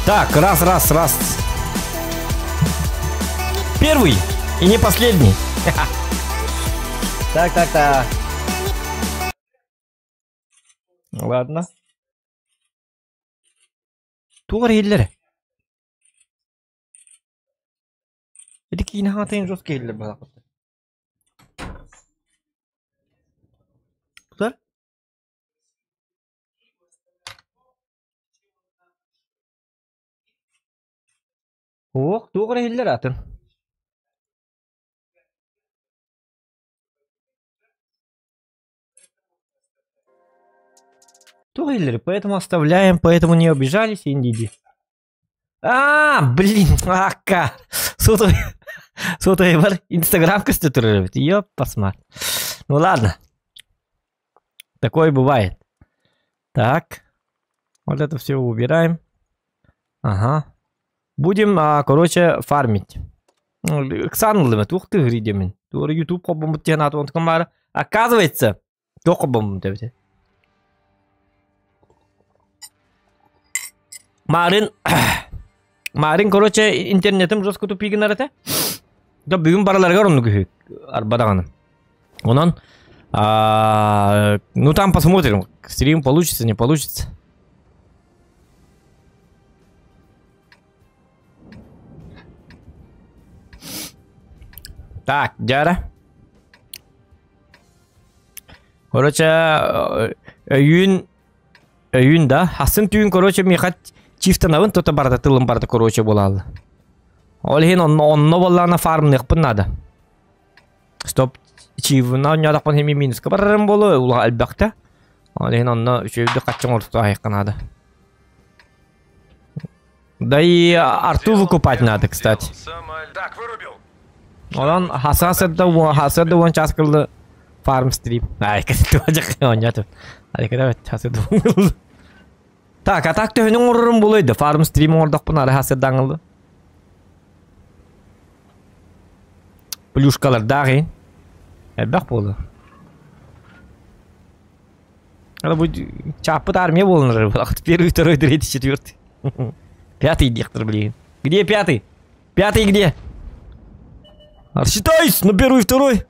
Так, раз. Первый и не последний. Так. Ладно. Тугар еллер. Эдик ине хатайын жос келлер балақыт. Тугар? Оқ, тугар еллер атын. Тугар, поэтому оставляем, поэтому не обижались, индиди. Блин, ака. Сотой бар, инстаграм костюмирует. Ёп, посмотри. Ну ладно. Такое бывает. Так. Вот это все убираем. Ага. Будем, короче, фармить. Ксанлы, тух ты гридемен. Тур YouTube кобом тянат он камара. Оказывается, то кобом тебе. Марин, короче, интернетом жестко тупиги нарате. Да бүгін бараларға ұрынды күйік, арбадағаны. Онан, ну там посмотрим, стрим получится, не получится. Так, Дяра. Короче, июнь, да, хасын түйін, короче, мехат чифтанавын, то-то барды, тылым барды, короче, болалы. Олхин онно боллана фармных надо. Стоп, чивна не адапан хеми минуска баррым болу, ула албакта. Олхин онно үшеуді қатчың орту айыққа надо. Да и арту выкупать надо, кстати. Олан хасады вон час кылды фарм стрим. Кәсі туажық ойнатып. Кәді хасады вон. Так, а так төхінің ұрырым болойды. Фарм стрим ордақпын ары хасады аңылды. Плюшкалар дағын. Әлбәқ болды. Это будет чапыт армия болыныр. Первый, второй, третий, четвертый. Пятый диктор, блин. Где пятый? Пятый где? Рассчитаюсь на первый, второй.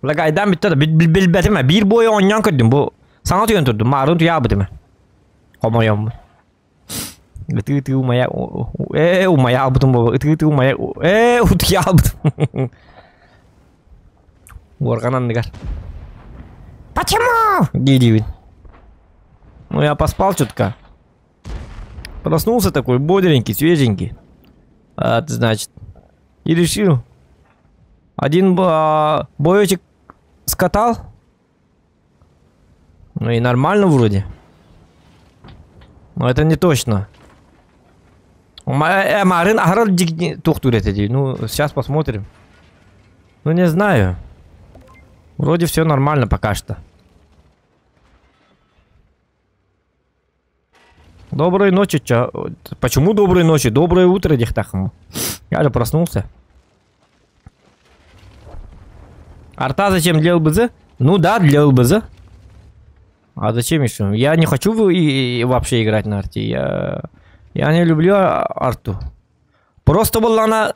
Лагай, дам бит билбетиме. Bir boyu oynayan kırdım bu. Sana tüyün tuttum. Marun tüyü abıdım. Komayam. Ты у моя... у моя абдым баба. Ты у моя... утки абдым. Уорганан негар. Почему? Дидивин. Ну я поспал чутка. Проснулся такой бодренький, свеженький. Значит. И решил. Один боечек скатал. Ну и нормально вроде. Но это не точно. Марин аграл тухтурет эти. Ну, сейчас посмотрим. Ну, не знаю. Вроде все нормально пока что. Доброй ночи, ча. Почему доброй ночи? Доброе утро, дихтахам. Я же проснулся. Арта зачем для ЛБЗ? Ну да, для ЛБЗ. А зачем еще? Я не хочу вообще играть на арте. Я не люблю арту. Просто была она...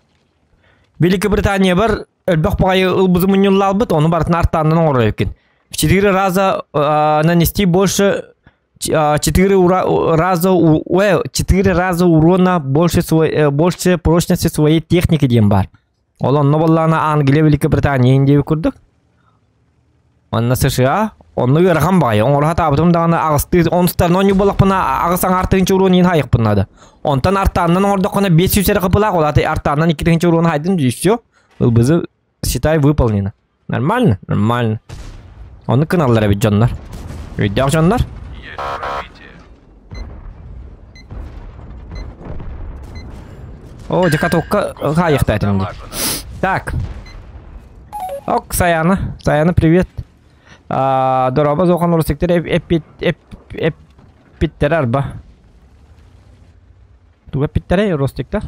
Великобритания бар... Эльбах погай ЛБЗ муньюллал быт, он бар нартанын орайкин. В 4 раза нанести больше... 4 раза урона больше прочности своей техники дем бар. Он была на Англии, Великобритания, Индия курдык. Он на США. Он не рахам бай. Он рахата потом да на агасты. Он стороной не было пона агасан артынчы урон ин хайык пынады. Он тан артаннан орда кона 500 сера капыла колаты артаннан 2-нчы урон хайдын и всё. ЛБЗ считай выполнено. Нормально? Нормально. Он каналлар бит жаннар. Видео жаннар? О, декатокка хайыктайт инде. Так. Ок, Саяна. Саяна, привет. Дороба зохан урсектер эпиттер арба. Туга питтере ростектер.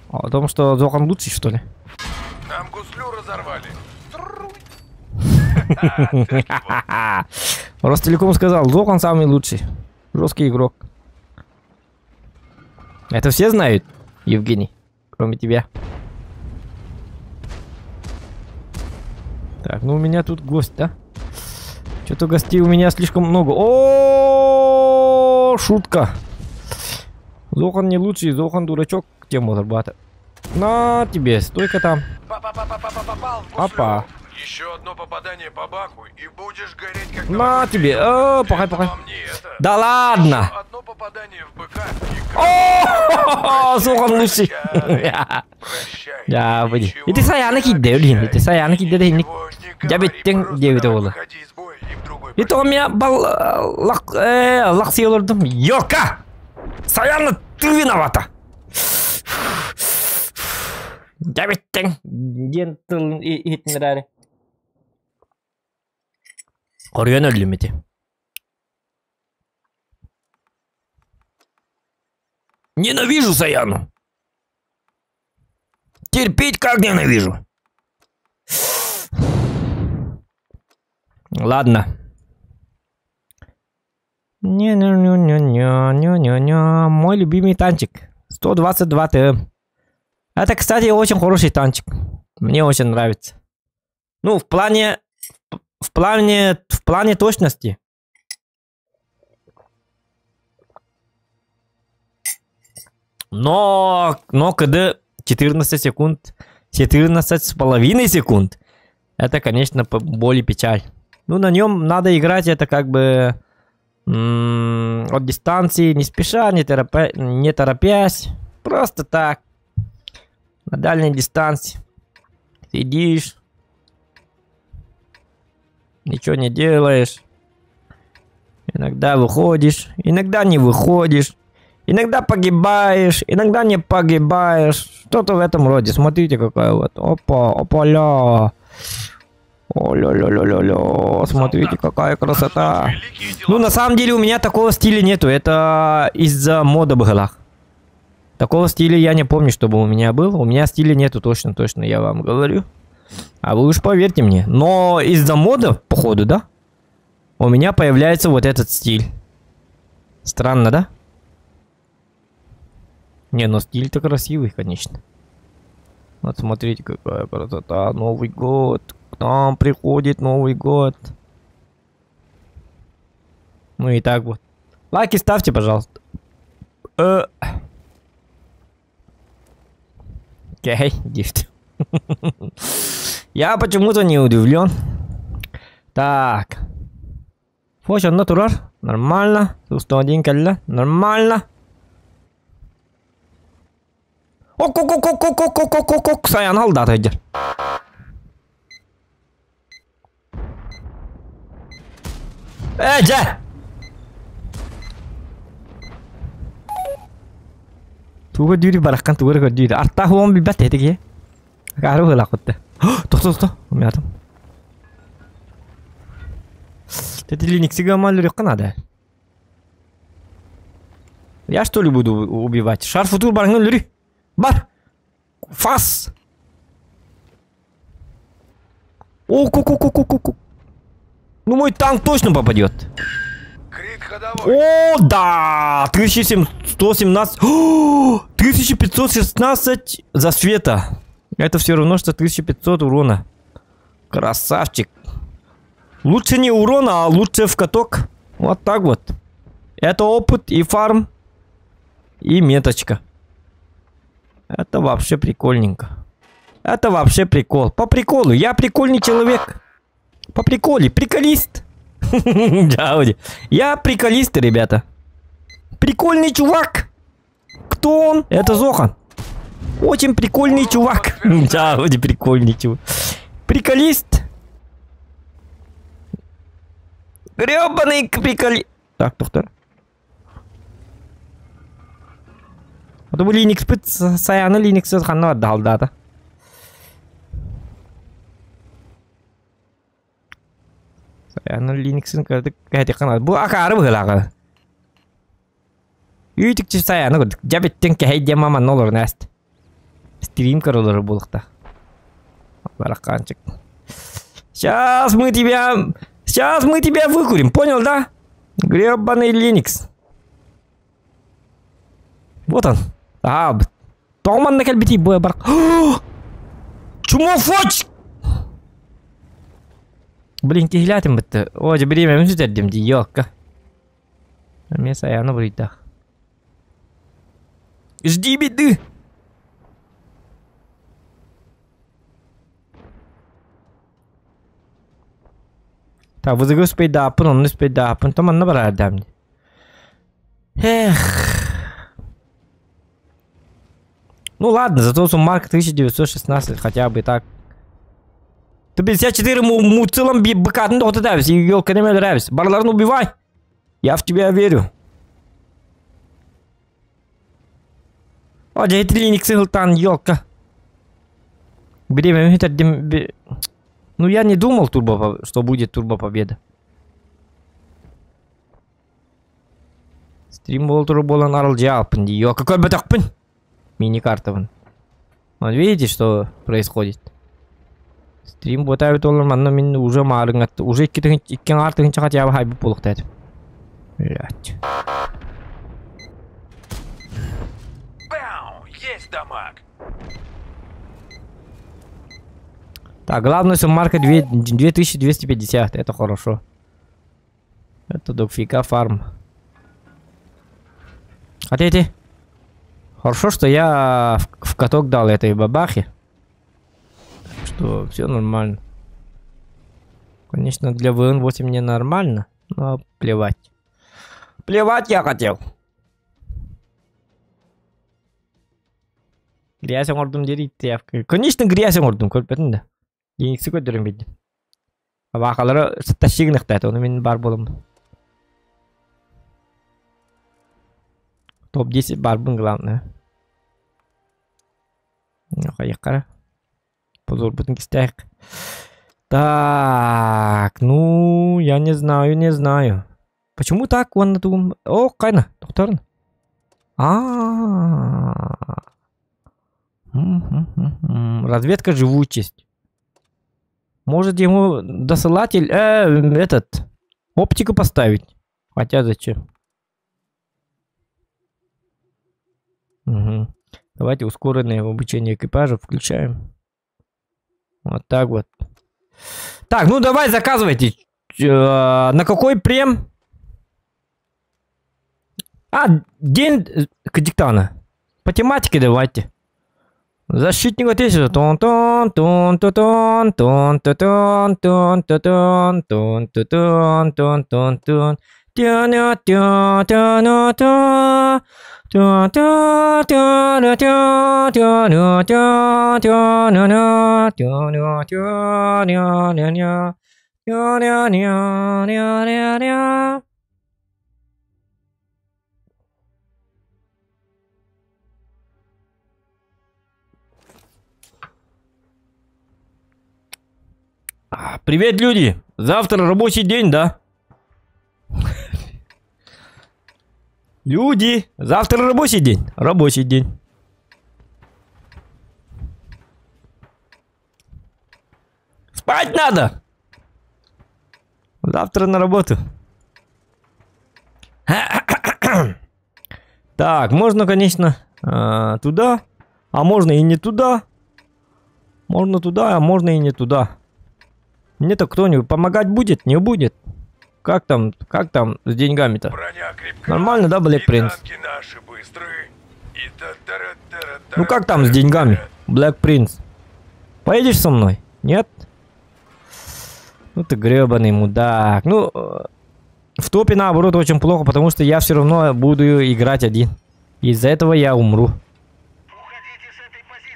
Потому что зохан лучше, что ли? Нам гуслю разорвали. Ростелеком сказал, Зохан самый лучший. Жесткий игрок. Это все знают, Евгений, кроме тебя. Так, ну у меня тут гость, да? Что-то гостей у меня слишком много. О, шутка. Зохан не лучший, Зохан дурачок, тему зарабатывает. На тебе, стойка там. Опа. Еще одно попадание по баку и будешь гореть как... На тебе. Пахай. Да ладно. Одно попадание в быка. О, Зохан лучший. Я выйди. Это Саяна кидде, блин. Это Саяна кидде, да. Я беттен 9 oldu. Это у меня был лакси olurdum. Йока! Саяна, ты виновата. Я беттен. Гентл итмирали. Орген öldüm. Ненавижу Саяну. Терпеть как ненавижу. Ладно. Мой любимый танчик. 122 ТМ. Это, кстати, очень хороший танчик. Мне очень нравится. Ну, в плане точности. Но когда 14 секунд, 14,5 секунд, это, конечно, более печаль. Ну, на нем надо играть, это как бы от дистанции, не спеша, не торопясь. Просто так. На дальней дистанции. Сидишь. Ничего не делаешь. Иногда выходишь, иногда не выходишь. Иногда погибаешь, иногда не погибаешь. Что-то в этом роде. Смотрите, какая вот. Опа, опа-ля. О-ля-ля-ля-ля-ля. Смотрите, какая красота. Ну, на самом деле, у меня такого стиля нету. Это из-за мода была. Такого стиля я не помню, чтобы у меня был. У меня стиля нету, точно, я вам говорю. А вы уж поверьте мне. Но из-за мода, походу, да? У меня появляется вот этот стиль. Странно, да? Не, но стиль-то красивый, конечно. Вот смотрите, какая красота. Новый год. К нам приходит Новый год. Ну и так вот. Лайки ставьте, пожалуйста. Окей, гифт. Я почему-то не удивлен. Так. Фошен натурар. Нормально. 101 калла. Нормально. Ок. Саян алды атайдер. Жа! Туга дүйри бараққан тугары көрдүйді. Артта хуам бибәт етеге. Кары ғылақ өтті. Тоқта. Умятым. Ты Линиксига малюрек надо. Я что ли буду убивать? Шарфутур барыңын люри. Бар. Фас. О-ку-ку-ку-ку-ку. Ну мой танк точно попадет. О, да! 1117. 1516 засвета. Это все равно, что 1500 урона. Красавчик. Лучше не урона, а лучше в каток. Вот так вот. Это опыт и фарм. И меточка. Это вообще прикольненько. Это вообще прикол. По приколу. Я прикольный человек. По приколе. Приколист. Я приколист, ребята. Прикольный чувак. Кто он? Это Зохан. Очень прикольный чувак. Прикольный чувак. Приколист. Гребаный приколист. Так, доктор. А то bu Linux bit Sayanı Linux'siz qanday daldadi. Sayanı Linux'in ko'rdik, qaytaqan. Bu aqari bo'ladi. Үйдікчі Саяны көрдік. Жабеттен кәйде мама нолар näst. Стрим королары болықта. Барақанчик. Сейчас мы тебя Сейчас мы тебя выкурим, понял, да? Гребаный Леникс. Вот он. Томан на кальбити боя бар. Чумо фоч! Блин, кихлятым бітті. О, жібіреме мүнсіз әрдім дей, йоққа. Мен саяны бұрыйдақ. Жди беды! Так, вызови успеть апын, он успеть апын. Томан на бар әрдім. Эх. Ну ладно, зато суммарка 1916, хотя бы так. Ты 54 в целом быкатын доқты дәбіс, елка немелер әбіс. Барларын убивай. Я в тебя верю. О, жайты Леникс ғылтан, елка. Берем, ну я не думал, что будет турбопобеда. Стрим бол турболан арыл жалпын, ё, какой бітақпын? Мини-карта. Вот видите, что происходит? Стрим ботавит оларманна мен уже марың атты. Уже иккен артығын чақат ябы хайбып болық дәді. Блядь. Есть дамаг. Так, главная суммарка 2250. Это хорошо. Это догфика фарм. Хотите? Хорошо, что я в каток дал этой бабахе. Что все нормально. Конечно, для ВН-8 не нормально, но плевать. Плевать я хотел. Грязь ордым дерейді. Конечно, грязь ордым, көрпетін да. Еніксі көдірім бейді. Бақалары тащигін ұқтайды, оны мен бар болым. Топ-10 бар бұн главное. Қайыққара. Позор бутын кистяйк. Так, ну, я не знаю. Почему так? Вон на ту... О, кайна, доктор. Разведка живучесть. Может ему досылатель, оптику поставить. Хотя зачем? Угу. Давайте ускоренное обучение экипажа включаем. Вот так вот. Так, ну давай заказывайте. На какой прем? День диктана. По тематике давайте. Защитник отечества. Тон-тон, тон-тон, тон-тон, тон-тон, тон-тон, тон-тон, тон-тон. Привет, люди! Завтра рабочий день, да? Люди! Завтра рабочий день. Рабочий день. Спать надо! Завтра на работу. Так, можно, конечно, туда. А можно и не туда. Можно туда, а можно и не туда. Мне-то кто-нибудь помогать будет? Не будет. Как там с деньгами-то? Нормально, да, Black Prince? Ну как там с деньгами, Black Prince? Поедешь со мной? Нет? Ну ты гребаный мудак. Ну, в топе наоборот очень плохо, потому что я все равно буду играть один. Из-за этого я умру.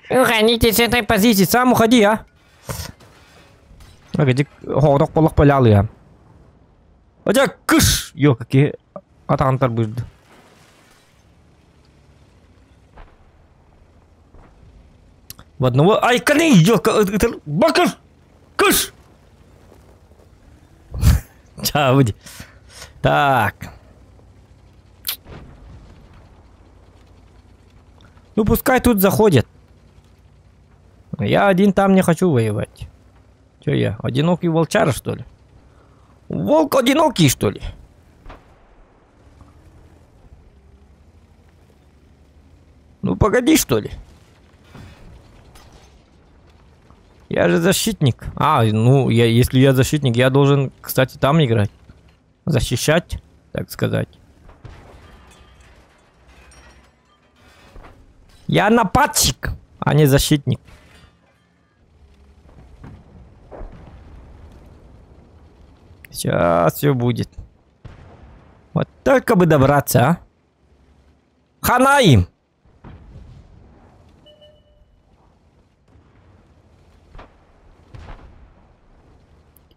Уходите с этой позиции. Сам уходи, а? Погоди, ходок полок полял я. Хотя кыш! Ё, какие атантар были. В одного... Ай, коней! Ё, бакаш! Кыш! Ча, выйди. Так. Ну, пускай тут заходят. Я один там не хочу воевать. Чё я, одинокий волчара, что ли? Волк одинокий, что ли? Ну, погоди, что ли? Я же защитник. Ну, если я защитник, я должен, кстати, там играть. Защищать, так сказать. Я нападчик, а не защитник. Сейчас все будет. Вот только бы добраться, а. Хана им!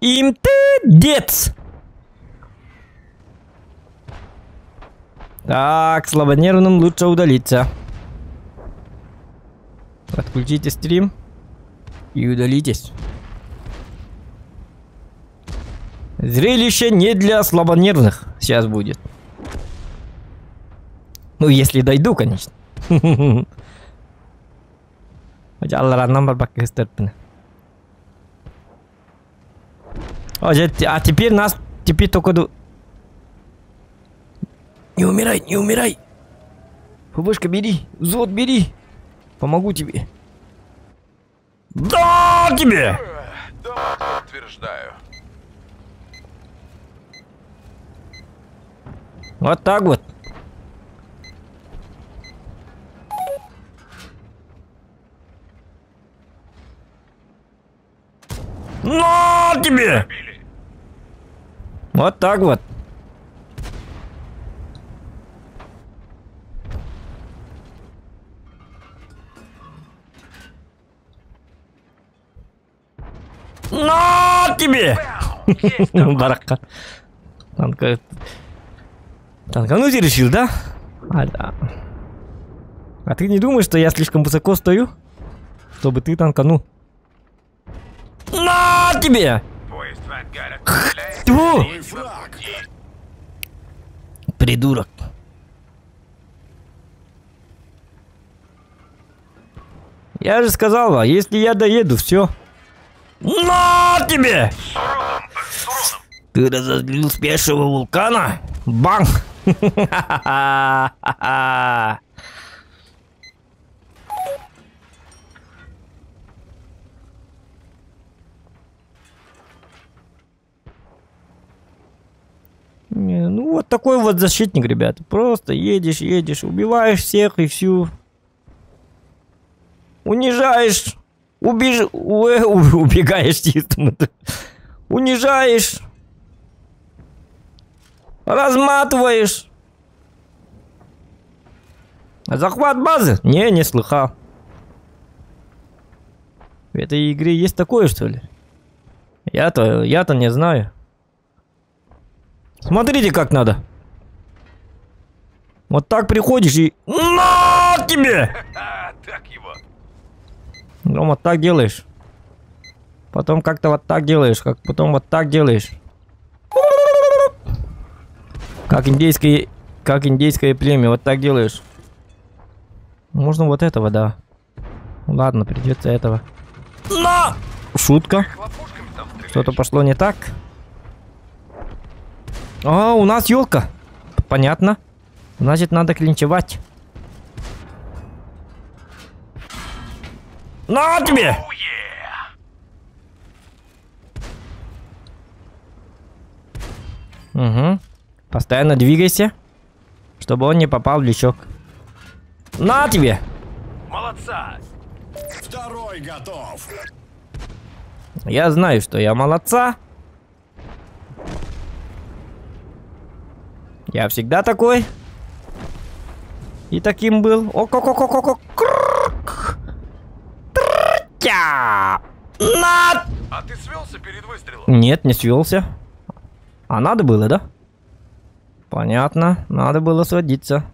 Им ты, дец! Так, слабонервным лучше удалиться. Отключите стрим и удалитесь. Зрелище не для слабонервных сейчас будет. Ну, если дойду, конечно. А теперь нас... Теперь только... Не умирай, не умирай. ФБшка, бери. Зод, бери. Помогу тебе. Да, тебе! Да, утверждаю. Вот так вот. На тебе! Вот так вот. На тебе! Барака. Танкануть решил, да? Да. А ты не думаешь, что я слишком высоко стою? Чтобы ты танканул. На тебе! Тьфу! Придурок. Я же сказал, если я доеду, все. На тебе! Ты разозлил спящего вулкана? Бang! Ну вот такой вот защитник, ребята. Просто едешь, едешь, убиваешь всех и всю. Унижаешь. Убегаешь чисто. Унижаешь. Разматываешь. Захват базы? Не слыхал. В этой игре есть такое, что ли? Я-то не знаю. Смотрите, как надо. Вот так приходишь и... На тебе! Так его. Ну, вот так делаешь. Потом как-то вот так делаешь. Потом вот так делаешь. Как индейское племя. Вот так делаешь. Можно вот этого, да. Ладно, придется этого. На! Шутка. Что-то пошло не так. У нас елка. Понятно. Значит, надо клинчевать. На тебе! Угу. Постоянно двигайся, чтобы он не попал в лючок. На тебе! Молодца! Второй готов. Я знаю, что я молодца. Я всегда такой. И таким был. О-ко-ко-ко-ко-ко. На! А ты свелся перед выстрелом? Нет, не свелся. А надо было, да? Понятно. Надо было сводиться.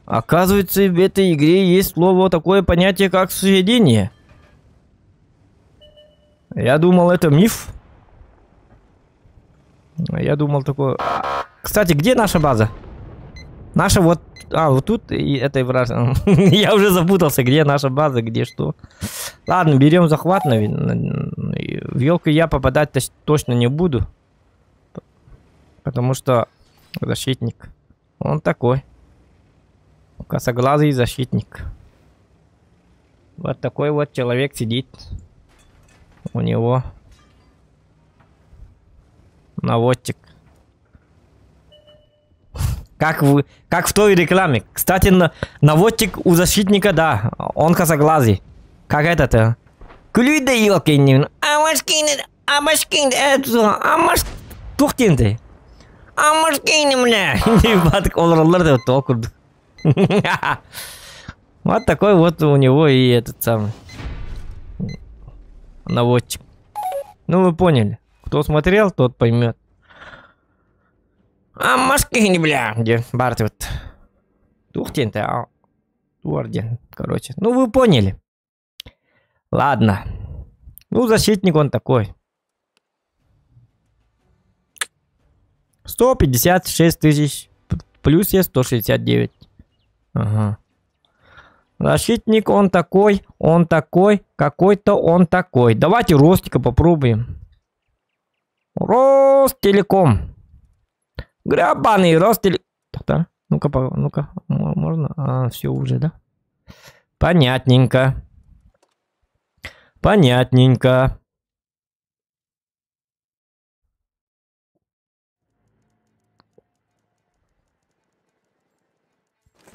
Оказывается, в этой игре есть слово, такое понятие, как сведение. Я думал, это миф. Я думал такое... Кстати, где наша база? Наша вот... вот тут и этой вражды. Я уже запутался, где наша база, где что. Ладно, берем захват. В елку я попадать точно не буду. Потому что защитник. Он такой. Косоглазый защитник. Вот такой вот человек сидит. У него наводчик. Как в той рекламе. Кстати, наводчик у защитника, да. Он косоглазый. Как этот. Күлүй да ёлкин. Амашкин. Тухтин ты. Амашкин, бля. Баток олралар да толкурду. Вот такой вот у него и этот самый наводчик. Ну вы поняли. Кто смотрел, тот поймет. Амашкин, бля. Где Барт вот. Тухтин ты, орден. Короче. Ну вы поняли. Ладно. Ну, защитник он такой. 156 тысяч. Плюс есть 169. Ага. Защитник он такой. Какой-то он такой. Давайте Ростика попробуем. Ростелеком. Грабаный Ростелеком. Так, ну-ка, можно? Все уже, да? Понятненько.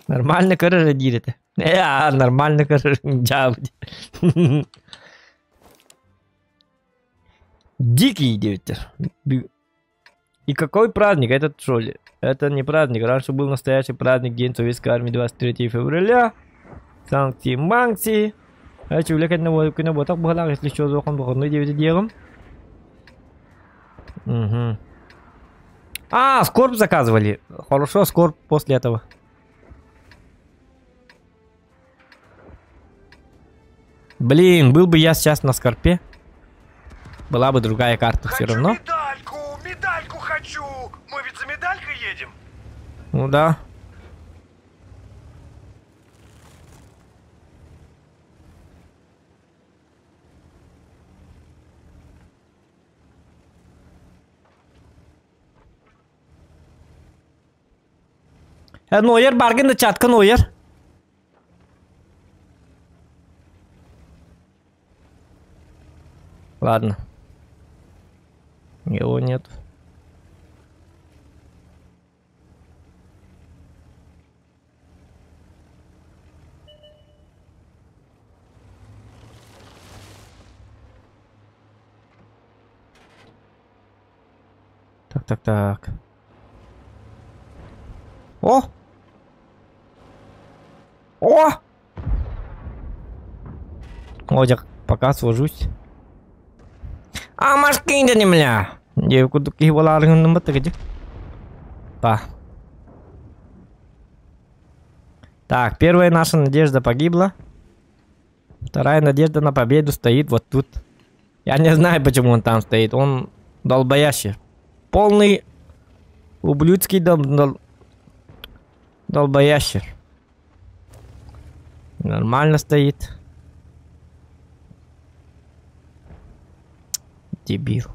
Нормально короче дирите. Нормально короче. Дикий девятер. И какой праздник? Это что ли? Это не праздник. Раньше был настоящий праздник. День Советской Армии 23 февраля. Санкции-манкции. Эти увлекательные кино так было, если что, закон выходной 9 делом. Угу. Скорб заказывали. Хорошо, скорб после этого. Блин, был бы я сейчас на скорпе. Была бы другая карта все равно. Медальку хочу! Мы ведь за медалькой едем. Ну да. Ноер, барген да чатка Ноер. Ладно. Его нет. Так. О! Одяг, пока сложусь. Машкин да не мля. Девку такие валарган на мотыге. Так, первая наша надежда погибла. Вторая надежда на победу стоит вот тут. Я не знаю, почему он там стоит. Он долбоящий. Полный ублюдский долбоящий. Нормально стоит. Дебил.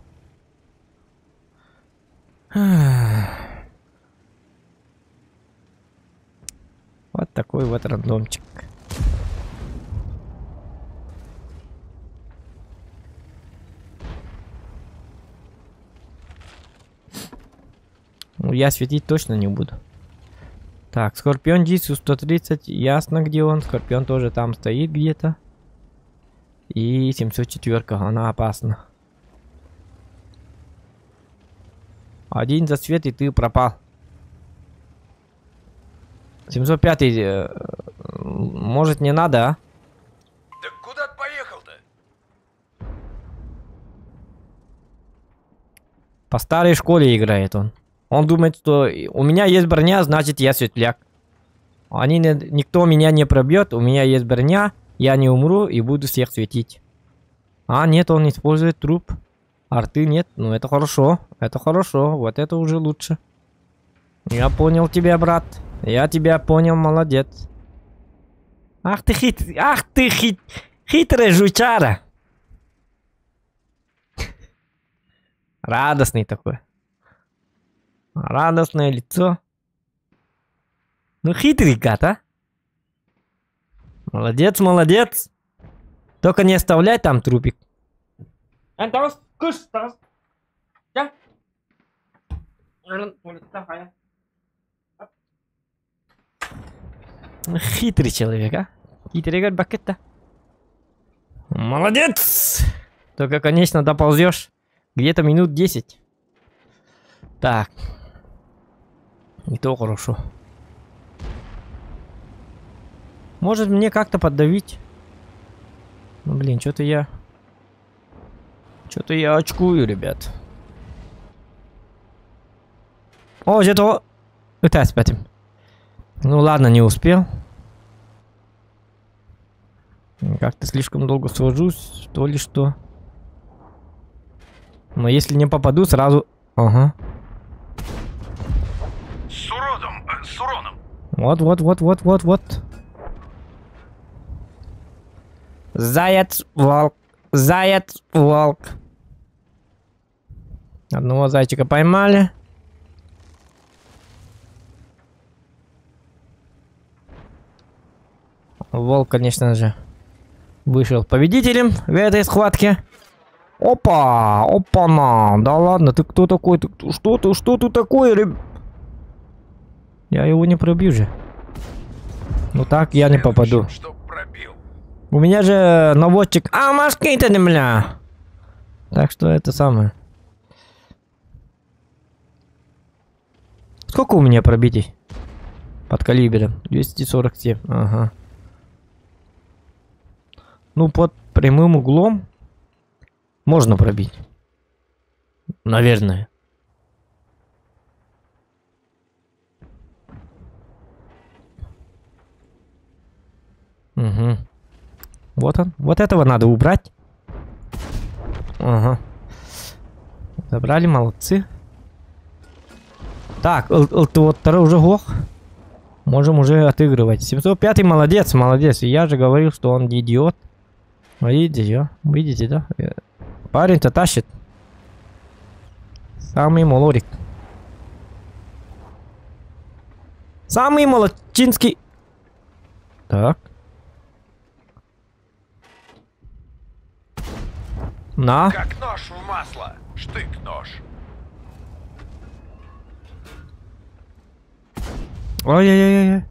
Вот такой вот рандомчик. Ну, я светить точно не буду. Так, Скорпион Дису 130. Ясно, где он. Скорпион тоже там стоит где-то. И 704. Она опасна. Один засвет, и ты пропал. 705. Может, не надо, а? Так куда ты поехал-то? По старой школе играет он. Он думает, что у меня есть броня, значит я светляк. Никто меня не пробьет, у меня есть броня, я не умру и буду всех светить. Нет, он использует труп. Арты нет, ну это хорошо, вот это уже лучше. Я понял тебя, брат. Я тебя понял, молодец. Ах ты хитрый жучара. Радостный такой. Радостное лицо. Ну, хитрый гад, а? Молодец, молодец. Только не оставляй там трупик. Хитрый человек, а? Хитрый гад бакетта. Молодец! Только, конечно, доползешь где-то минут 10. Так. И то хорошо. Может мне как-то поддавить? Ну, блин, что-то я очкую, ребят. О, где-то... Это опять. Ну ладно, не успел. Как-то слишком долго свожусь, то ли что. Но если не попаду, сразу... Ага. С уроном. Вот. Заяц, волк. Заяц, волк. Одного зайчика поймали. Волк, конечно же, вышел победителем в этой схватке. Опа! Опа-на! Да ладно, ты кто такой? Что ты такой? Я его не пробью же. Ну так я не попаду. Чтоб пробил. У меня же наводчик. А, машки-то не бля. Так что это самое. Сколько у меня пробитий? Под калибром. 247. Ага. Ну, под прямым углом можно пробить. Наверное. Угу. Вот он. Вот этого надо убрать. Ага. Забрали, молодцы. Так, вот второй уже глох. Можем уже отыгрывать. 705 молодец, молодец. Я же говорил, что он идиот. Видите, да? Парень-то тащит. Самый молодик. Самый молодчинский. Так. На. Как нож в масло. Штык-нож. Ой-ой-ой-ой.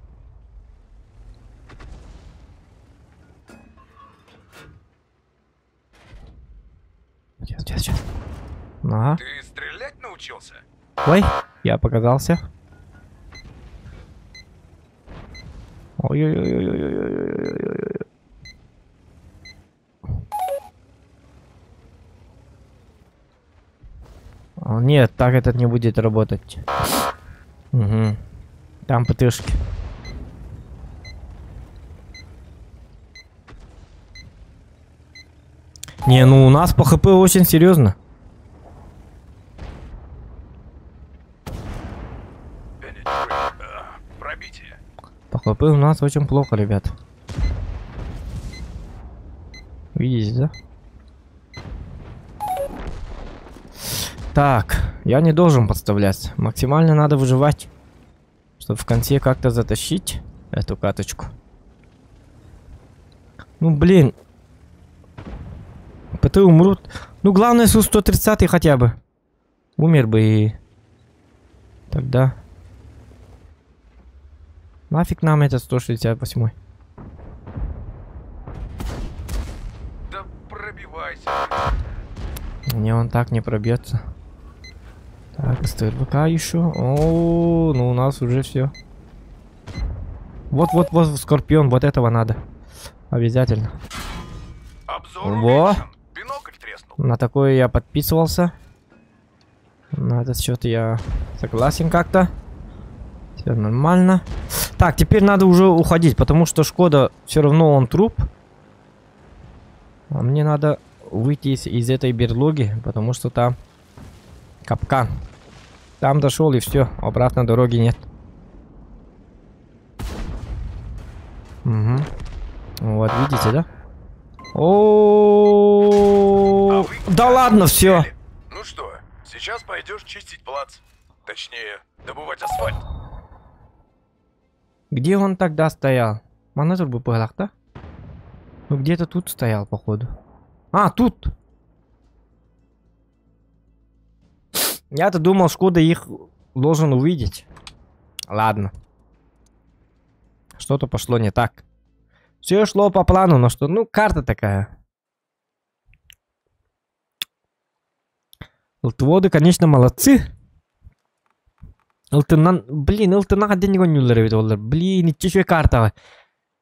Сейчас. Ага. Ты стрелять научился? Ой, я показался. Ой-ой-ой-ой-ой-ой-ой-ой-ой. Нет, так этот не будет работать. Угу. Там ПТшки. Не, ну у нас по ХП очень серьезно. Пробитие. По ХП у нас очень плохо, ребят. Видите, да? Так, я не должен подставляться. Максимально надо выживать, чтобы в конце как-то затащить эту каточку. Ну, блин. ПТ умрут. Ну, главное, Су-130 хотя бы. Умер бы и... Тогда... Нафиг нам этот 168-й. Да пробивайся. Не, он так не пробьется. Так, СТРВК еще. О, ну у нас уже все. Вот, Скорпион, вот этого надо. Обязательно. Обзор Во. уменьшен. Бинокль треснул. На такое я подписывался. На этот счет я согласен как-то. Все нормально. Так, теперь надо уже уходить, потому что Шкода все равно он труп. А мне надо выйти из этой берлоги, потому что там капкан. Там дошел и все, обратно дороги нет. Угу. Вот, видите, да? О, да ладно, все. Ну что, сейчас пойдешь чистить плац. Точнее, добывать асфальт. Где он тогда стоял? Манатур бы да? Ну где-то тут стоял, походу. А, тут! Я-то думал, Шкода их должен увидеть. Ладно. Что-то пошло не так. Все шло по плану, но что... Ну, карта такая. Алтыводы, конечно, молодцы. Блин, Элтона один не гонюллер, блин, ничего карта.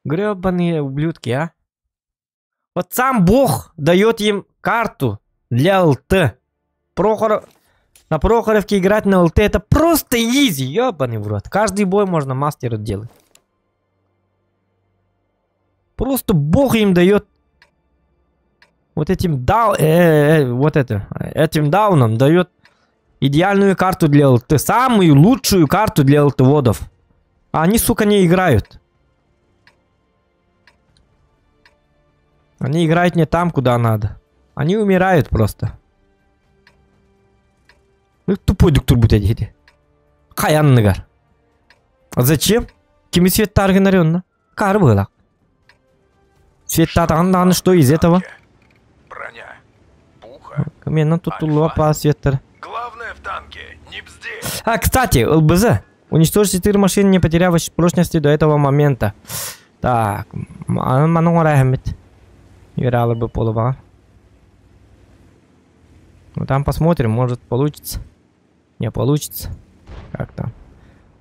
Гребаные ублюдки, а. Вот сам Бог дает им карту для ЛТ. На Прохоровке играть на ЛТ это просто изи, ебаный в рот. Каждый бой можно мастеру делать. Просто Бог им дает вот этим этим дауном дает идеальную карту для ЛТ. Самую лучшую карту для ЛТ-водов. А они, сука, не играют. Они играют не там, куда надо. Они умирают просто. Тупой доктор будет эти. Каянныгар. А зачем? Кими свет таргенарённо? Кар было. Свет татан, что из этого? Броня. Пуха. Каменно тут лопа светтер. Главное в танке, не бздеть. А, кстати, ЛБЗ. Уничтожить 4 машины, не потеряв прочности до этого момента. Так. Манон Рахмет. Играла бы полова. Ну там посмотрим, может получится. Не получится. Как там?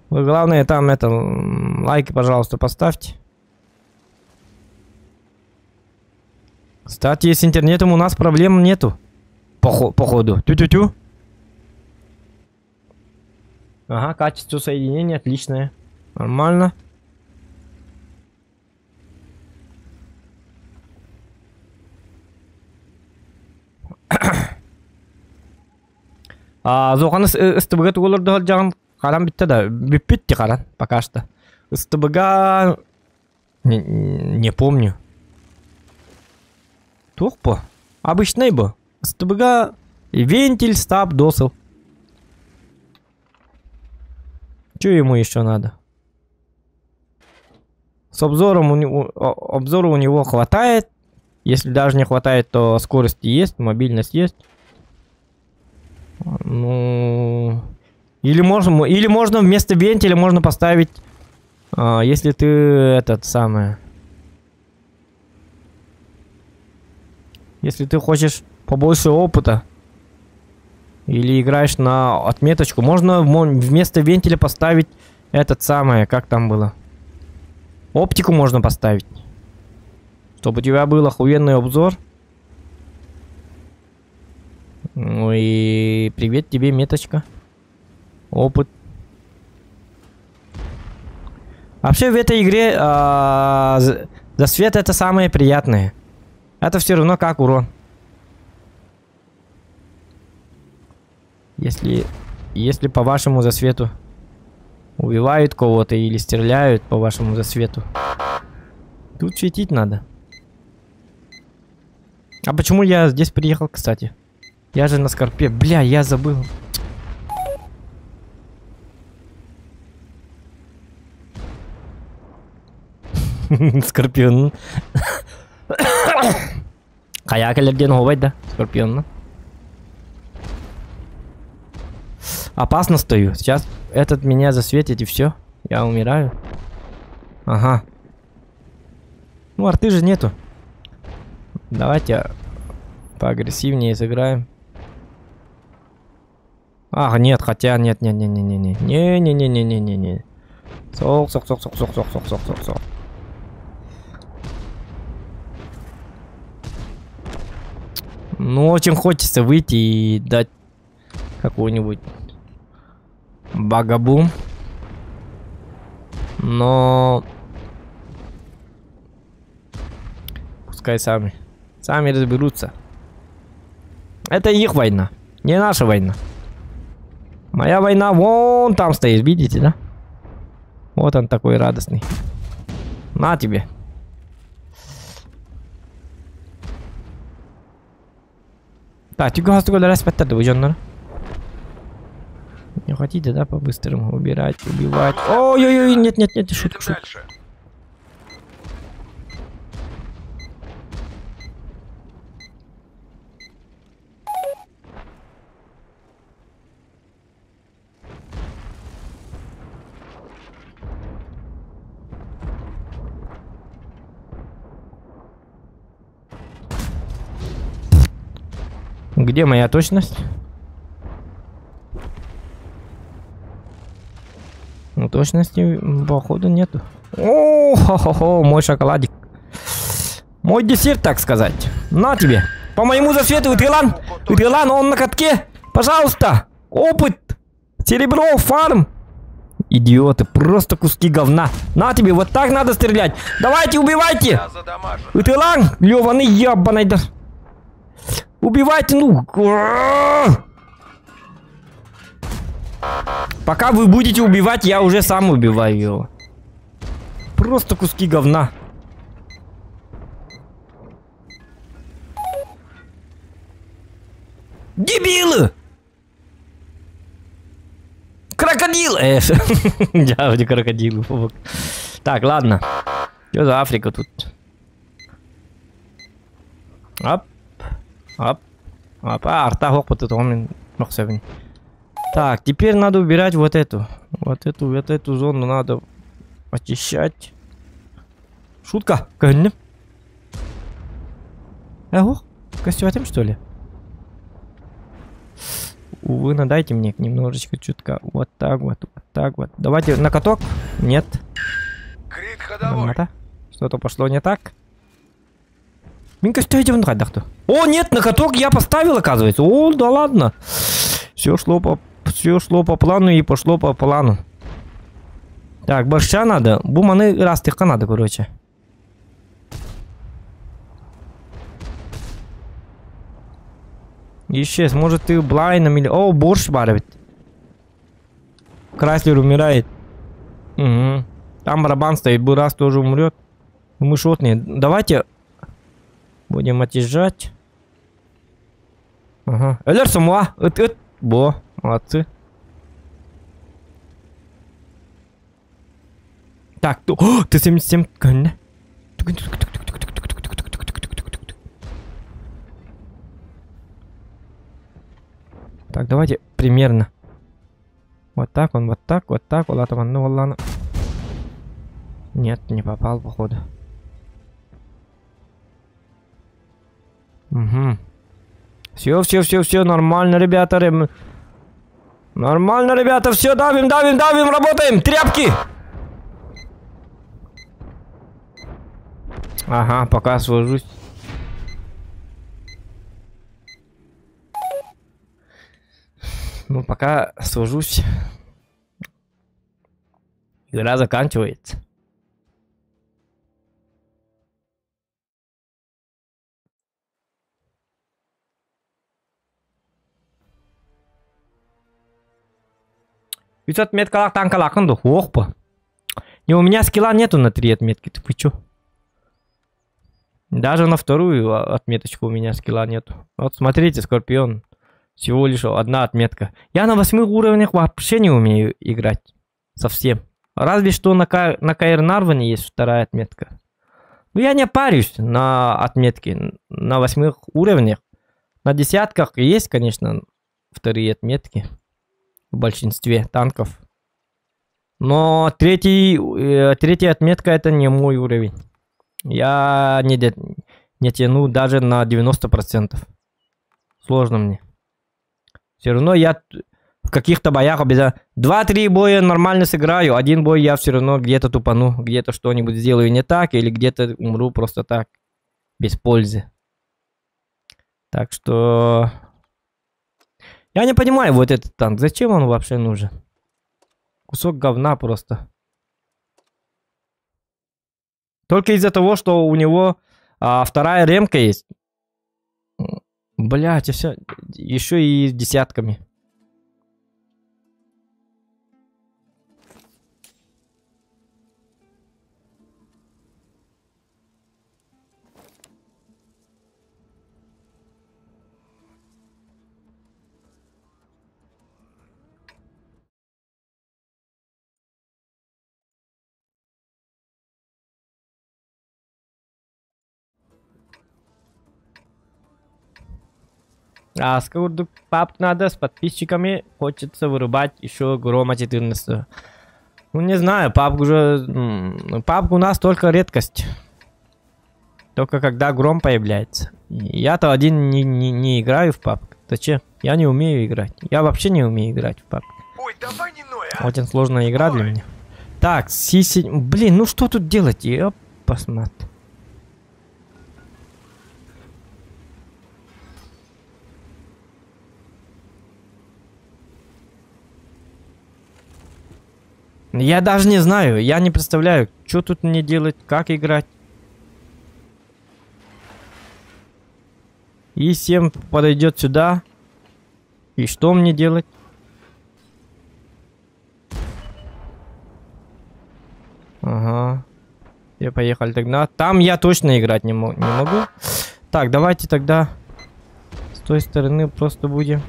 Вы главное там это лайки, пожалуйста, поставьте. Кстати, с интернетом у нас проблем нету. Походу. Тю-тю-тю. Ага, качество соединения отличное. Нормально. Зоханы СТБ тугуларды жағын қаран бітті да. Бітті қаран, пока что. СТБ не помню. Тух по. Обычный был. СТБ вентиль, стаб, досыл. Что ему еще надо? С обзором обзора у него хватает. Если даже не хватает, то скорость есть, мобильность есть. Ну, или можно вместо вентиля можно поставить, если ты этот самый, если ты хочешь побольше опыта или играешь на отметочку, можно вместо вентиля поставить этот самый, как там было, оптику можно поставить, чтобы у тебя был охуенный обзор. Ну и привет тебе, меточка. Опыт. Вообще в этой игре засвет это самое приятное. Это все равно как урон. Если по вашему засвету убивают кого-то или стреляют по вашему засвету, тут светить надо. А почему я здесь приехал, кстати? Я же на Скорпе. Бля, я забыл. Скорпион. Каякалерден ховать, да? Скорпион. Опасно стою. Сейчас этот меня засветит и все. Я умираю. Ага. Ну, арты же нету. Давайте поагрессивнее сыграем. Ах, нет, хотя нет. Не. Сок. Ну, очень хочется выйти и дать какой-нибудь багабум. Но пускай сами разберутся. Это их война, не наша война. Моя война вон там стоит, видите, да? Вот он такой радостный. На тебе. Так, тюга хастуга да респектор да уйдённар. Что хотите, да, по-быстрому убирать, убивать. Ой-ой-ой, нет, шутка, Едем шутка. дальше. Где моя точность? Ну, точности, походу, нету. О, хо-хо-хо, мой шоколадик. Мой десерт, так сказать. На тебе. По моему засвету, Витрилан. Витрилан, он на катке. Пожалуйста. Опыт. Серебро, фарм. Идиоты, просто куски говна. На тебе, вот так надо стрелять. Давайте, убивайте. Я задамажен. Витрилан, лёваный ябаный. Да. Убивайте, ну. Пока вы будете убивать, я уже сам убиваю его. Просто куски говна. Дебилы! Крокодил! Я вроде крокодил. Так, ладно. Что за Африка тут? Оп. Оп. Оп. Арта хопот, он махсевни. Так, теперь надо убирать вот эту зону надо очищать. Шутка, конечно. Ого, костюм что ли? Увы, надайте мне немножечко чутка. Вот так вот, вот так вот. Давайте на каток. Нет. Крит ходовой. Что-то пошло не так. Минка, что идем на кто? О, нет, на каток я поставил, оказывается. О, да ладно. Все шло по плану и пошло по плану. Так, борща надо. Буманы растыха надо, короче. Исчез. Может, ты блайном или... О, борщ барит. Краслер умирает. Угу. Там барабан стоит. Бурас тоже умрет. Мы шотные. Давайте будем отъезжать. Ага. Элер самуа. Бо. Молодцы. Так, ты 77. Так, давайте примерно. Вот так он, вот так, вот так. Ну, ладно. Нет, не попал, походу. Угу. Все, нормально, ребята. Нормально, ребята, все, давим, работаем, тряпки. Ага, пока сложусь. Ну, пока сложусь. Игра заканчивается. Отметка танка лаканду. Охпа. И у меня скилла нету на 3 отметки. Ты чё? Даже на вторую отметочку у меня скилла нету. Вот смотрите, Скорпион. Всего лишь 1 отметка. Я на 8 уровнях вообще не умею играть. Совсем. Разве что на КР Нарване есть 2 отметка. Но я не парюсь на отметке. На 8 уровнях. На десятках есть, конечно, 2 отметки. В большинстве танков. Но третья отметка это не мой уровень. Я не тяну даже на 90%. Сложно мне. Все равно я в каких-то боях обязательно... 2-3 боя нормально сыграю. 1 бой я все равно где-то тупану. Где-то что-нибудь сделаю не так. Или где-то умру просто так. Без пользы. Так что... Я не понимаю вот этот танк. Зачем он вообще нужен? Кусок говна просто. Только из-за того, что у него 2 ремка есть. Блять, все. Еще и с десятками. А скордук пап надо с подписчиками. Хочется вырубать еще Грома 14. Ну не знаю, папку уже... Папка у нас только редкость. Только когда Гром появляется. Я-то один не играю в папку. Зачем? Я не умею играть. Я вообще не умею играть в папку. Ой, давай не ной, а? Очень сложная игра для меня. Так, Сиси... Блин, ну что тут делать? Я посмотрю. Я даже не знаю, я не представляю, что тут мне делать, как играть. И 7 подойдет сюда. И что мне делать? Ага. Я поехали тогда. Там я точно играть не могу. Так, давайте тогда с той стороны просто будем.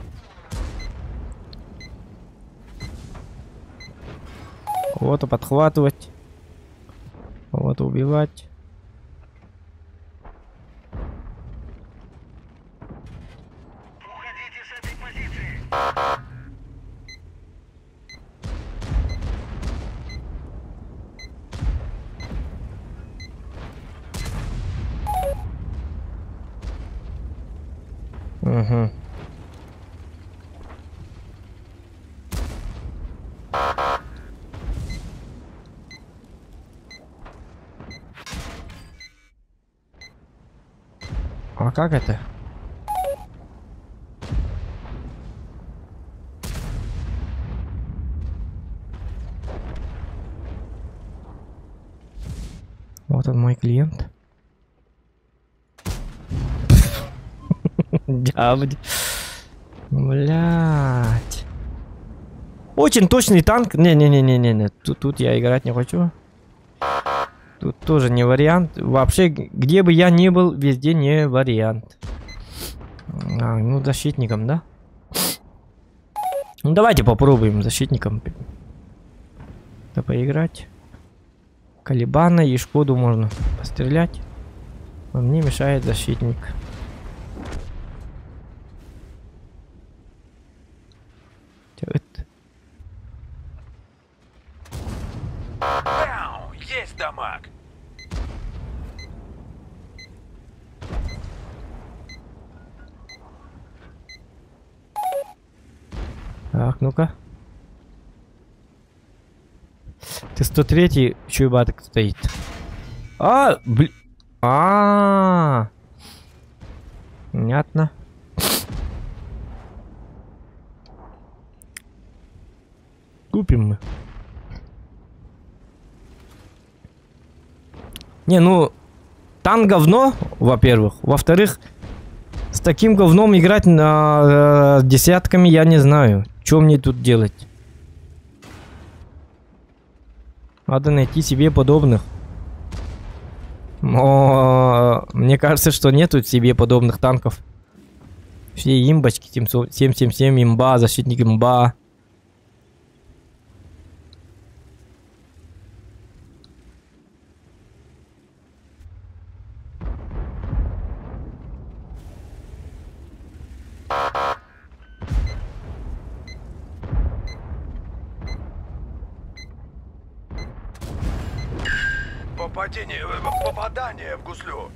Вот подхватывать. Вот убивать. Уходите с этой позиции. Угу. А как это? Вот он, мой клиент. Блять. Очень точный танк. Не. Тут я играть не хочу. Тут тоже не вариант. Вообще, где бы я ни был, везде не вариант. Ну, защитником, да? Ну, давайте попробуем защитником поиграть. Калибана и Шкоду можно пострелять. Но мне мешает защитник. Бау! Есть дамаг. Так, ну-ка. Ты 103-й, чуйбаток стоит. Блин. Понятно. Купим мы. Не, ну, танк говно, во-первых. Во-вторых, с таким говном играть на десятками я не знаю. Что мне тут делать? Надо найти себе подобных. Но мне кажется, что нету себе подобных танков. Все имбочки, 777 имба, защитник имба. Попадание в гуслю.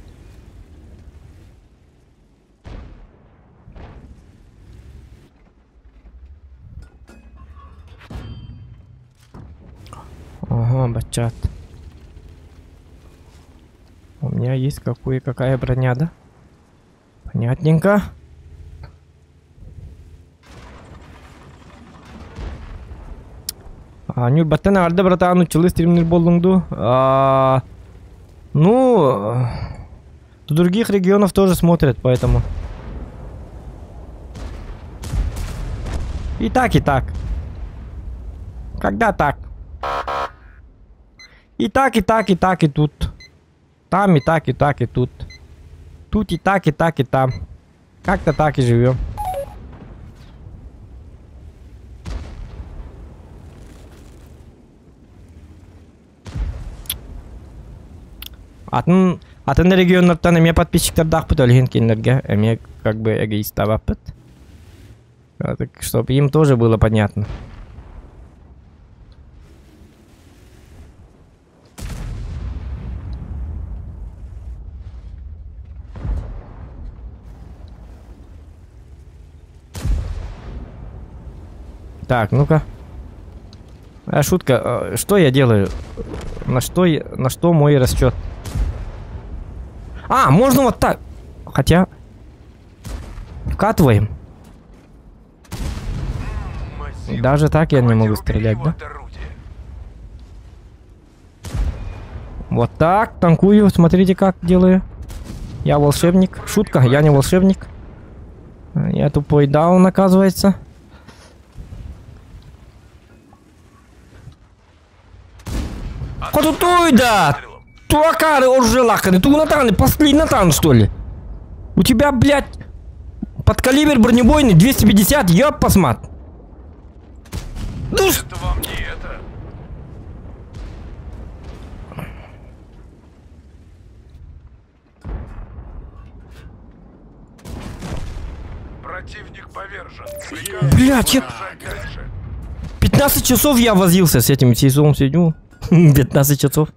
Ага, бачат. У меня есть какая броня, да? Понятненько. Нюр баттана арда братан училы стримнер болдуңду. Ну, до других регионов тоже смотрят, поэтому. И так, и так. Когда так? И так, и так, и так, и тут. Там и так, и так, и тут. Тут и так, и так, и там. Как-то так и живем. Атын регионнардан эме подписчиктар дақпыт өлген кенлерге эме как бы эгоист табаппыт. Так, чтобы им тоже было понятно. Так, ну-ка. Шутка. Что я делаю? На что мой расчет? А, можно вот так. Хотя... Вкатываем. Даже так я не могу стрелять, да? Вот так, танкую. Смотрите, как делаю. Я волшебник. Шутка, я не волшебник. Я тупой даун, оказывается. Хотутой, да! Туакары, оржелаканы, тугнатаны, последний натан, что ли? У тебя, блядь, подкалибр бронебойный 250, ёб посмат. Это вам не это. Противник повержен. Блядь, я... 15 часов я возился с этим сезоном сегодня. 15 часов.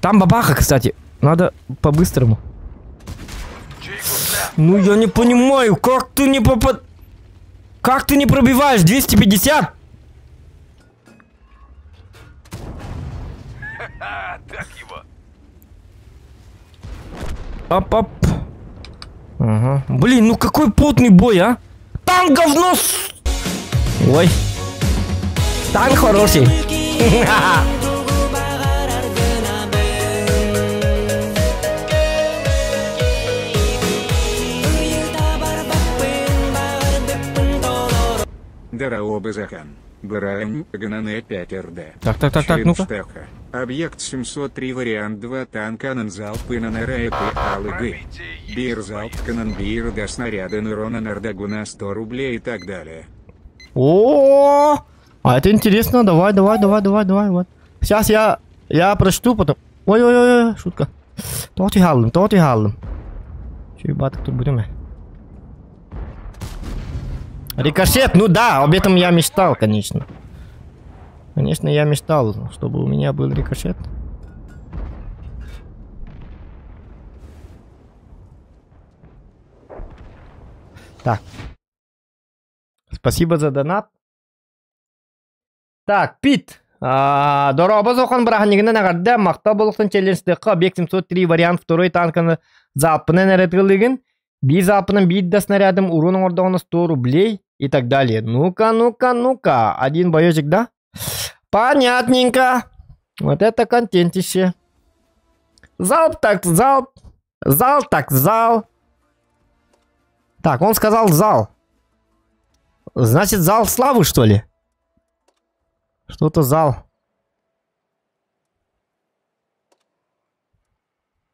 Там бабаха, кстати. Надо по-быстрому. Ну я не понимаю, как ты не попад... Как ты не пробиваешь 250? Так его. Оп-оп. Ага. Блин, ну какой потный бой, а? Танк говно! Ой. Танк хороший. Дараобазахан. Бараем Ганане 5РД. Так, ну-ка. Объект 703 вариант 2 танка Нанзалп и Нанарайпы Алыгы. Бир залп Кананбир до снаряда Нурона Нардагуна 100 рублей и так далее. О, а это интересно. Давай. Вот. Сейчас я прочту потом. Ой, шутка. Тоти халым. Че баток тут будем? Рикошет, ну да, об этом я мечтал, конечно. Конечно, я мечтал, чтобы у меня был рикошет. Так. Спасибо за донат. Так, Пит. Дорога зохан браханигна нагарда мақта болықтан челлендждегі объект 703 вариант второй танканы залпынан әрәтілігін. Би залпынан бейді снарядом урон ордағына 100 рублей и так далее. Ну-ка. Один боечек, да? Понятненько. Вот это контентище. Залп так залп. Зал так зал. Так, он сказал зал. Значит, зал славы, что ли? Что-то зал.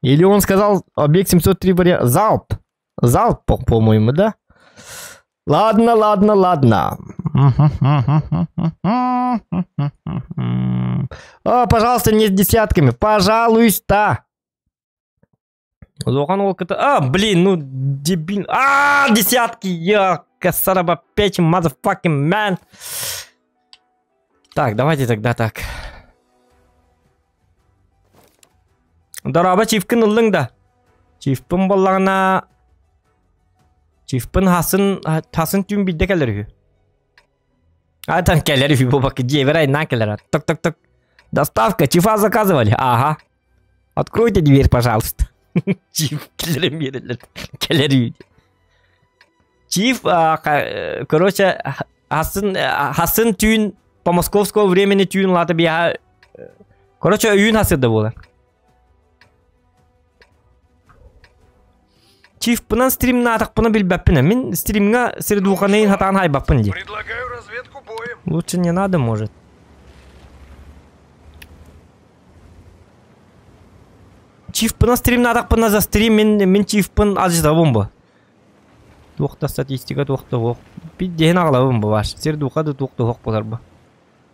Или он сказал объект 703 вариант. Залп. Залп, по-моему, да? Ладно. О, пожалуйста, не с десятками. Пожалуйста. Блин, ну дебил. Десятки. Я косараба печь, motherfucking man. Так, давайте тогда так. Дораба чифкин уллыңда. Чифпин боллағына... Чифпин хасын түйін бидде кәлері. Там кәлері фи бобак. Джевер айна кәлері. Ток. Доставка. Чифа заказывали. Ага. Откройте дверь, пожалуйста. Чиф кәлері. Чиф, короче, хасын түйін по московскому времени түйін латы бия. Короче, үйін хасырды болар. Чиф пынан стримна атақпына білбәппіна. Мен стримға сірдуқанайын хатан хайбаппын де. Предлагаю разведку боем. Лучше не надо, может. Чиф пынан стримна атақпына за стрим мен чиф пын ажыстабым ба. Тоқта статистика тоқта оқ. Бидден ағылабым ба ваш. Сірдуқады тоқта оқ болар ба.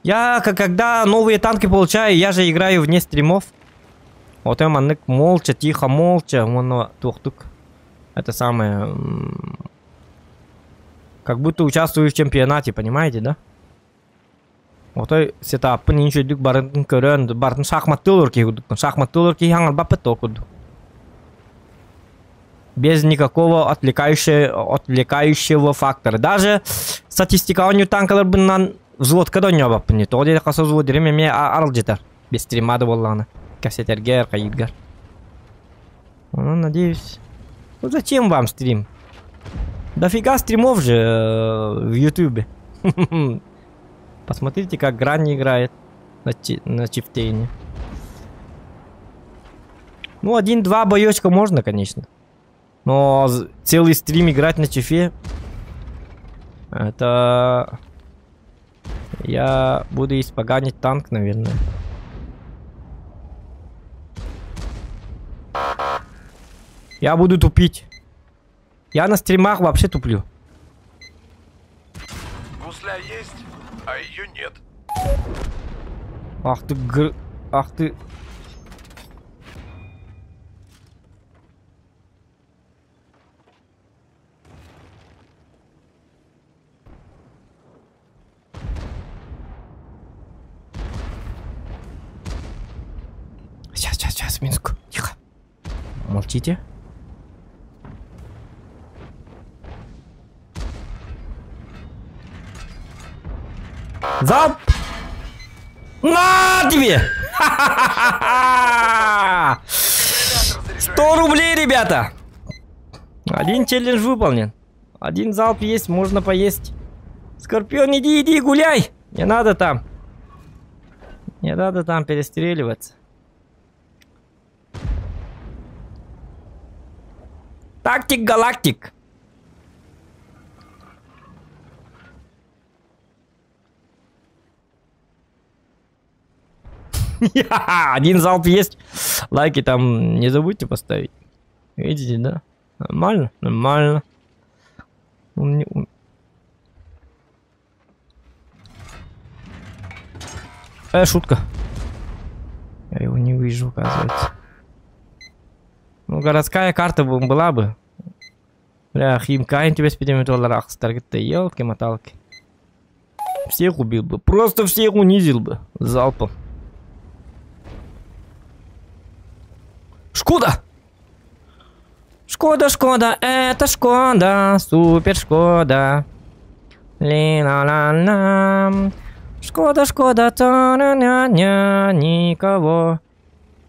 Я, когда новые танки получаю, я же играю вне стримов. Вот я маннык молча, тихо, молча. Вон тоқтук. это самое... Как будто участвую в чемпионате, понимаете, да? Вот и сетап, ничего дюк барын көрөн, барын шахматты олар ки кудук, шахматты олар ки хангал баппет окуду. Без никакого отвлекающего фактора. Даже статистика он танкалар бынан взвод кадон не баппыни. То деде каса взвод дереме ме арал жетер. Без стримада болланы. Кассетергер, кайдгар. Ну, надеюсь. Ну зачем вам стрим? Дофига стримов же в Ютубе. Посмотрите, как Грань играет на чифтейне. Ну, 1-2 боечка можно, конечно. Но целый стрим играть на чифе... Это... Я буду испоганить танк, наверное. Я буду тупить. Я на стримах вообще туплю. Гусля есть, а ее нет. Ах ты Ах ты... Сейчас, Минск. Тихо. Молчите. Залп! На тебе! 100 рублей, ребята! Один челлендж выполнен. Один залп есть, можно поесть. Скорпион, иди, гуляй! Не надо там. Не надо там перестреливаться. Тактик галактик. Один залп есть. Лайки там не забудьте поставить. Видите, да? Нормально, нормально. Шутка. Я его не вижу, оказывается. Ну, городская карта была бы. Бля, Химкайн тебе с 5 долларах. Старгет-то елки-моталки. Всех убил бы. Просто всех унизил бы. Залпом. Шкода! Шкода, это Шкода. Супер Шкода. Ли-ла-ла-ла. Шкода, та-ня-ня-ня. Никого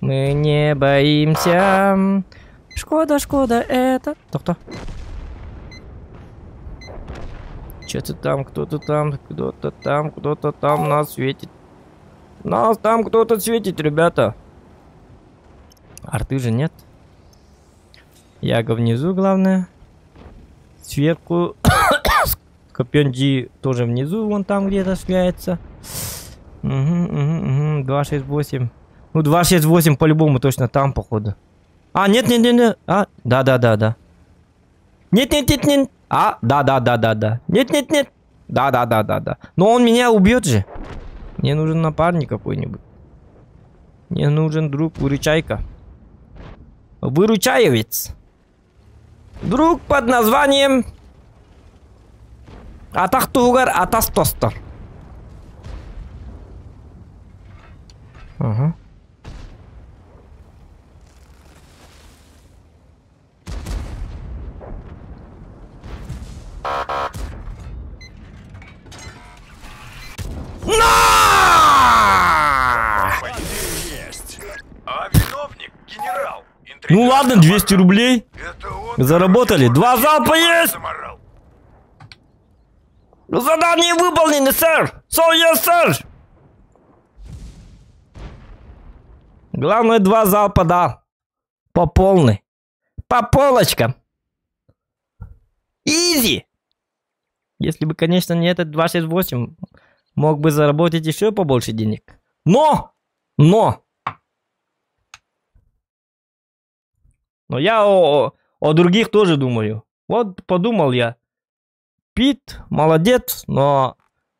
мы не боимся. Шкода, это... Кто? Что-то там, кто-то там нас светит. Нас там кто-то светит, ребята. Арты же нет. Яга внизу, главное. Сверху. Скорпион G тоже внизу, вон там где-то шляется. 268. Ну, 268 по-любому точно там, походу. А, нет. А, да. Нет. А, да. Нет. Да. Но он меня убьет же. Мне нужен напарник какой-нибудь. Мне нужен друг, выручайка. Выручаевец. Друг под названием Атахтугар Атастостор. Ага. А виновник генерал. Ну ладно, 200 рублей. Заработали. 2 залпа есть. Задание выполнено, сэр. Yes, сэр. Главное 2 залпа, да. По полной. По полочкам. Изи. Если бы, конечно, не этот 268, мог бы заработать еще побольше денег. Но я о других тоже думаю. Вот подумал я. Пит молодец, но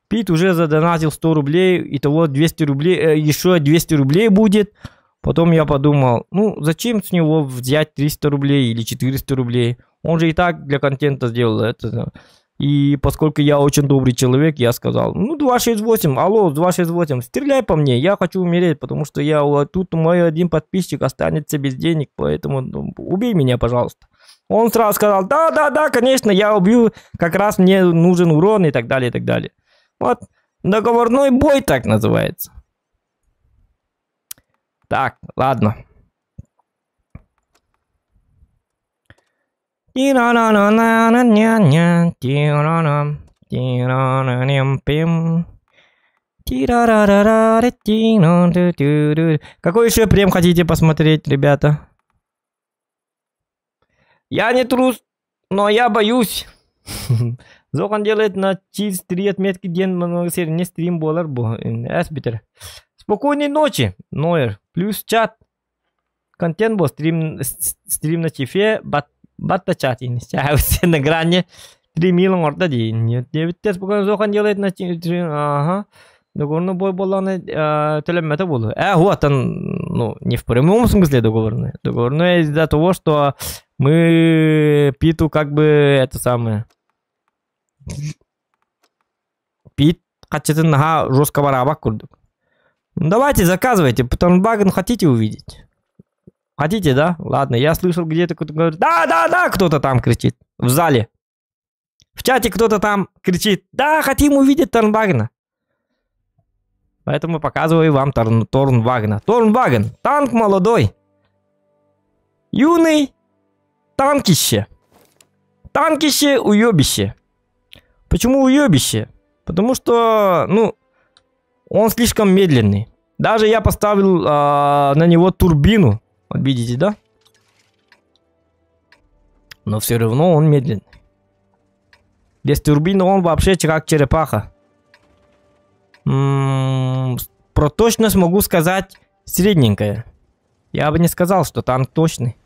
Пит уже задонатил 100 рублей. Итого 200 рублей, еще 200 рублей будет. Потом я подумал, ну зачем с него взять 300 рублей или 400 рублей? Он же и так для контента сделал это. И поскольку я очень добрый человек, я сказал, ну, 268, алло, 268, стреляй по мне, я хочу умереть, потому что тут мой один подписчик останется без денег, поэтому убей меня, пожалуйста. Он сразу сказал, да, конечно, я убью, как раз мне нужен урон и так далее, и так далее. Вот, договорной бой так называется. Так, ладно. Какой еще прем хотите посмотреть, ребята? Я не трус, но я боюсь. Зохан делает на чиз 3 отметки день не стрим болар бу. Спокойной ночи, Нойер. Плюс чат. Контент был стрим на чифе, батта чат. Все на грани 3 милон орда день. Нет, спокойно Зохан делает на чиз. Ага. Договорный бой боланы телемета было. Вот он, ну, не в прямом смысле договорный. Договорный из-за того, что мы Питу как бы это самое. Пит хотите на жесткого раба курдук. Давайте заказывайте, Тарнбаген хотите увидеть? Хотите, да? Ладно, я слышал где-то кто-то говорит, да, кто-то там кричит в зале. В чате кто-то там кричит, да, хотим увидеть Тарнбагена. Поэтому показываю вам Торнвагена. Торнваген, танк молодой. Юный танкище. Танкище уебище. Почему уебище? Потому что, ну, он слишком медленный. Даже я поставил на него турбину. Вот видите, да? Но все равно он медленный. Без турбины он вообще как черепаха. Про точность могу сказать средненькая. Я бы не сказал, что танк точный.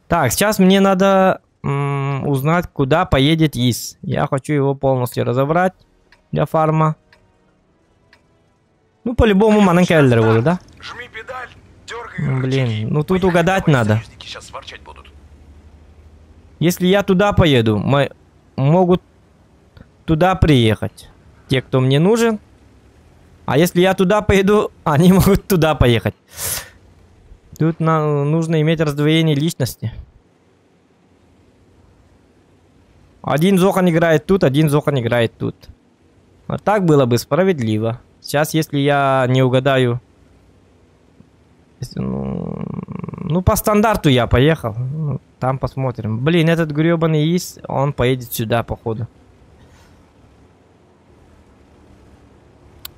Так, сейчас мне надо узнать, куда поедет ИС. Я хочу его полностью разобрать для фарма. Ну, по-любому Маненкеллер буду, да? Жми педаль, дергай. Блин, ну тут угадать надо. Сейчас ворчать будут. Если я туда поеду, могут туда приехать те, кто мне нужен. А если я туда поеду, они могут туда поехать. Тут нужно иметь раздвоение личности. Один Зохан играет тут, один Зохан играет тут. А так было бы справедливо. Сейчас, если я не угадаю... Ну, по стандарту я поехал. Там посмотрим. Блин, этот гребаный ИС, он поедет сюда, походу.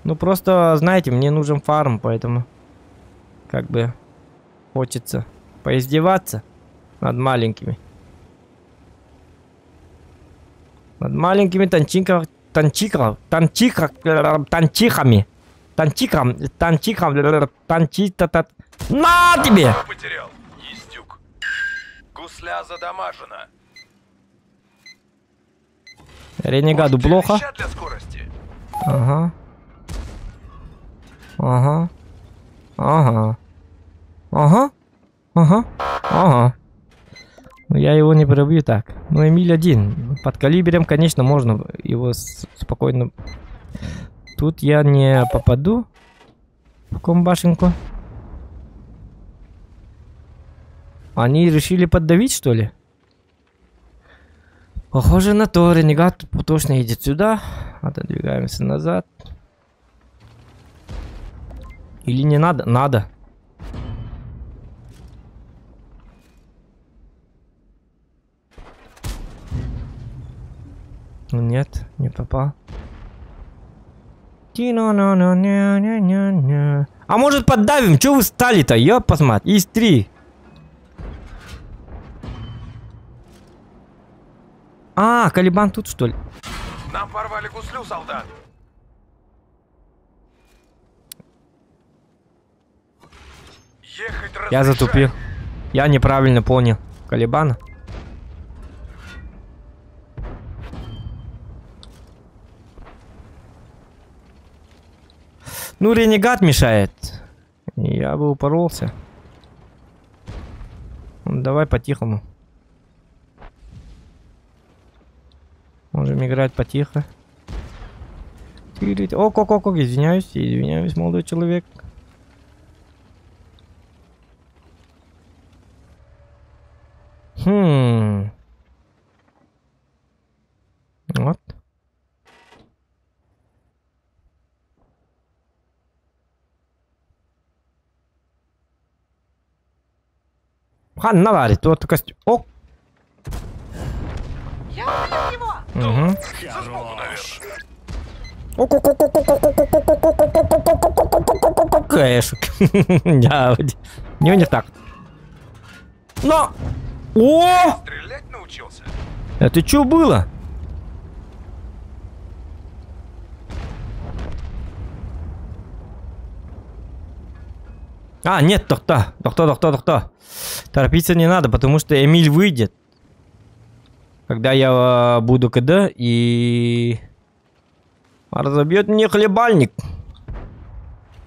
Ну, просто, знаете, мне нужен фарм, поэтому... Как бы... Хочется поиздеваться над маленькими. Над маленькими танчихами. На тебе! Потерял. Ездюк. Гусля задамажена. Ренегаду плохо. Для скорости. Ага. Ага. Ага. Ага. Ага. Ага. Но я его не пробью так. Ну, Эмиль один. Под калибрем, конечно, можно его спокойно... Тут я не попаду в комбашенку. Они решили поддавить, что ли? Похоже на то. Ренегат точно едет сюда. Отодвигаемся назад. Или не надо? Надо. Нет, не попал. А может поддавим? Чё вы стали-то? Ёп, посмотри. Из 3. А, Калибан тут, что ли? Нам порвали гуслю, солдат. Ехать Я затупил. Я неправильно понял. Калибана. Ну, ренегат мешает. Я бы упоролся. Давай по-тихому. Можем играть потихо. Ок, извиняюсь, молодой человек. Вот. Ханна варит, вот костюм. О! Угу. Хорош. Кэшек. Не так. Но! О! Стрелять научился? Это что было? А, нет, доктор. Торопиться не надо, потому что Эмиль выйдет. Когда я буду КД и... разобьет мне хлебальник.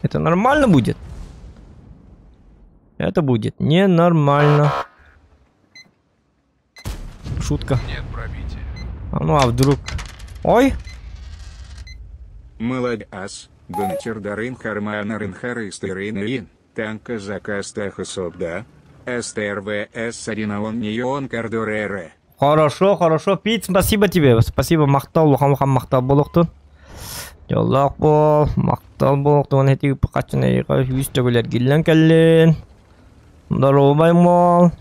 Это нормально будет? Это будет ненормально. Шутка. Нет пробития. Ну а вдруг... Ой! Молодец. Донатер Дарын Хармана Ренхаристерин Танка заказ Тахасобда. СТРВС 1 он неон Кардорере. Хорошо, Пит, спасибо тебе. Спасибо, мақтал, мақтал болуқтың. Жолақ бол, мақтал болуқтың. Оны әтегі пықатшын әйіға 100 төгілер келен кәлін. Здоровай мол.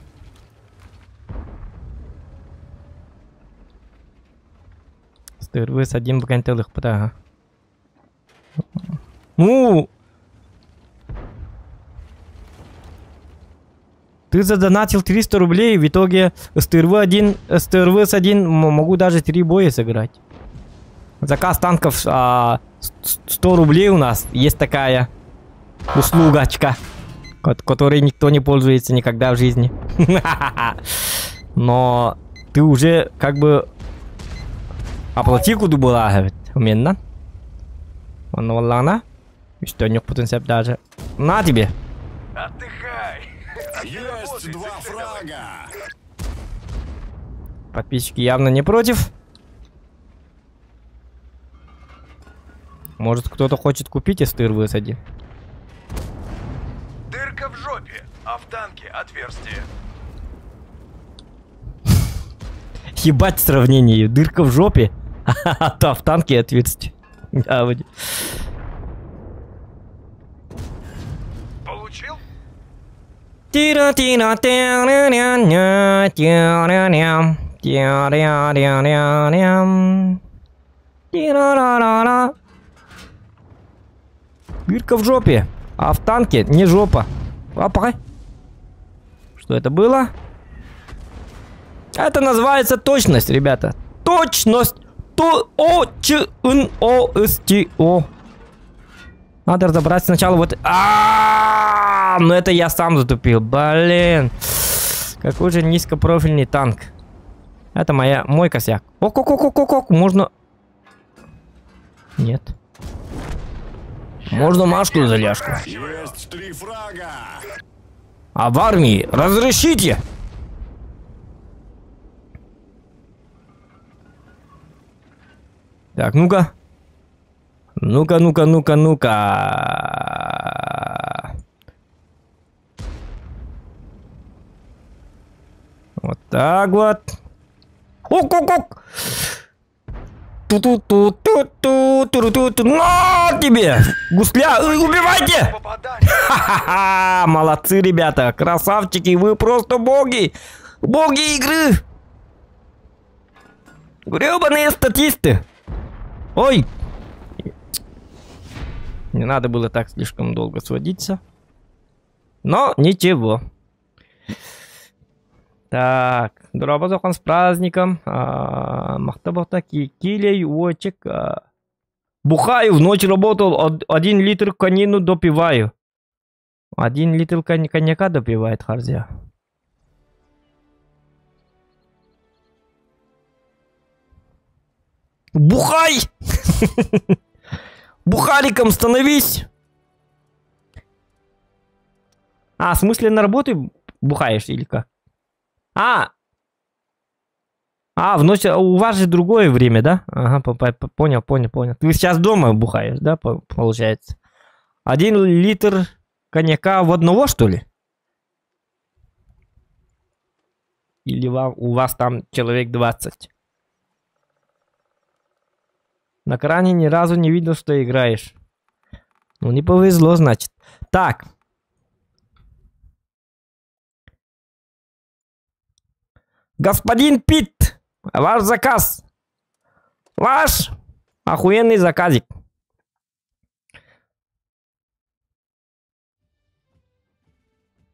Стырвыс один бакантелых пыта. Ты задонатил 300 рублей, в итоге СТРВ 1 могу даже 3 боя сыграть. Заказ танков 100 рублей у нас. Есть такая услугачка, которой никто не пользуется никогда в жизни. Но ты уже как бы оплати куду была, уменно. Он валана. И что, не потенциал даже. На тебе. Отдыхай. Есть 2 фрага. Подписчики явно не против. Может, кто-то хочет купить СТРВС 1. Дырка в жопе, а в танке отверстие. Ебать сравнение. Дырка в жопе, а в танке отверстие. Получил? Дырка в жопе, а в танке не жопа. Опа. Что это было? Это называется точность, ребята. Точность. О-Ч-Н-О-С-Т-О. Надо разобрать сначала вот... Но это я сам затупил. Блин. Какой же низкопрофильный танк. Это мой косяк. Ок. Можно... Нет. Можно Машку за ляжку. Есть 3 фрага. А в армии разрешите. Так, ну-ка. Ну-ка. Вот так вот. Ок. Ту-ту-ту-ту-ту-ту-ту-ту. На тебе! Гусля! Убивайте! Попадание. Ха-ха-ха! Молодцы, ребята! Красавчики! Вы просто боги! Боги игры! Гребаные статисты! Ой! Не надо было так слишком долго сводиться. Но ничего. Так, здорово, Зохан, с праздником. Махта-бахта, килей, очек. Бухаю, в ночь работал, 1 литр конину допиваю. 1 литр коньяка допивает Харзия. Бухай! Бухариком становись! В смысле на работе бухаешь или как? А! В ночь у вас же другое время, да? Ага, понял. Ты сейчас дома бухаешь, да, получается? 1 литр коньяка в одного, что ли? Или у вас там человек 20? На кране ни разу не видел, что играешь. Ну, не повезло, значит. Так. Господин Пит, ваш заказ. Ваш охуенный заказик.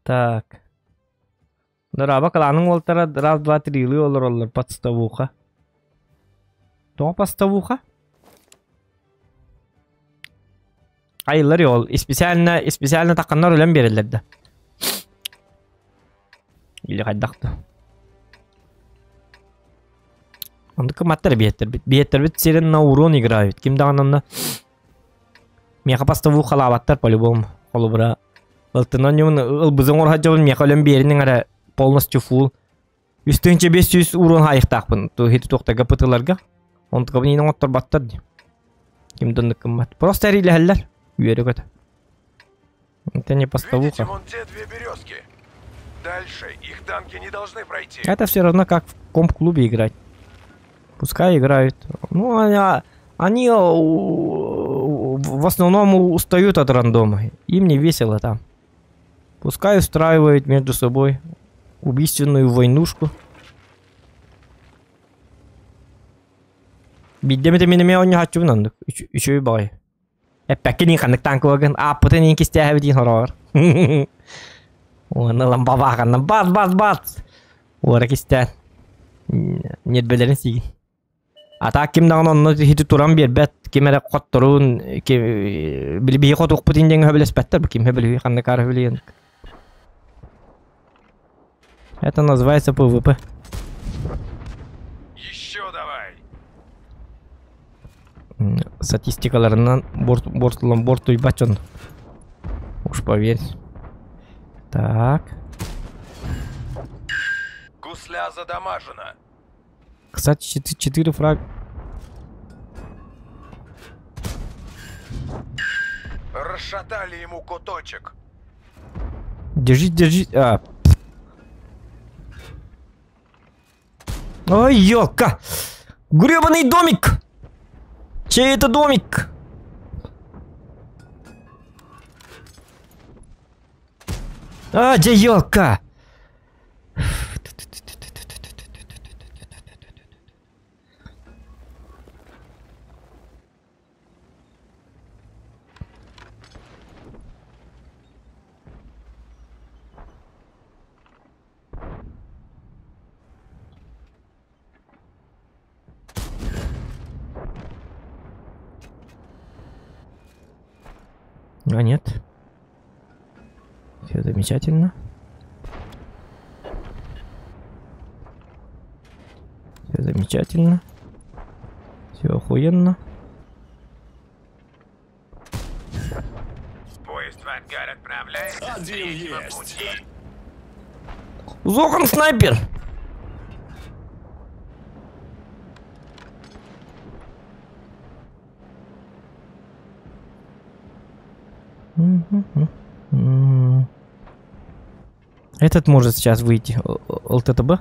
Так. Дораба каланың олтара раз, два, трилы олар подставуха. То подставуха? Айылар yol. Специально таққаннар өлем берілерді. Или қайдақты. Онды кыматтар бейеттер бит. Бейеттер бит серен на урон играют. Ким дағананна? Меха подставуха лаваттар по-любому. Қолыбыра. Ылтынан юмын ылбызың орға жауын меха өлем берінің ара полностью фул. Үстіңче 500 урон хайықтақпын. Хеті тоқтаға пытыларға. Онды қабынейінің оттар баттар. Ким донды кыммат. Просто әрейлі әллер. Верю это. Это не подставуха. Видите, вон те 2 березки. Дальше их танки не должны пройти. Это все равно как в комп-клубе играть. Пускай играют. Ну, они в основном устают от рандома. Им не весело там. Пускай устраивают между собой убийственную войнушку. Биддемете минеме он не хочу нандык. Еще и бай. Пәккенің қандық танкі өген, апыты нен кесте әбі дейін орағыр. Оны лам бабағаннан бат. Ора кесте нетбелерін сейген. Ата кем дағын оны хеті туран бер бәт, кемәрі қот тұруын, білбейі қот ұқпытын денгі өбілес бәттір, кем өбілі қандық ары өбілі. Это называется ПВП. Еще давай. Статистикаларынан борт уйбач он. Уж поверь. Так. Гусля задамажена. Кстати, 4 фраг. Расшатали ему куточек. Держи. Ой, ёлка! Гребаный домик! Чей это домик? Где ёлка? А нет. Все замечательно. Все замечательно. Все охуенно. Поезд в ангар отправляется. Один есть. Зохан снайпер! Этот может сейчас выйти. ЛТТБ.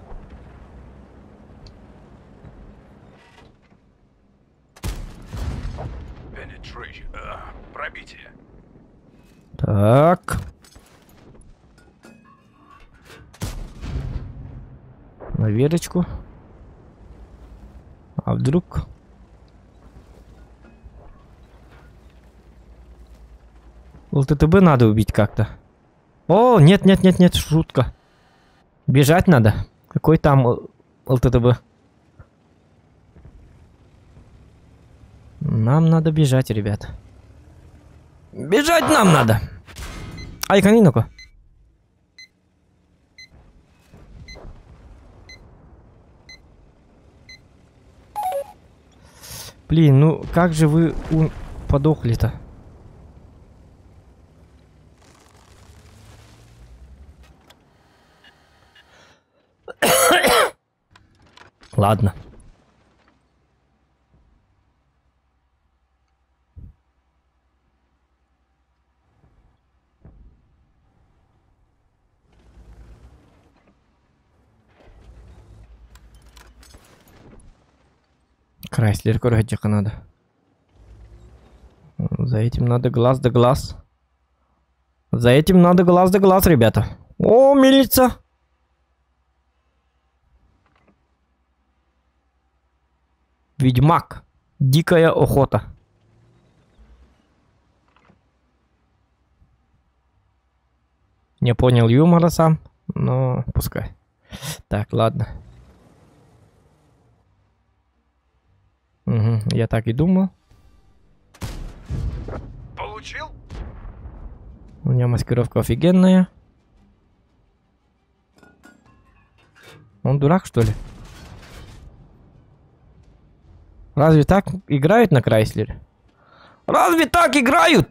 Пробитие. Так. На веточку. А вдруг... ЛТТБ надо убить как-то. О, нет, шутка. Бежать надо. Какой там ЛТТБ? Нам надо бежать, ребята. Бежать нам надо. Ай, каниноко. Блин, ну как же вы подохли-то? Ладно. Крайслер, короче, надо. За этим надо глаз да глаз. За этим надо глаз да глаз, ребята. О, милица. Ведьмак. Дикая охота. Не понял юмора сам, но пускай. Так, ладно. Угу, я так и думал. Получил? У меня маскировка офигенная. Он дурак, что ли? Разве так играют на Крайслере? Разве так играют?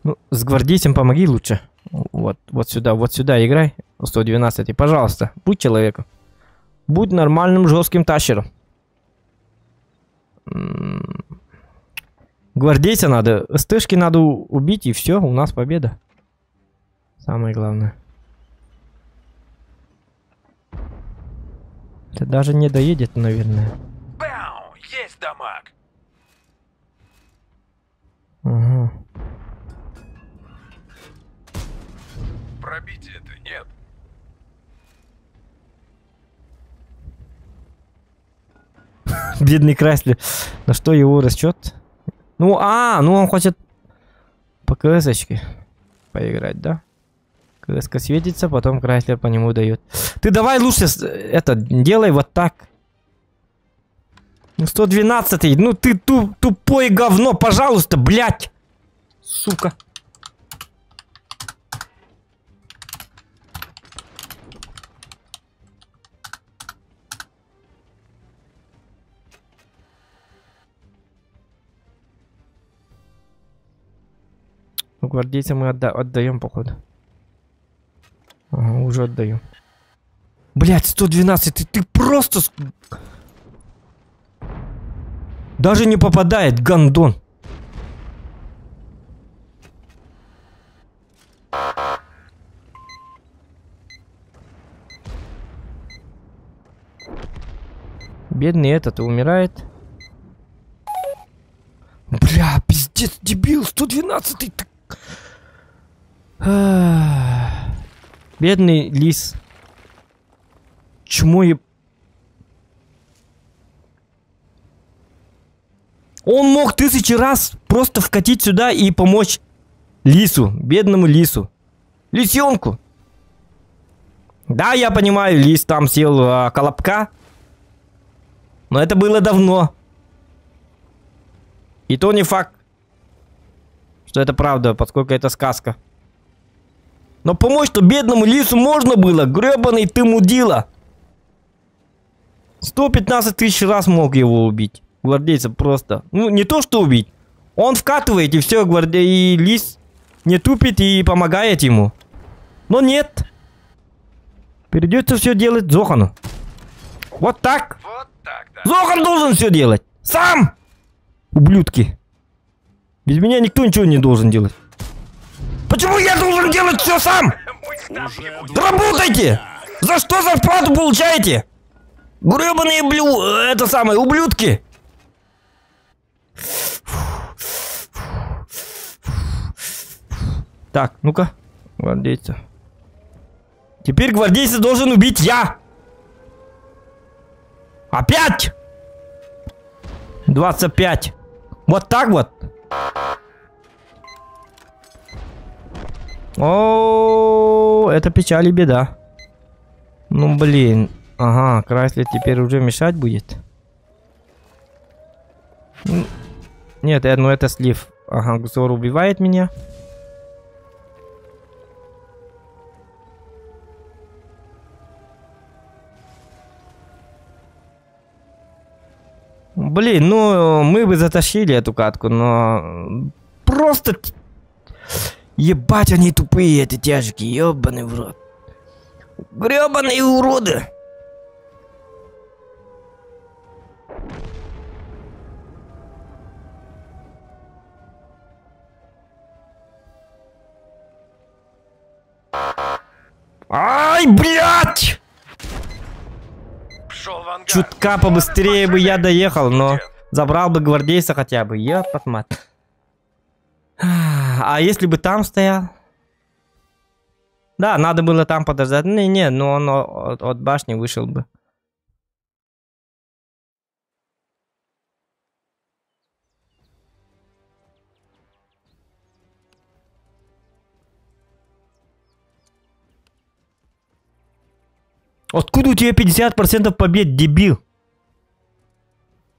Ну, с гвардейцем помоги лучше. Вот сюда играй. 112, пожалуйста, будь человеком. Будь нормальным жестким тащером. Гвардейца надо, СТшки надо убить, и все, у нас победа. Самое главное. Это даже не доедет, наверное. Бау! Есть дамаг! Ага. Пробития-то нет. Бедный Крайслер. На что его расчет? Ну он хочет по КС-очке поиграть, да? КС-ка светится, потом Крайслер по нему дает. Ты давай лучше это, делай вот так. Ну, 112-й, ну ты тупое говно, пожалуйста, блядь. Сука. Ну, гвардейца мы отдаем, походу. Ага, уже отдаем. Блять, 112, ты просто... Даже не попадает, гандон. Бедный этот умирает. Бля, пиздец, дебил, 112-й. Бедный лис. Чмо еб... Он мог 1000 раз просто вкатить сюда и помочь лису, бедному лису. Лисенку. Да, я понимаю, лис там сел колобка. Но это было давно. И то не факт, что это правда, поскольку это сказка. Но помочь-то бедному лису можно было. Гребаный ты мудила. 115 тысяч раз мог его убить. Гвардейца просто. Ну, не то что убить. Он вкатывает и все, и лис не тупит и помогает ему. Но нет. Придется все делать Зохану. Вот так. Вот так, да. Зохан должен все делать. Сам. Ублюдки. Без меня никто ничего не должен делать. Почему я должен делать все сам? Да работайте! За что зарплату получаете? Гребаные это самое, ублюдки! Так, ну-ка, гвардейца. Теперь гвардейца должен убить я! Опять! 25. Вот так вот. О, это печаль и беда. Ну, блин. Ага, Крайслер теперь уже мешать будет. Нет, ну это слив. Ага, Гусор убивает меня. Блин, ну мы бы затащили эту катку, но просто... Ебать, они тупые, эти тяжки, ебаный в рот. Гребаные уроды. Ай, блядь! Пшел в ангар. Чутка побыстрее бы я доехал, но забрал бы гвардейца хотя бы. Епат мат. А если бы там стоял? Да, надо было там подождать. Не, но он от башни вышел бы. Откуда у тебя 50% побед, дебил?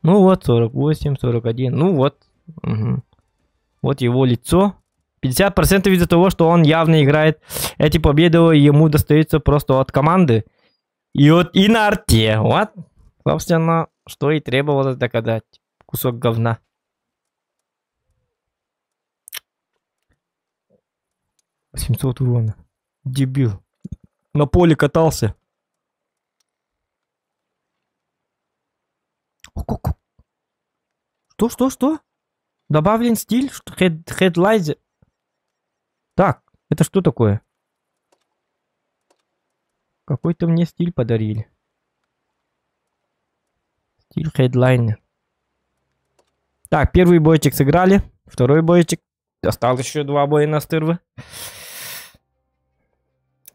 Ну вот, 48, 41. Ну вот. Угу. Вот его лицо. 50% из-за того, что он явно играет. Эти победы ему достаются просто от команды. И на арте. Вот. Собственно, что и требовалось доказать. Кусок говна. $700 урона. Дебил. На поле катался. Что? Добавлен стиль? Хедлайзер. Так, это что такое? Какой-то мне стиль подарили. Стиль хедлайнер. Так, первый бойчик сыграли. Второй бойчик. Осталось еще 2 боя на стырвы.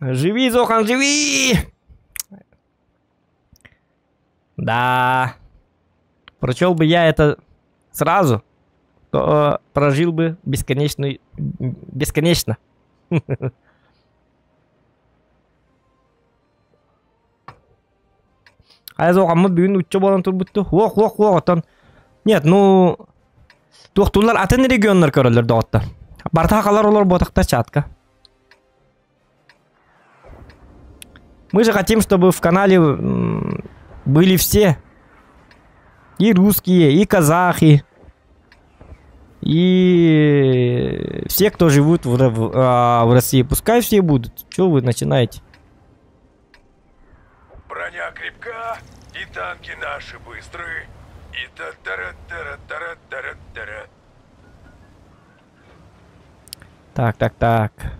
Живи, Зохан, живи! Да. Прочел бы я это сразу, то прожил бы бесконечно. Айзоғамы бүгін үтчі болан тұрбытты. Оқ. Нет, ну... Тоқтулар атын регионлар көрілер доғытты. Бартақалар олар ботақта чатка. Мы же хотим, чтобы в канале были все. И русские, и казахи. И все, кто живут в России. Пускай все будут. Чего вы начинаете? Броня крепка, и танки наши быстрые. И та-та-ра-та-ра-та-ра-та-ра-та-ра. Так.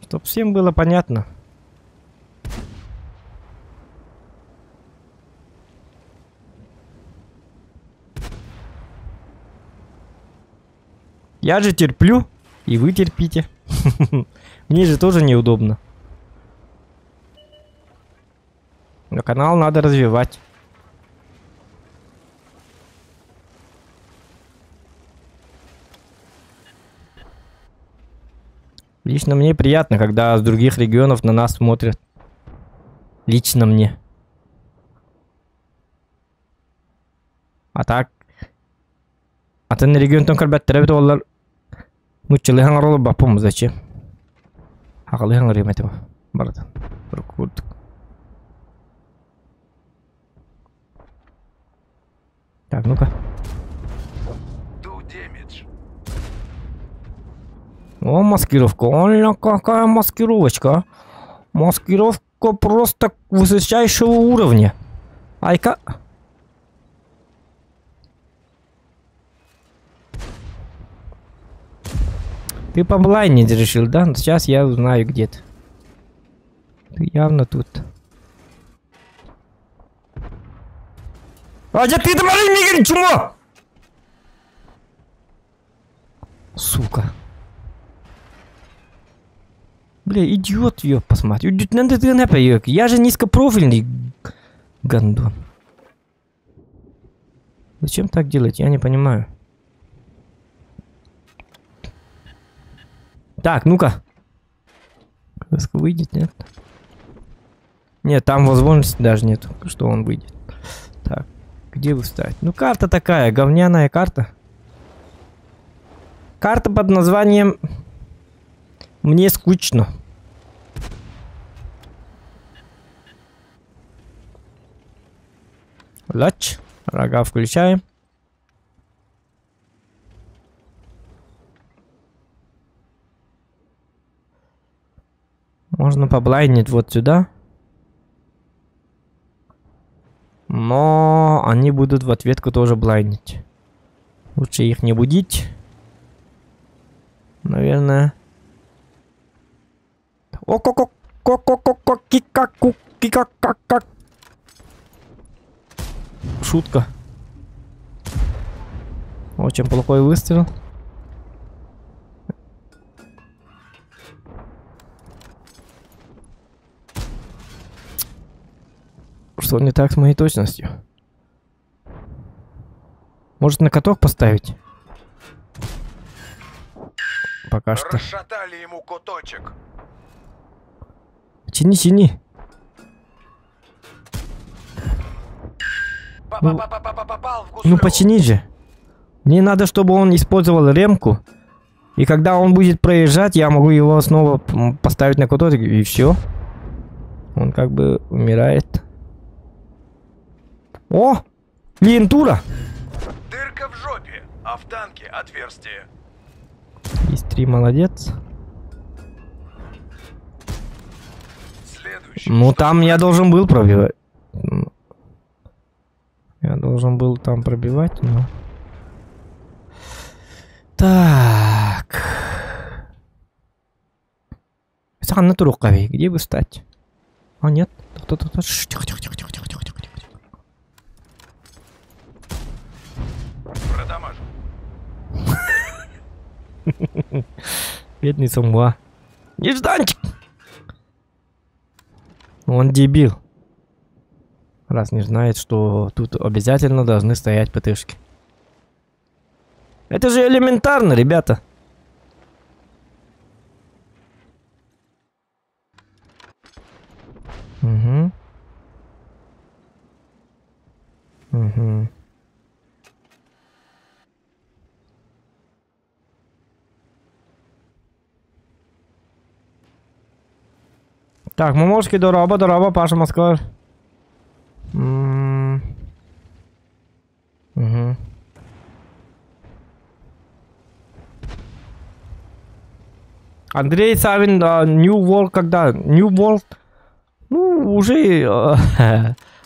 Чтоб всем было понятно. Я же терплю, и вы терпите. Мне же тоже неудобно. Но канал надо развивать. Лично мне приятно, когда с других регионов на нас смотрят. Лично мне. А так. А ты на регион там карбят требует олар. Ну чили хангаролу бапом зачем? Хакалы хангарим этого. Братан. Прокурт. Так, ну-ка. О, маскировка. О, какая маскировочка. Маскировка просто высочайшего уровня. Айка. Ты по блайне решил, да? Сейчас я узнаю, где ты. Ты явно тут. А где ты, Мигель, чмо? Сука. Бля, идиот ее посмотри. Надо ты не поёк. Я же низкопрофильный гандон. Зачем так делать? Я не понимаю. Так, ну-ка. Выйдет, нет? Нет, там возможности даже нет, что он выйдет. Так, где вы встать? Ну, карта такая, говняная карта. Карта под названием «Мне скучно». Лач. Рога включаем. Можно поблайнить вот сюда. Но они будут в ответку тоже блайнить. Лучше их не будить. Наверное. Шутка. Очень плохой выстрел. Что не так с моей точностью? Может, на каток поставить? Пока что. Расшатали ему куточек. Чини, чини. Попал в гуслю. Ну почини же. Мне надо, чтобы он использовал ремку. И когда он будет проезжать, я могу его снова поставить на куточек, и все. Он как бы умирает. О! Клиентура! Дырка в жопе, а в танке отверстие. Есть 3, молодец. Следующий. Ну там я должен был пробивать. Я должен был там пробивать, но... Так. Санна Турукави, где бы встать? А, нет. Тихо, тихо, тихо, тихо, тихо, тихо, тихо, тихо. Продамажу. Бедный Самуа. Нежданчик! Он дебил. Раз не знает, что тут обязательно должны стоять ПТшки. Это же элементарно, ребята. Угу. Угу. Так, Моморский, дорога, Паша, Москва. Угу. Андрей Савин, New World когда? New World? Ну, уже...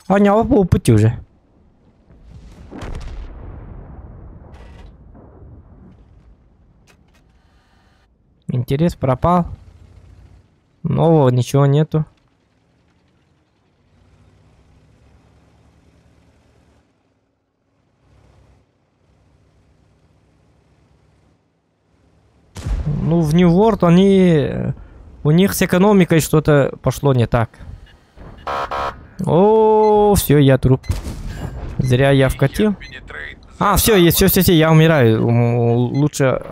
Аня, по пути уже. Интерес пропал. Нового ничего нету. Ну, в New World они... У них с экономикой что-то пошло не так. О, все, я труп. Зря я вкатил. А, все, есть, все, я умираю. Лучше...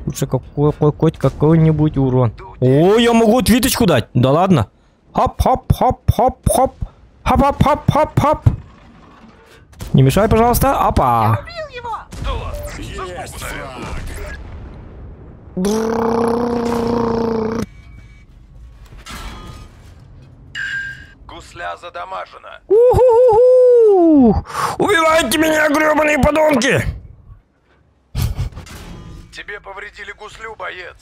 Лучше какой-нибудь урон. О, я могу отвиточку дать. Да ладно. Хоп. Хоп. Не мешай, пожалуйста. Опа. Есть фраг. Гусля задамажена. У-ху-ху-ху. Убивайте меня, гребаные подонки. Тебе повредили гуслю, боец.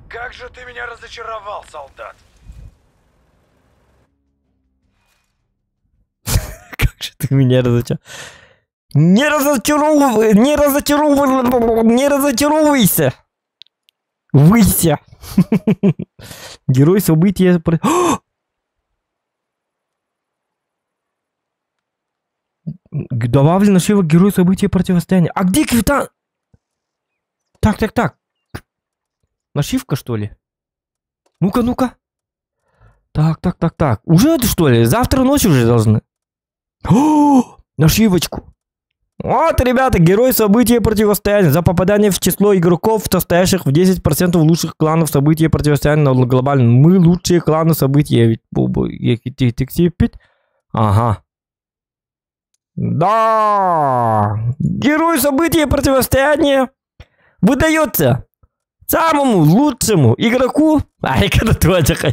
Как же ты меня разочаровал, солдат. Как же ты меня разочаровал. Не разочаровывайся. Выйся. Герой события. Добавлен нашивок герой события противостояния. А где квитан? Так. Нашивка, что ли? Ну-ка. Так. Уже это, что ли? Завтра ночью уже должны. О, нашивочку. Вот, ребята, герой события противостояния. За попадание в число игроков, состоящих в 10% лучших кланов события противостояния на глобальном. Мы лучшие кланы события. Ага. Да. Герой события противостояния выдается самому лучшему игроку. Ай, когда точка.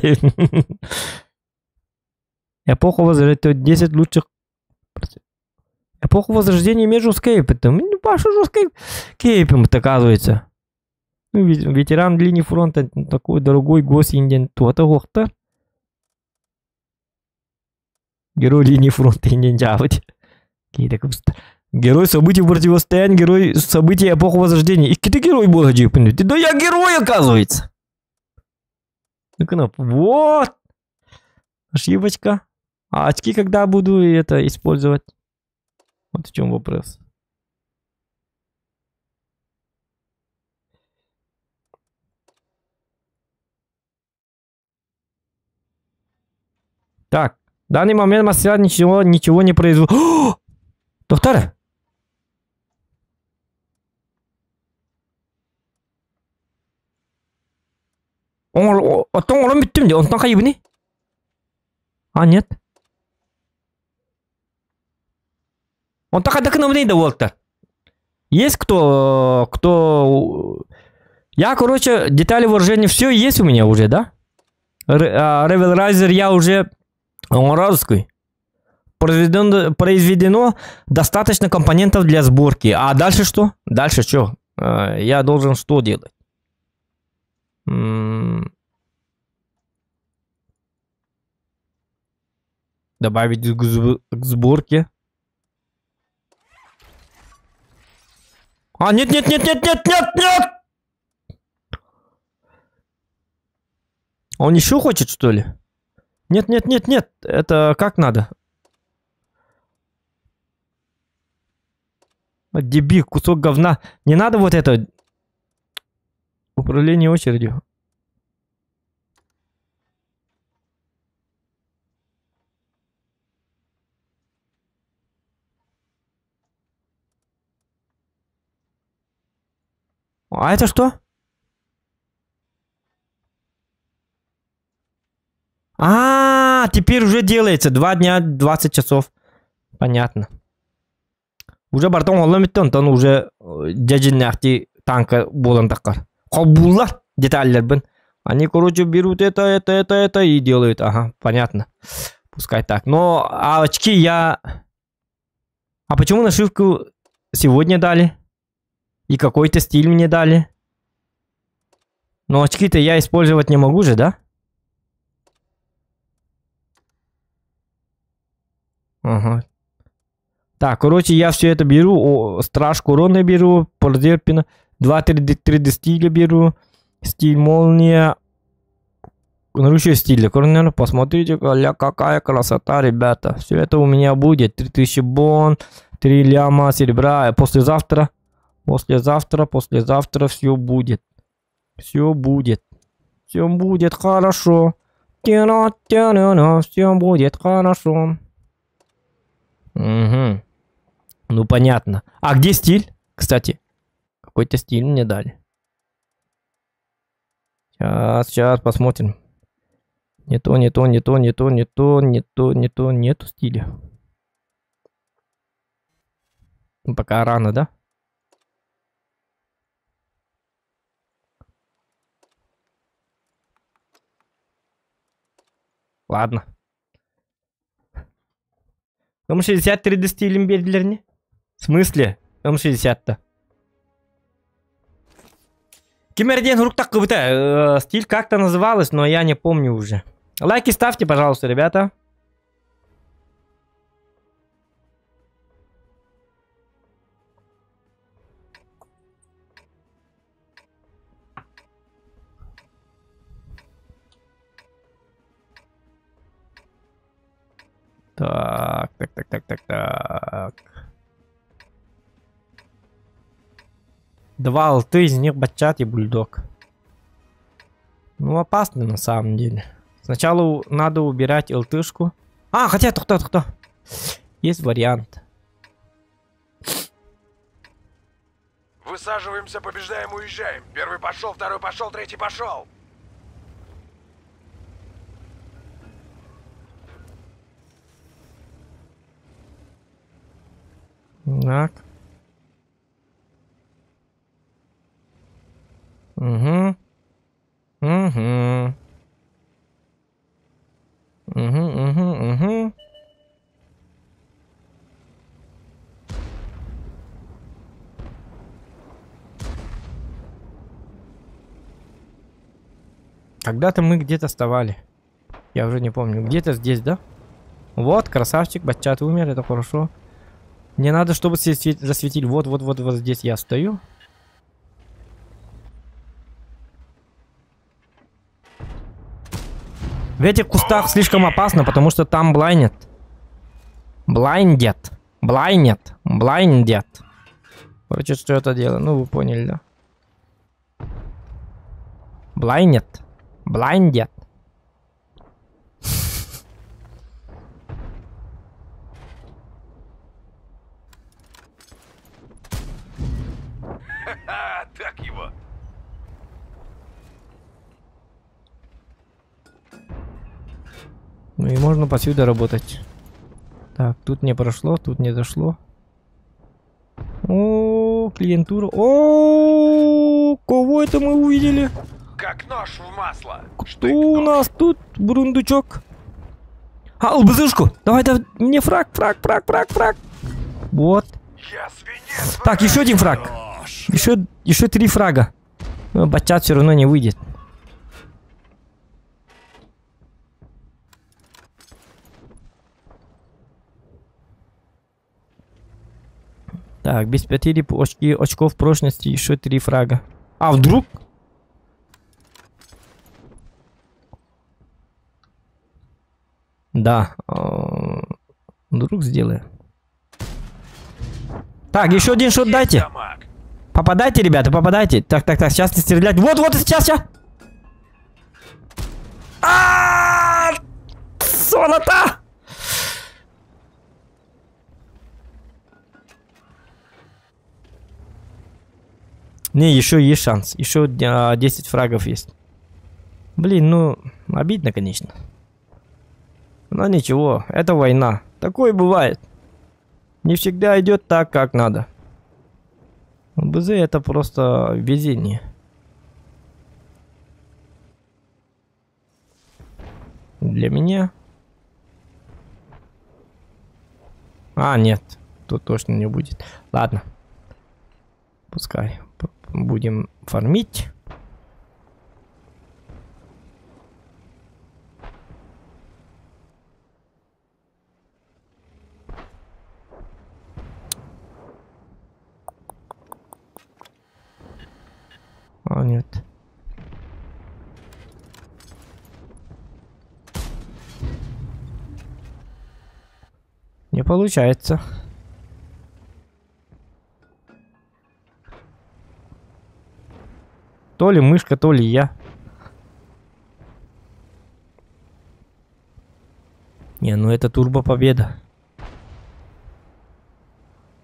Эпоха Возрождения 10 лучших... Эпоху Возрождения имеет жесткий опыт. Ну, Паша жесткий кейпом, оказывается. Ну, ветеран линии фронта, такой дорогой госинден. То-то гохта. Герой линии фронта инден джавать. Герой событий противостояния, герой событий эпохи Возрождения. И ты герой был, да я герой, оказывается. Вот. Ошибочка. А очки когда буду это использовать? Вот в чем вопрос. Так, в данный момент мастера ничего не производит. Доктор! Он битtim он там кайбы. А, нет. Он так отдохнул не доволта. Есть кто... Я, короче, детали вооружения все есть у меня уже, да? Ревел Райзер я уже... Он русский. Произведено достаточно компонентов для сборки. А дальше что? Дальше что? Я должен что делать? Добавить к сборке. А, нет! Он еще хочет, что ли? Нет. Это как надо? Дебил, кусок говна. Не надо вот это. Управление очередью. А это что? Теперь уже делается. 2 дня, 20 часов. Понятно. Уже бартон олламиттен, он уже дяджиннахти танка болан такар. Хоббуллар деталлер бен. Они, короче, берут это и делают. Ага, понятно. Пускай так. Но очки я... А почему нашивку сегодня дали? И какой-то стиль мне дали? Но очки-то я использовать не могу же, да? Ага. Так, короче, я все это беру. Стражку урона беру. Порзерпина. 2 3D стиля беру. Стиль молния. Наручие стиля. Корнер, посмотрите, какая красота, ребята. Все это у меня будет. 3000 бон. 3 ляма серебра. Послезавтра все будет. Все будет хорошо. Все будет хорошо. Угу. Ну, понятно. А где стиль, кстати? Какой-то стиль мне дали. Сейчас посмотрим. Нету стиля. Ну, пока рано, да? Ладно. М60 3D стилем бердилерни? В смысле? М60-то. Кимерден рук так стиль как-то называлась, но я не помню уже. Лайки ставьте, пожалуйста, ребята. Так. Два алты, из них бачат и бульдог. Ну, опасно на самом деле. Сначала надо убирать ЛТшку. Хотя, кто? Есть вариант. Высаживаемся, побеждаем, уезжаем. Первый пошел, второй пошел, третий пошел. Так. Угу. Когда-то мы где-то вставали. Я уже не помню. Где-то здесь, да? Вот, красавчик, бачат умер, это хорошо. Мне надо, чтобы засветили. Вот здесь я стою. В этих кустах слишком опасно, потому что там блайнет. Блайндят. Короче, что это дело? Ну, вы поняли, да? Блайнет. Ха-ха, так его. Ну и можно посюда работать. Так, тут не прошло, тут не дошло. О, клиентура. О, кого это мы увидели? Как нож в масло. Кто у нас тут, бурундучок? А, ЛБЗшку! Давай, мне фраг. Вот. Я свинец. Так, еще один фраг. Еще 3 фрага. Но бачат все равно не выйдет. Так, без потери очков прочности еще 3 фрага. А вдруг? Да. Вдруг сделаем. Так, еще один шот дайте. Дамаг. Попадайте, ребята, попадайте. Так, сейчас не стрелять. Вот, сейчас. Золото! Не, еще есть шанс. Еще 10 фрагов есть. Блин, ну, обидно, конечно. Но ничего, это война. Такое бывает. Не всегда идет так, как надо. БЗ это просто везение. Для меня. А, нет. Тут точно не будет. Ладно. Пускай. Будем фармить. А, нет. Не получается. То ли мышка, то ли я. Не, ну это турбо победа.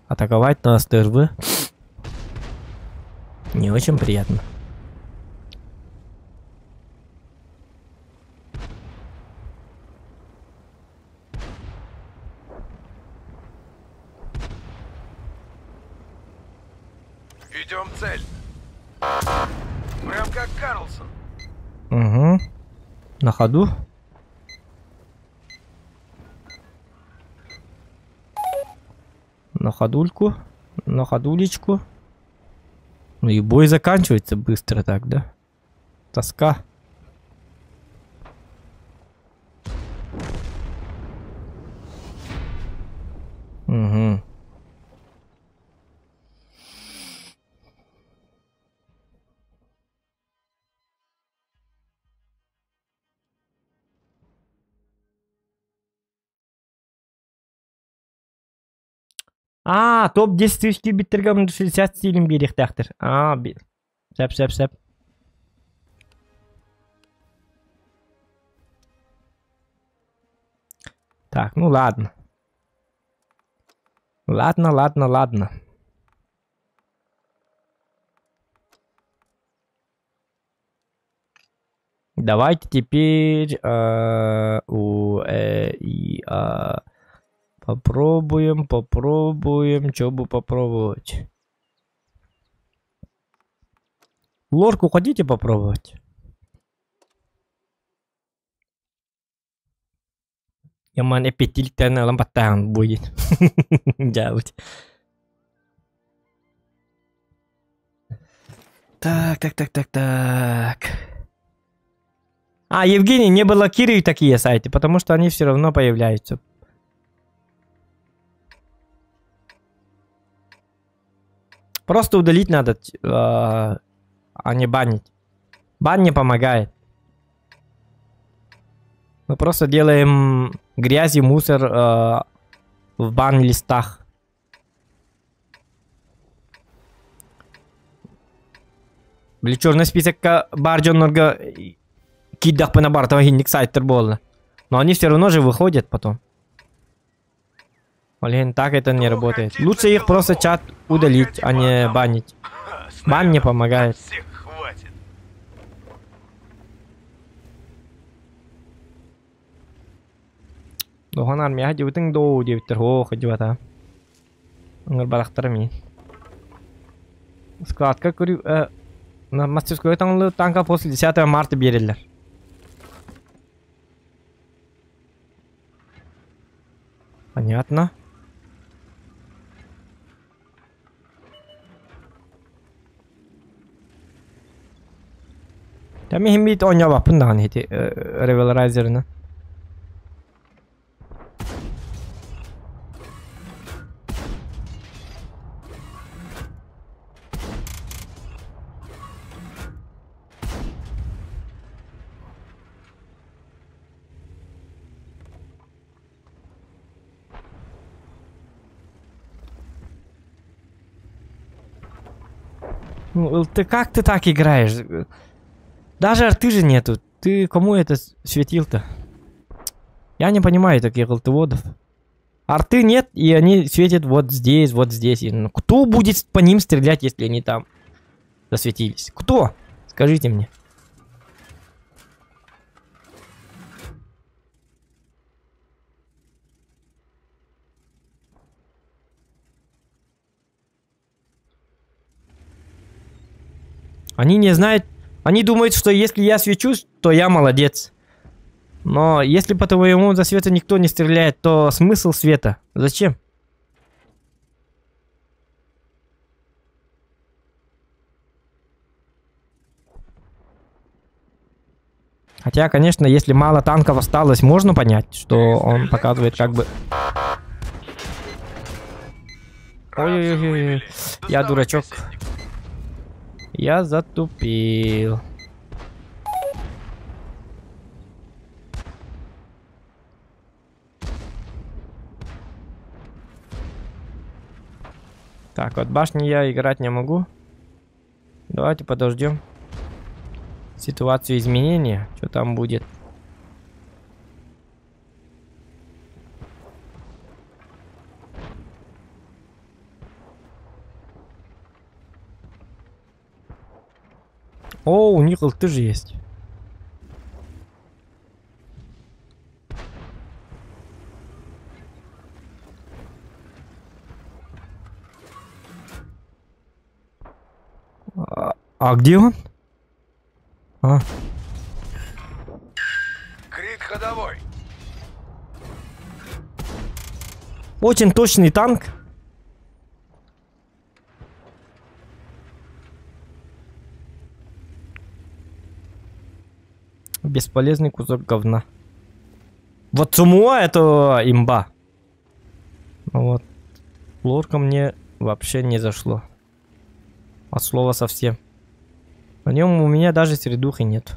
Атаковать на СТРВ не очень приятно. Идем в цель. Прям как Карлсон. Угу. На ходу. На ходульку. На ходулечку. Ну и бой заканчивается быстро так, да? Тоска. Угу. А, топ-10 тысяч биттергам 60 стилем берехтахтер. А, сәп. Так, ну ладно. Ладно. Давайте теперь попробуем, что бы попробовать. Лорку хотите попробовать? Яман эпетильтен лампатан будет. Делать. Так. А, Евгений, не блокируй такие сайты, потому что они все равно появляются. Просто удалить надо, а не банить. Бан не помогает. Мы просто делаем грязь и мусор в бан-листах. Били черный список бар жоннорго киддах на бар хинник сайттер болды. Но они все равно же выходят потом. Блин, так это не работает. Лучше их просто чат удалить, а не банить. Бан не помогает. Всех хватит. Дохан армия жибитин до дебиттер хо хажибата. Ыңгыр барактар ми. Складка көрү на мастерской таңлы танка после 10 марта берилер. Понятно. Там химит оня вапын даган хити ревелрайзерны. Ну, ты как ты так играешь? Даже арты же нету. Ты кому это светил-то? Я не понимаю таких алтыводов. Арты нет, и они светят вот здесь, вот здесь. И, ну, кто будет по ним стрелять, если они там засветились? Кто? Скажите мне. Они не знают, они думают, что если я свечусь, то я молодец. Но если по твоему засвету никто не стреляет, то смысл света? Зачем? Хотя, конечно, если мало танков осталось, можно понять, что он показывает как бы... Ой-ой-ой, я дурачок. Я затупил. Так, от башни я играть не могу. Давайте подождем ситуацию изменения. Что там будет? О, у них алты же есть. А где он? А. Крит ходовой. Очень точный танк. Бесполезный кусок говна. Вот Цумуа это имба. Ну вот. Лорка мне вообще не зашло. От слова совсем. На нем у меня даже средухи нет.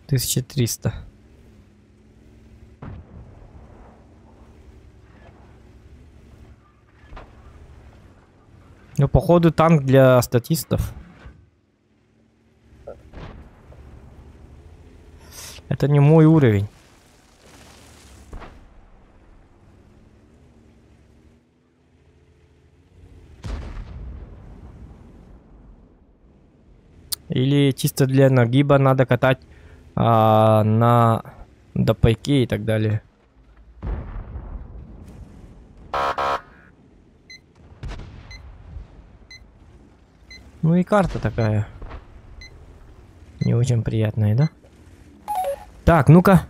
1300. Ну, походу, танк для статистов. Это не мой уровень. Или чисто для нагиба надо катать на допайке и так далее. Ну и карта такая. Не очень приятная, да? Так, ну-ка.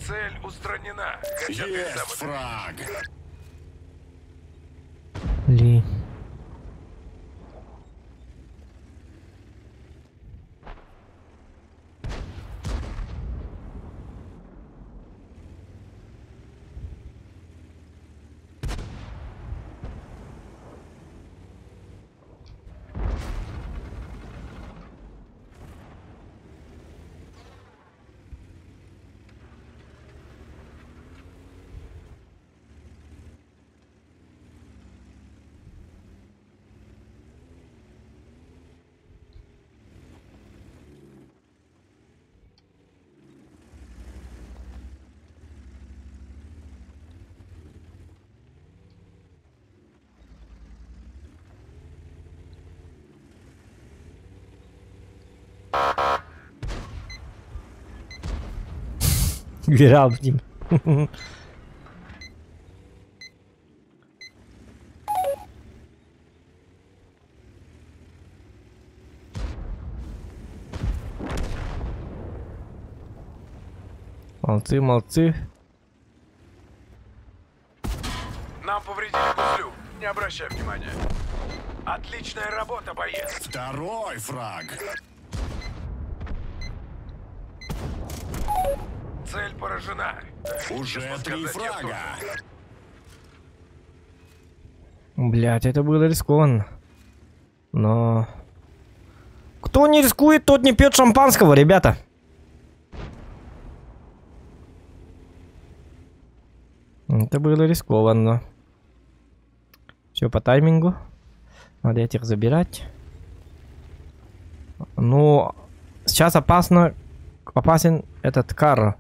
Цель устранена. Хотя ты Есть сам фраг. Блин. Играл в ним. Молодцы, молодцы. Нам повредили гуслю. Не обращай внимания. Отличная работа, боец. Второй фраг. Цель поражена. Уже Честно 3 сказать, я фрага. тоже. Блять, это было рискованно. Но... Кто не рискует, тот не пьет шампанского, ребята. Это было рискованно. Все по таймингу. Надо этих забирать. Ну, сейчас опасен этот Карл.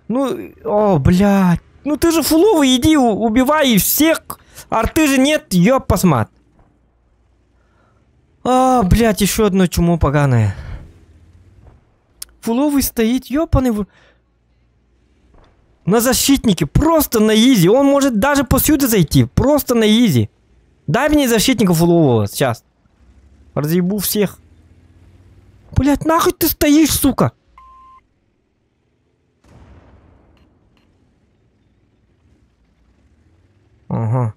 Ну, о, блядь. Ну ты же фуловый, иди убивай всех. Арты же нет, ёб посмат. А, блядь, еще одно чмо поганое. Фуловый стоит, ёбаный. На защитнике, просто на изи. Он может даже посюда зайти, просто на изи. Дай мне защитника фулового сейчас. Разъебу всех. Блядь, нахуй ты стоишь, сука? Ага.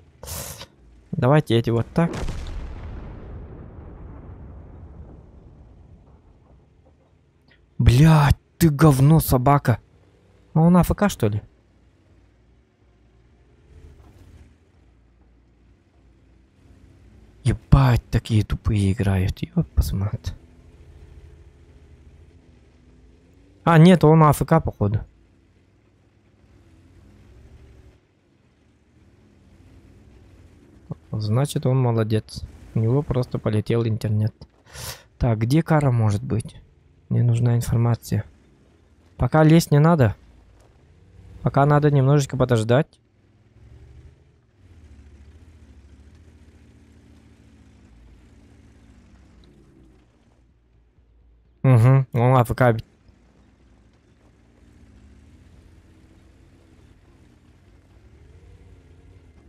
Давайте эти вот так. Блядь, ты говно, собака. А он АФК, что ли? Ебать, такие тупые играют. Ёп, посмотри. А, нет, он АФК, походу. Значит, он молодец. У него просто полетел интернет. Так, где Кара может быть? Мне нужна информация. Пока лезть не надо. Пока надо немножечко подождать. Угу, он АФК.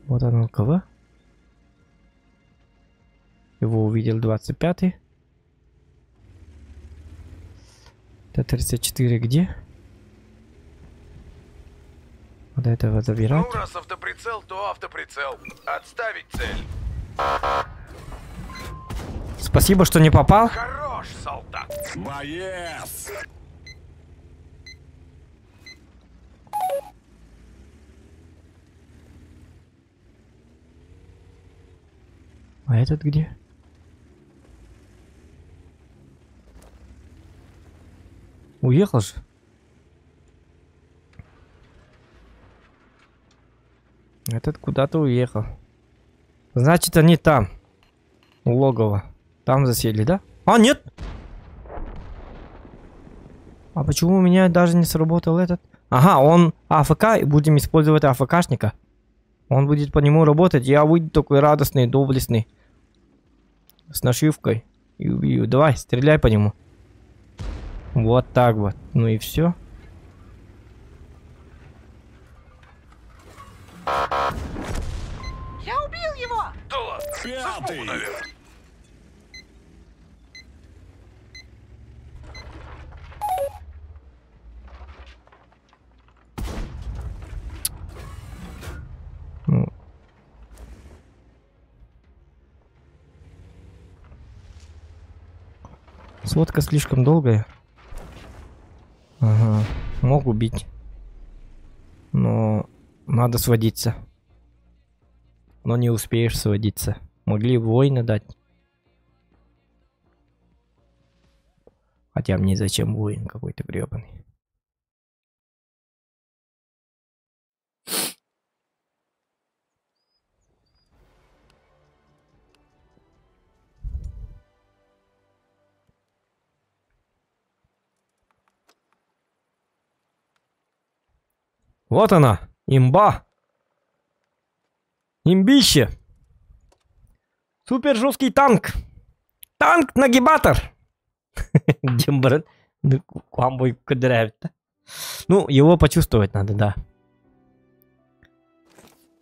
Вот он ЛКВ. Его увидел 25-й. Т-34 где? Вот этого забирать. Ну, раз автоприцел, то автоприцел. Отставить цель. Спасибо, что не попал. Хорош, солдат. Боец. А этот где? Уехал же. Этот куда-то уехал. Значит, они там. У логова. Там засели, да? А, нет! А почему у меня даже не сработал этот? Ага, он АФК, и будем использовать АФКшника. Он будет по нему работать. Я выйду такой радостный, доблестный. С нашивкой. И убью. Давай, стреляй по нему. Вот так вот. Ну и все. Я убил его! Да ладно. За Пятый. сбоку, наверное. Сводка слишком долгая. Ага. Мог убить. Но надо сводиться. Но не успеешь сводиться. Могли воина дать. Хотя мне зачем воин какой-то гребаный. Вот она, имба. Имбище. Супер жесткий танк. Танк-нагибатор. Дембрен. Камбой кудрявит. Ну, его почувствовать надо, да.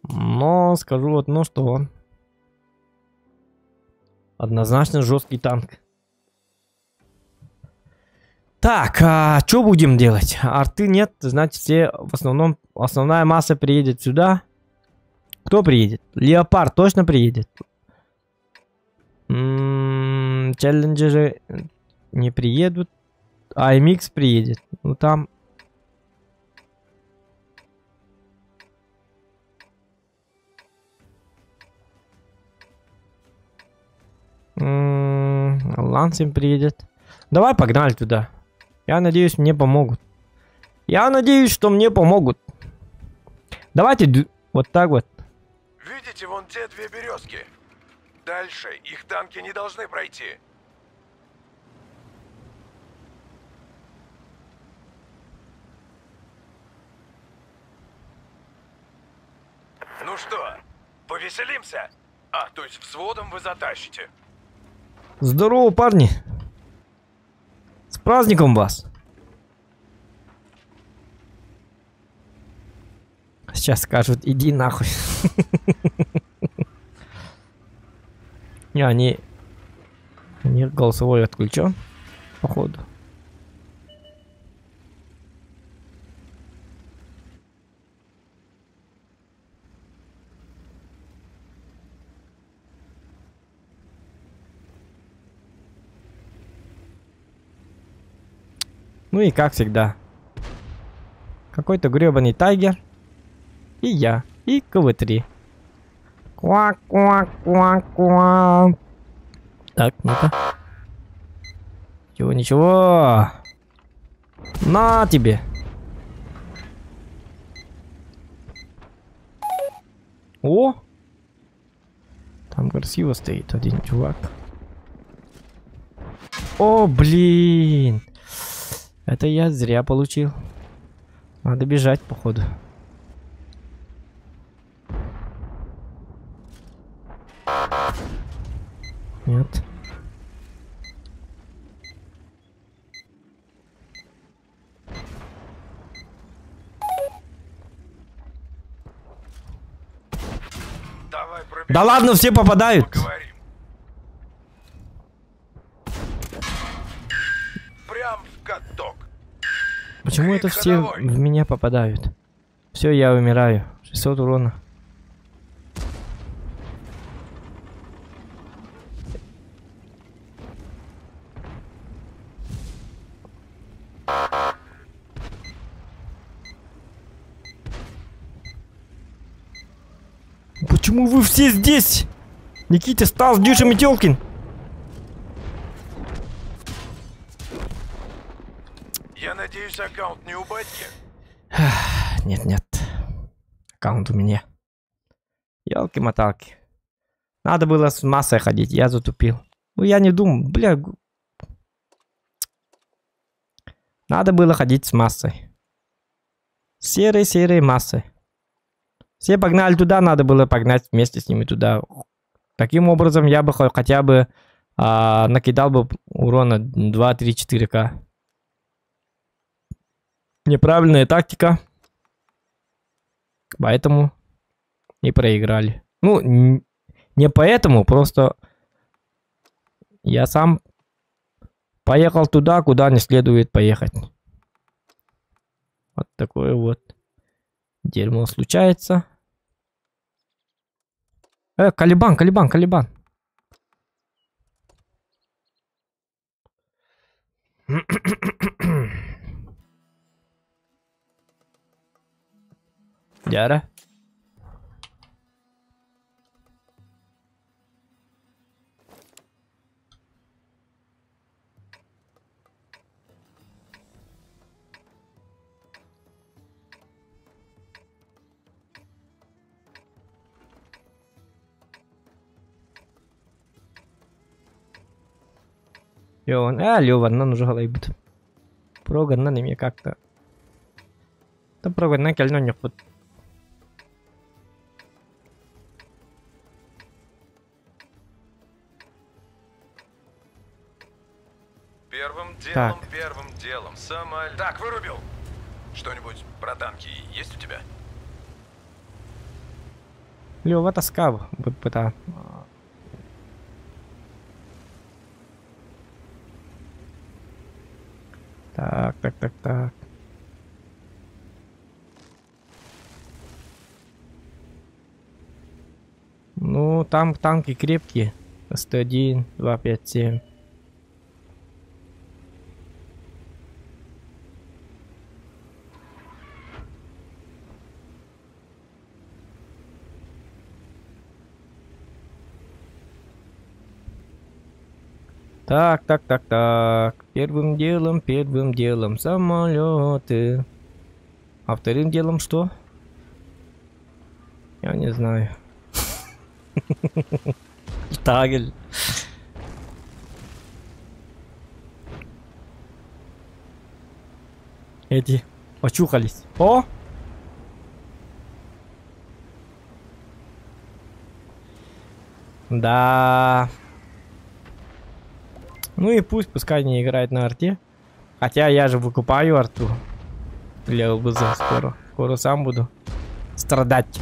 Но скажу одно, что он однозначно жесткий танк. Так, а что будем делать? Арты нет, значит все в основном, основная масса приедет сюда. Кто приедет? Леопард точно приедет. Челленджеры не приедут. AMX приедет. Ну там... Лансим приедет. Давай погнали туда. Я надеюсь, мне помогут. Я надеюсь, что мне помогут. Давайте вот так вот. Видите, вон те две березки? Дальше их танки не должны пройти. Ну что, повеселимся? А, то есть взводом вы затащите. Здорово, парни. С праздником вас. Сейчас скажут, иди нахуй. Не, они голосовой отключен, походу. Ну и как всегда. Какой-то гребаный тайгер. И я. И КВ-3. Квак-квак-квак-квак. Так, ну-ка. Ничего. На тебе. О! Там красиво стоит один чувак. О, блин. Это я зря получил. Надо бежать, походу. Нет. Давай пробежим. Да ладно, все попадают. Поговорим. Прям в каток. Почему это все в меня попадают? Все, я умираю. 600 урона. Почему вы все здесь? Никита, Стас, Дюша, Метелкин. Я надеюсь, аккаунт не у батьки. Нет, нет. Аккаунт у меня. Ёлки-моталки. Надо было с массой ходить, я затупил. Ну я не думал, бля. Надо было ходить с массой. Серой массой. Все погнали туда, надо было погнать вместе с ними туда. Таким образом я бы хотя бы накидал бы урона 2, 3, 4к. Неправильная тактика. Поэтому и проиграли. Ну, не поэтому, просто я сам поехал туда, куда не следует поехать. Вот такое вот дерьмо случается. Калибан. Яра. Лёваннан уже халайбыт. Проганнан эме как-то. Да проганнан келнен жокпут. Первым делом. Самолет. Так, вырубил. Что-нибудь про танки есть у тебя? Лёва таскав пыта. Так. Ну, там танки крепкие. СТ-1, 257. Так. Первым делом самолеты. А вторым делом что? Я не знаю. Тагель. Эти очухались. О! Да. Ну и пускай не играет на арте. Хотя я же выкупаю арту. Для ЛБЗ скоро сам буду страдать.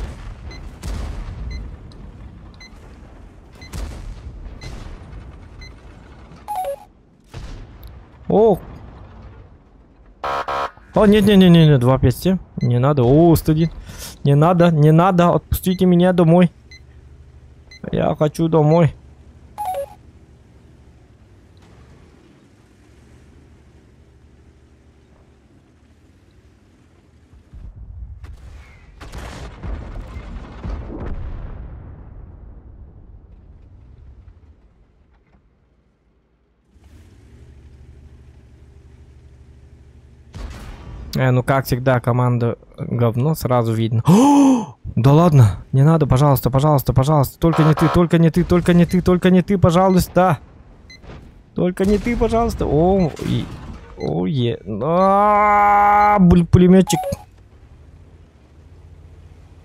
О! О, нет, 257. Не надо. О, 101. Не надо. Отпустите меня домой. Я хочу домой. Ну как всегда, команда говно, сразу видно. О, да ладно, не надо, пожалуйста. Только не ты, пожалуйста. Только не ты, пожалуйста. Пулеметчик.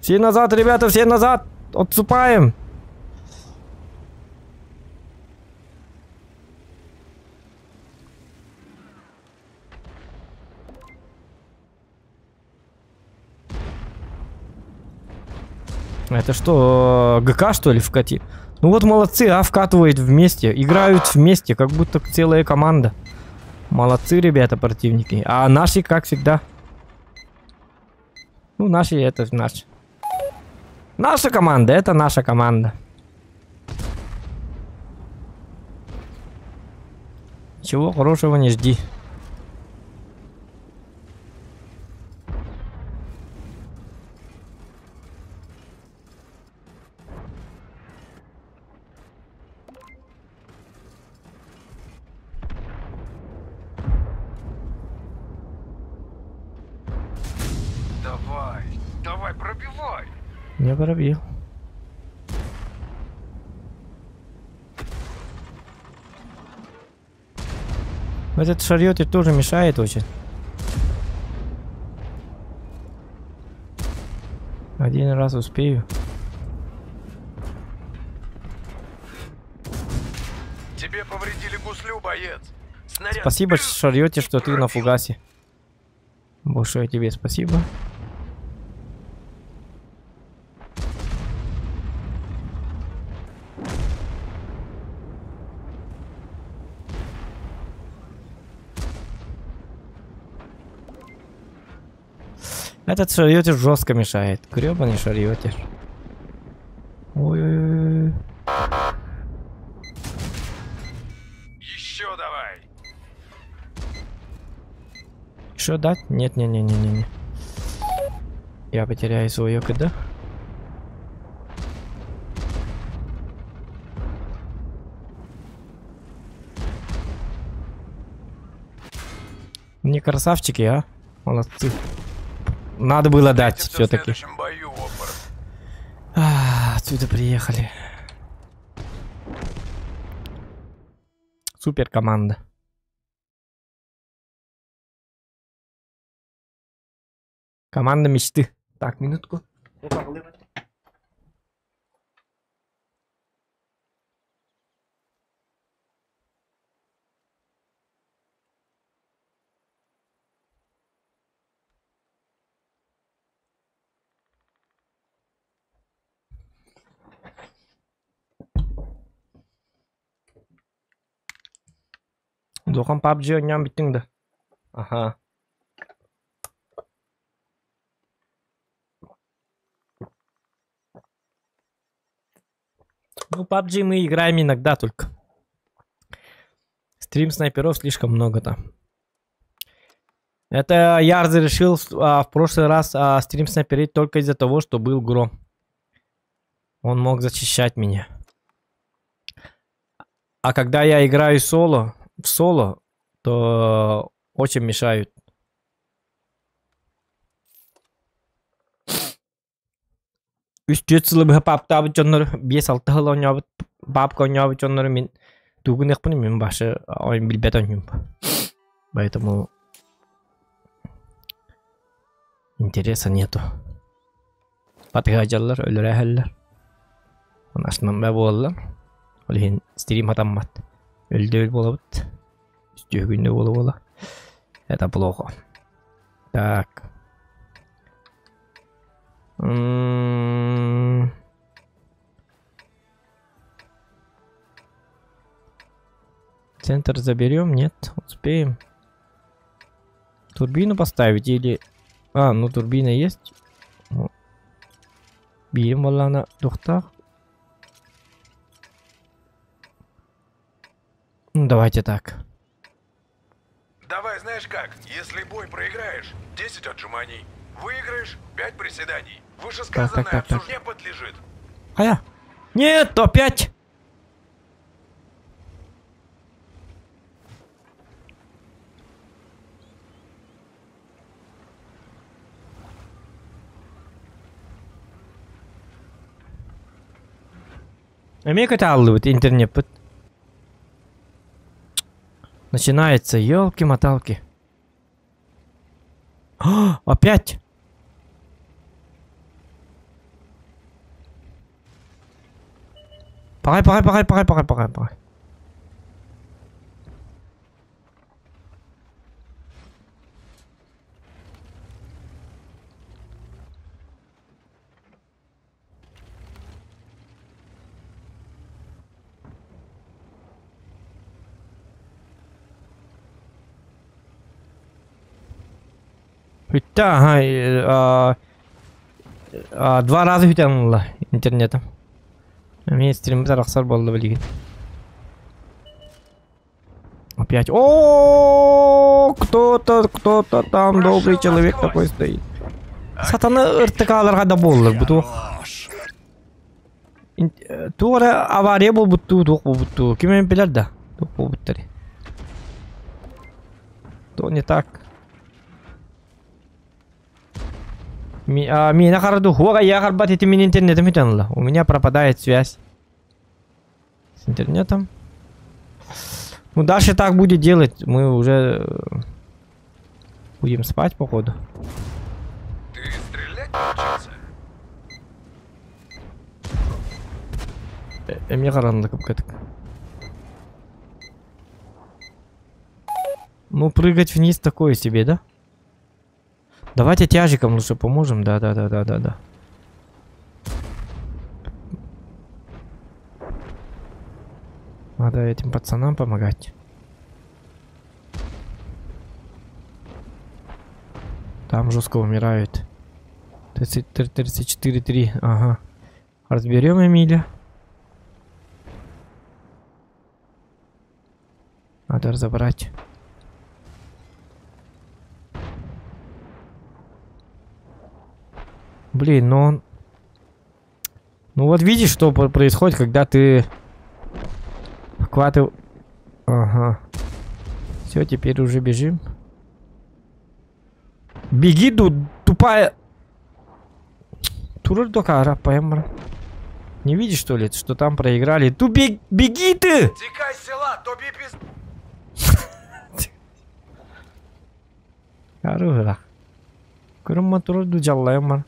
Все назад, ребята, все назад. Отступаем. Это что, ГК что ли вкати? Ну вот молодцы, вкатывают вместе, играют вместе, как будто целая команда. Молодцы, ребята, противники. А наши, как всегда. Ну, наши, это наш. Наша команда, это наша команда. Ничего хорошего не жди. Давай, пробивай. Не пробил. Этот шарьётер тоже мешает очень. Один раз успею. Тебе повредили гуслю, боец. Снаряд. Спасибо, шарьётер, что ты на фугасе. Большое тебе спасибо. Этот шарьётер жестко мешает. Грёбаный шарьётер. Ой-ой-ой. Еще давай. Что дать? Нет, не. Я потеряю свое КД. Не красавчики, а? Молодцы. Надо было дать Встретимся в все-таки. следующем бою, Оппер. Отсюда приехали. Супер команда. Команда мечты. Так, минутку. Дохан PUBG oynayan bittin de. Ага. Ну, PUBG мы играем иногда только. Стрим снайперов слишком много там. Это я разрешил в прошлый раз стрим снайперить только из-за того, что был Гром. Он мог защищать меня. А когда я играю в соло, то очень мешают. Үстөт сылы паптабы жоннор 5-6 жыл ойнабыт папка ойнабыт жоннор мен тугун экпин мен башы ойын билбет ойнум. Поэтому интереса нету. Патыгажалар өлөрәһәлләр. Анашнан бә боллар. Олин стрим атаммат. Өлдөл болобыт. Үстөгүндө боло. Это плохо. Так. Центр заберем? Нет, успеем. Турбину поставить или... ну турбина есть. Берем на тухтах. Ну давайте так. Давай, знаешь как, если бой проиграешь, 10 отжиманий. Выиграешь 5 приседаний. Вышесказанное так. обсуждению не подлежит. Нет, опять! Эмека аллывает интернет. Начинается, елки-моталки. Опять! Погай. Ага, 2 раза хүтәнлар интернетом. Мен стримде рахсар болды билген. Опять. Кто-то там добрый человек такой стоит. Сатана ыртыкаларга да болдур буту. Тура авария бол буту. Ким билер да? Тук буттари. То не так. Меня харду хуга я харбат эти мини интернетом хитанла. У меня пропадает связь с интернетом. Ну дальше так будет делать. Мы уже будем спать походу. Ты стрелять научился? Мне харанды как-то. Ну прыгать вниз такое себе, да? Давайте тяжиком лучше поможем. Да. Надо этим пацанам помогать. Там жестко умирают. 34-3. Ага. Разберем Эмиля. Надо разобрать. Блин, ну он... Ну вот видишь, что происходит, когда ты... Вхватываешь... Ага. Все, теперь уже бежим. Беги, тупая... Турер дока, поймар. Не видишь, что ли, что там проиграли? Беги ты! Тикай с села, тоби пиз... Арыгырақ. Көрім моторды жаллайым.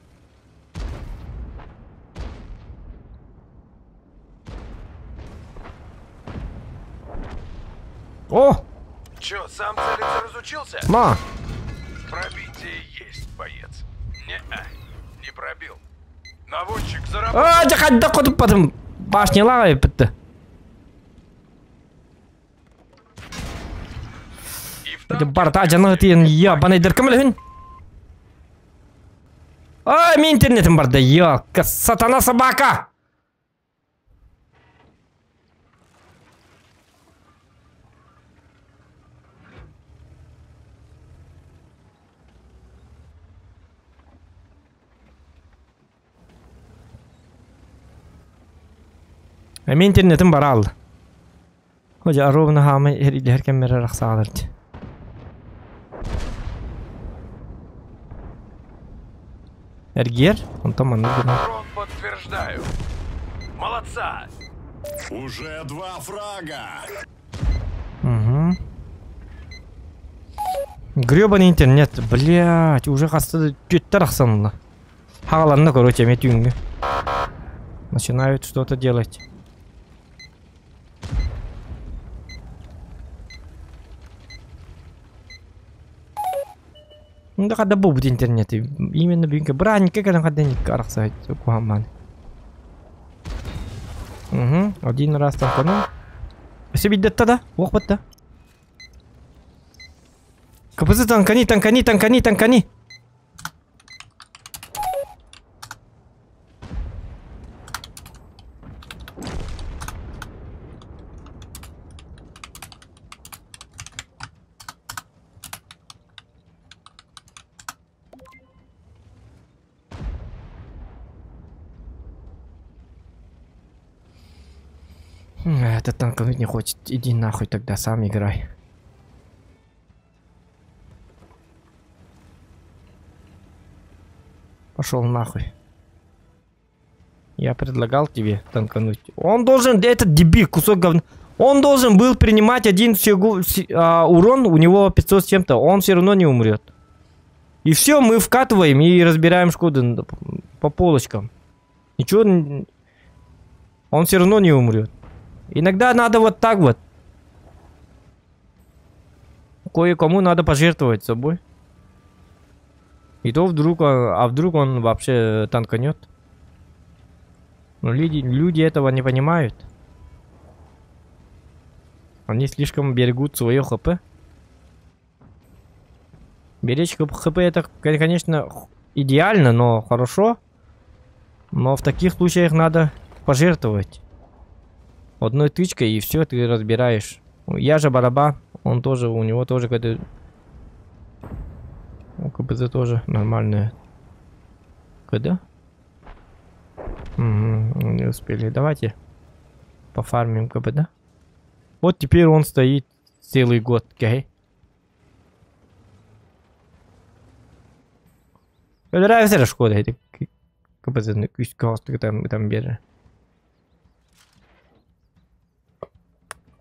О! Чё, сам целиться разучился? Ма! Пробитие есть, боец. Не пробил. Наводчик заработал. Жақайда қодып бадым. Башнелағай бітті. И в танке Барта жаңағы тиын, банайдар кім білін? Мен интернетім барды, сатана собака! Мен интернетім бара алды. Hoca ровно хамы herken beri raqsa alırdı. Эргер? Он там урон подтверждаю. Молодца. Уже 2 фрага. Угу. Гребаный интернет, блять, уже кажется, чуть-то рахсанно. Хагаланна, короче, метюнги. Начинают что-то делать. Ну, да когда будет интернет, именно бинка бранька, когда не карахсать, кухаман. Угу, один раз там канал. Себе да? Ох, вот да. КПЗ танкани. Этот танковый не хочет. Иди нахуй тогда, сам играй. Пошел нахуй. Я предлагал тебе танкануть. Он должен, этот дебил, кусок говна. Он должен был принимать один урон, у него 500 с чем-то. Он все равно не умрет. И все, мы вкатываем и разбираем Шкоды по полочкам. Ничего, он все равно не умрет. Иногда надо вот так вот. Кое-кому надо пожертвовать собой. И то вдруг, вдруг он вообще танканет. Но люди этого не понимают. Они слишком берегут свое ХП. Беречь ХП это, конечно, идеально, но хорошо. Но в таких случаях надо пожертвовать. Одной тычкой и все, ты разбираешь. Я же барабан, он тоже, у него тоже какой-то... КПЗ тоже нормальная. Когда? Угу, не успели. Давайте пофармим КПД. Вот теперь он стоит целый год. Okay? Нравится Шкода, это КПЗ, там бежит.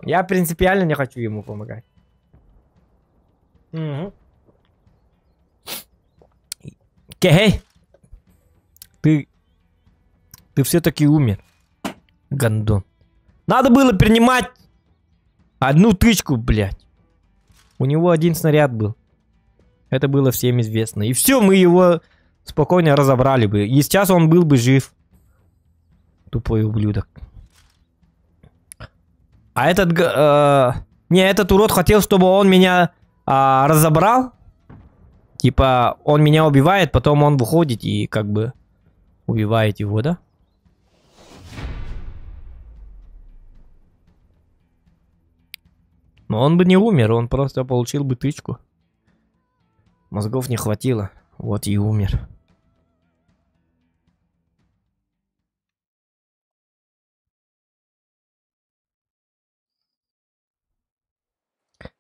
Я принципиально не хочу ему помогать. Угу. Кей, ты все-таки умер, гандон. Надо было принимать одну тычку, блядь. У него один снаряд был. Это было всем известно. И все, мы его спокойно разобрали бы. И сейчас он был бы жив. Тупой ублюдок. А этот... не, этот урод хотел, чтобы он меня разобрал. Типа, он меня убивает, потом он выходит и как бы убивает его, да? Но он бы не умер, он просто получил бы тычку. Мозгов не хватило, вот и умер.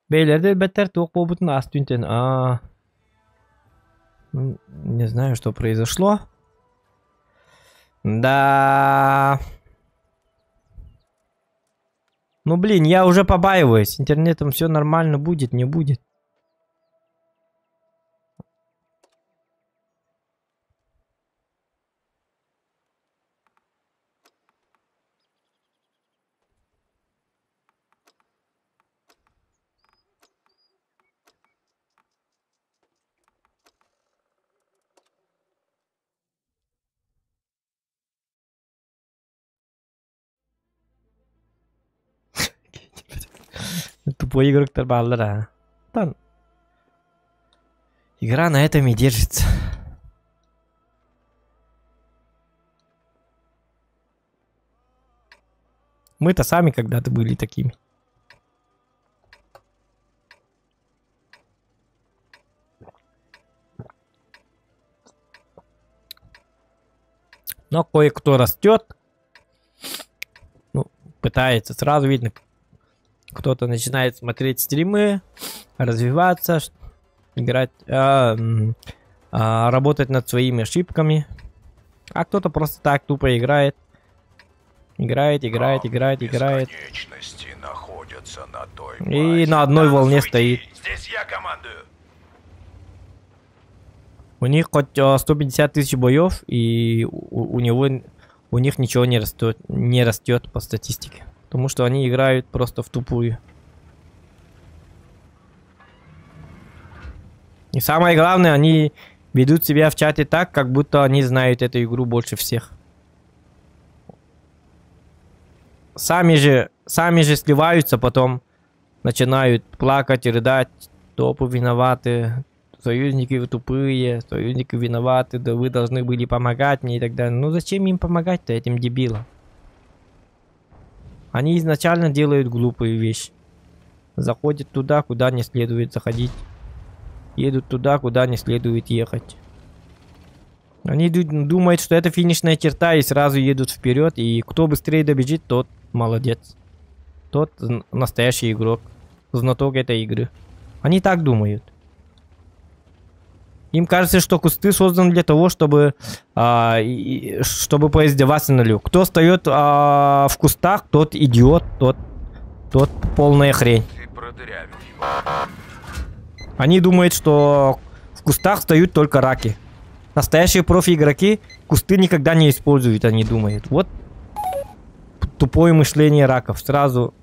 Бейлерде беттер тук побутун астүнтен. Не знаю, что произошло. Да. Ну блин, я уже побаиваюсь. С интернетом все нормально будет, не будет. Тупой игрок баллера. Там. Игра на этом и держится. Мы-то сами когда-то были такими. Но кое-кто растет. Ну, пытается. Сразу видно, кто-то начинает смотреть стримы, развиваться, играть, работать над своими ошибками. А кто-то просто так тупо играет. Играет. И на одной волне стоит. Здесь я командую. У них хоть 150 тысяч боев, и у них ничего не растет по статистике. Потому что они играют просто в тупую. И самое главное, они ведут себя в чате так, как будто они знают эту игру больше всех. Сами же сливаются, потом начинают плакать и рыдать. Топы виноваты, союзники вы тупые, союзники виноваты, да вы должны были помогать мне и так далее. Ну зачем им помогать-то, этим дебилам? Они изначально делают глупые вещи. Заходят туда, куда не следует заходить. Едут туда, куда не следует ехать. Они думают, что это финишная черта, и сразу едут вперед. И кто быстрее добежит, тот молодец. Тот настоящий игрок. Знаток этой игры. Они так думают. Им кажется, что кусты созданы для того, чтобы поиздеваться на люк. Кто встает в кустах, тот идиот, тот полная хрень. Они думают, что в кустах встают только раки. Настоящие профи-игроки кусты никогда не используют, они думают. Вот тупое мышление раков. Сразу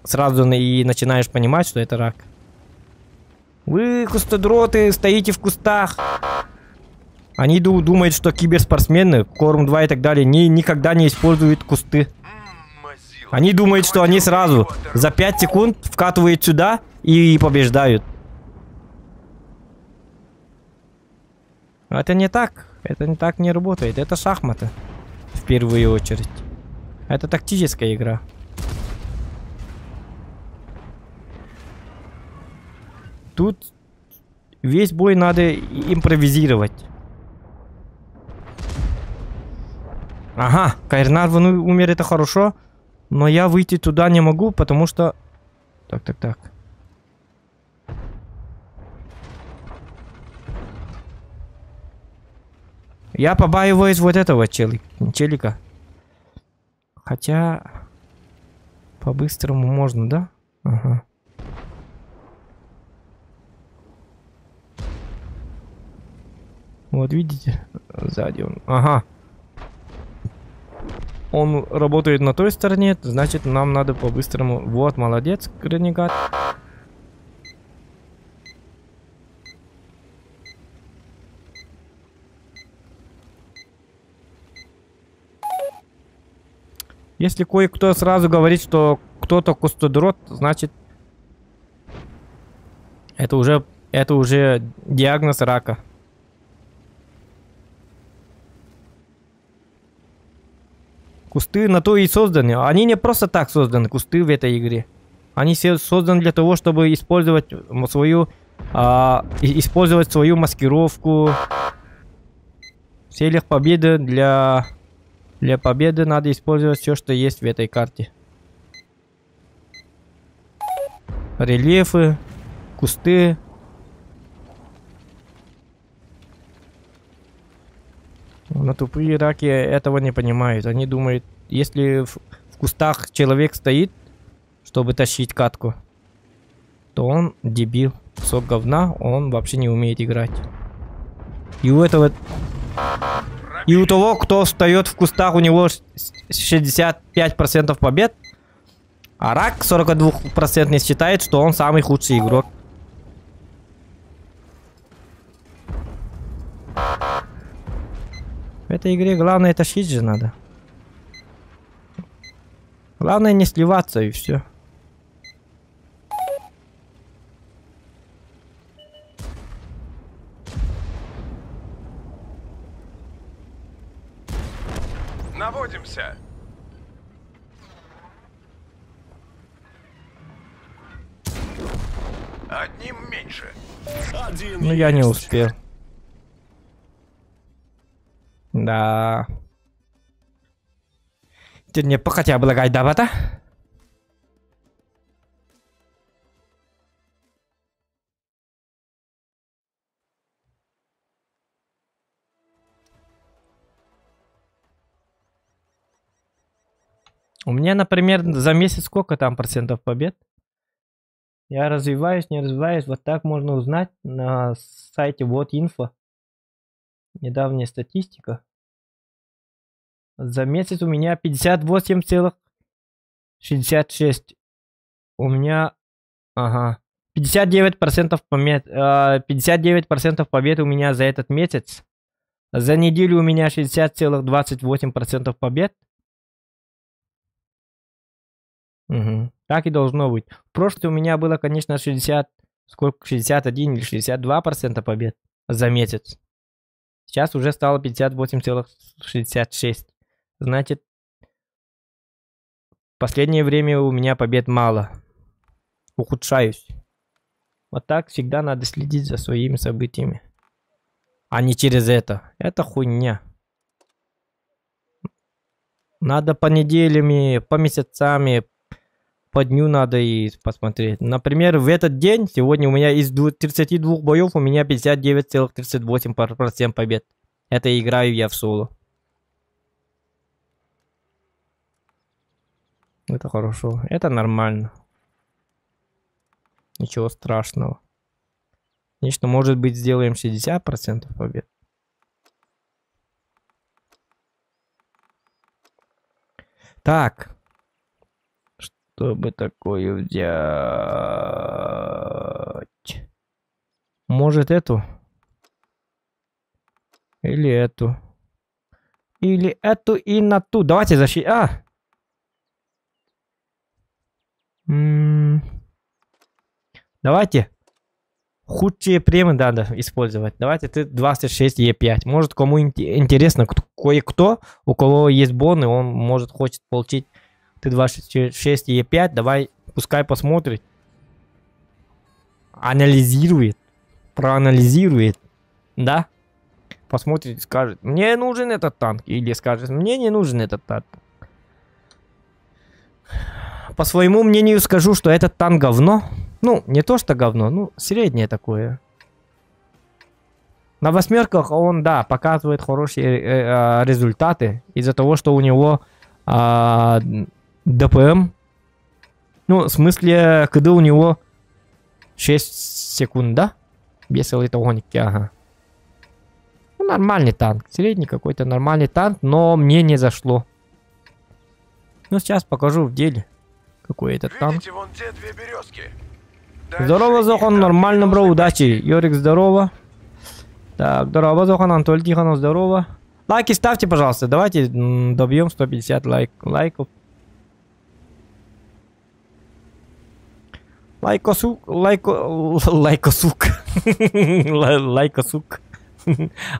и начинаешь понимать, что это рак. Вы, кустодроты, стоите в кустах. Они думают, что киберспортсмены, Корм 2 и так далее, никогда не используют кусты. Они думают, что они сразу за 5 секунд вкатывают сюда и побеждают. Это не так. Это не так не работает. Это шахматы. В первую очередь. Это тактическая игра. Тут весь бой надо импровизировать. Ага, Кайрнарван умер, это хорошо. Но я выйти туда не могу, потому что... Так. Я побаиваюсь вот этого челика. Хотя... По-быстрому можно, да? Ага. Вот видите? Сзади он. Ага. Он работает на той стороне, значит нам надо по-быстрому. Вот, молодец, ренегат. Если кое-кто сразу говорит, что кто-то кустодрот, значит это уже диагноз рака. Кусты на то и созданы. Они не просто так созданы, кусты в этой игре. Они созданы для того, чтобы использовать свою маскировку. В целях победы для победы надо использовать все, что есть в этой карте. рельефы, кусты. Но тупые раки этого не понимают. Они думают, если в кустах человек стоит, чтобы тащить катку, то он дебил. Кусок говна, он вообще не умеет играть. И у этого... И у того, кто встает в кустах, у него 65% побед. А рак 42% считает, что он самый худший игрок. В этой игре главное тащить же надо. Главное не сливаться и все. Наводимся. Одним меньше. Один Ну я не есть. успел. Да. Ты не хотя бы лагать, да, бата? У меня, например, за месяц сколько там процентов побед? Я развиваюсь, не развиваюсь. Вот так можно узнать на сайте Вот Инфо. Недавняя статистика. За месяц у меня 58,66. У меня... Ага. 59% побед, 59% побед у меня за этот месяц. За неделю у меня 60,28% побед. Угу. Так и должно быть. В прошлом у меня было, конечно, 61 или 62% побед за месяц. Сейчас уже стало 58,66. Значит, в последнее время у меня побед мало. Ухудшаюсь. Вот так всегда надо следить за своими событиями. А не через это. Это хуйня. Надо по неделями, по месяцами, по дню надо и посмотреть. Например, в этот день, сегодня у меня из 32 боев, у меня 59,38% побед. Это играю я в соло. Это хорошо. Это нормально. Ничего страшного. Конечно, может быть, сделаем 60% побед. Так. Чтобы такое взять? Может, эту? Или эту? Или эту и на ту? Давайте защитим. Давайте. Худшие премии надо использовать. Давайте ты 26 Е5. Может, кому интересно, кое-кто, у кого есть боны, он хочет получить Т26 Е5. Давай, пускай посмотрит. Анализирует. Проанализирует. Да? Посмотрит и скажет, мне нужен этот танк. Или скажет, мне не нужен этот танк. По своему мнению скажу, что этот танк говно. Ну, не то что говно, ну, среднее такое. На восьмерках он, да, показывает хорошие результаты. Из-за того, что у него ДПМ. Ну, в смысле, когда у него 6 секунд, да? Без электроники, ага. Ну, нормальный танк. Средний какой-то нормальный танк, но мне не зашло. Ну, сейчас покажу в деле, какой этот танк. Видите, вон те две березки? Здорово, Зохан, нормально, бро, удачи. Йорик, здорово. Так, здорово, Зохан, Анатолий Тихонов, здорово. Лайки ставьте, пожалуйста, давайте добьем 150 лайков. Лайкосук.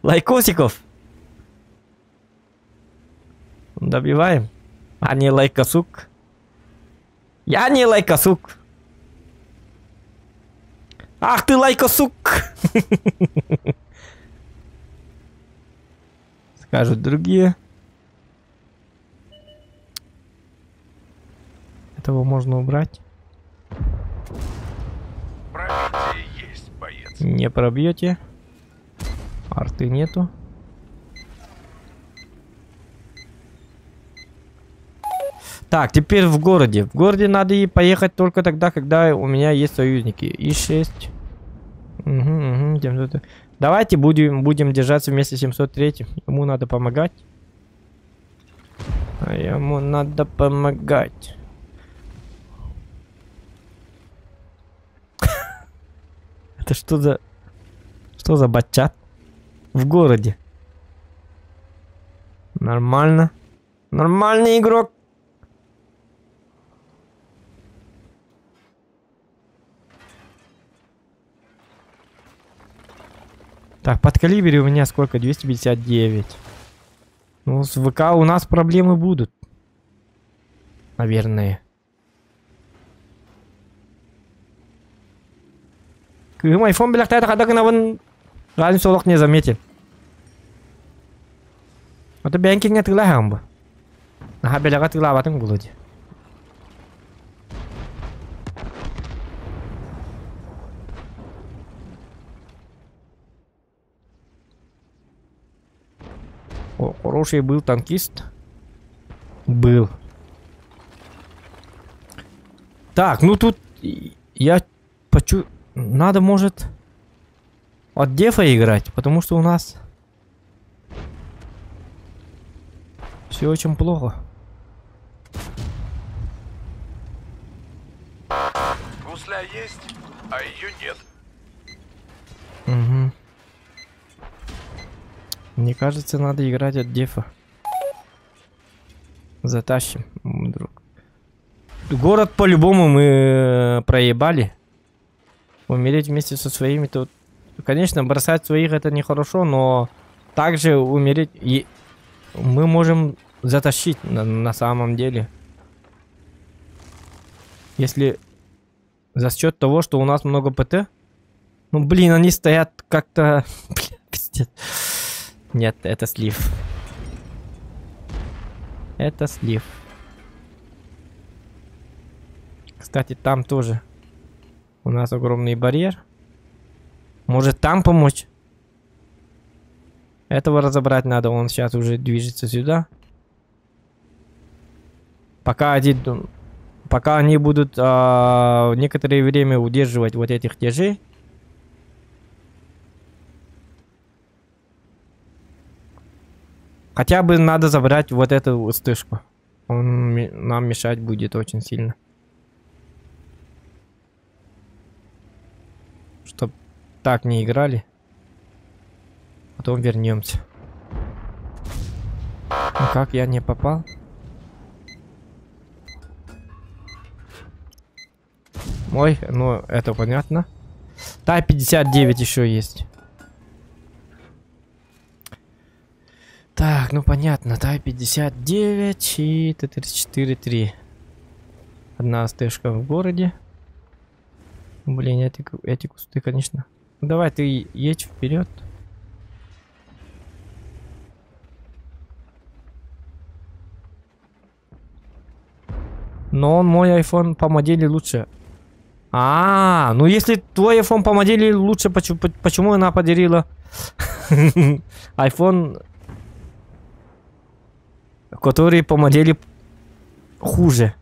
Лайкосиков. Добиваем. А не лайкосук. Я не лайкосук. Ах ты лайкосук. Скажут другие. Этого можно убрать. Не пробьете. Арты нету. Так, теперь в городе. В городе надо и поехать только тогда, когда у меня есть союзники. И6. Угу, 700. Давайте будем держаться вместе с 703. Ему надо помогать. А ему надо помогать. Это что за... Что за бачат? В городе. Нормально. Нормальный игрок. Так, под калибре у меня сколько? 259. Ну, с ВК у нас проблемы будут. Наверное. Айфон билактай тахадагынавын галин солок не заметил. Это бэнкингге тыглайхан бу. Наха белага тыглабатын булуди. О, хороший был танкист. Был. Так, ну тут я хочу... Надо, может, от дефа играть, потому что у нас все очень плохо. Гусля есть, а ее нет. Угу. Мне кажется, надо играть от дефа. Затащим, друг. Город по-любому мы проебали. Умереть вместе со своими, то, конечно, бросать своих это нехорошо, но также умереть и мы можем затащить на самом деле. Если за счет того, что у нас много ПТ. Ну, блин, они стоят как-то... Пиздец. Нет, это слив. Это слив. Кстати, там тоже у нас огромный барьер. Может там помочь? Этого разобрать надо. Он сейчас уже движется сюда. Пока они будут некоторое время удерживать вот этих тяжей. Хотя бы надо забрать вот эту стышку. Он нам мешать будет очень сильно. Чтоб так не играли. Потом вернемся. Ну как, я не попал? Ой, ну это понятно. Да, 59 еще есть. Так, ну понятно. Да, 59 и Т-34-3. Одна стежка в городе. Блин, эти кусты, конечно. Ну, давай ты едь вперед. Но мой iPhone по модели лучше. Ну если твой iPhone по модели лучше, почему она подарила iPhone, который по модели хуже?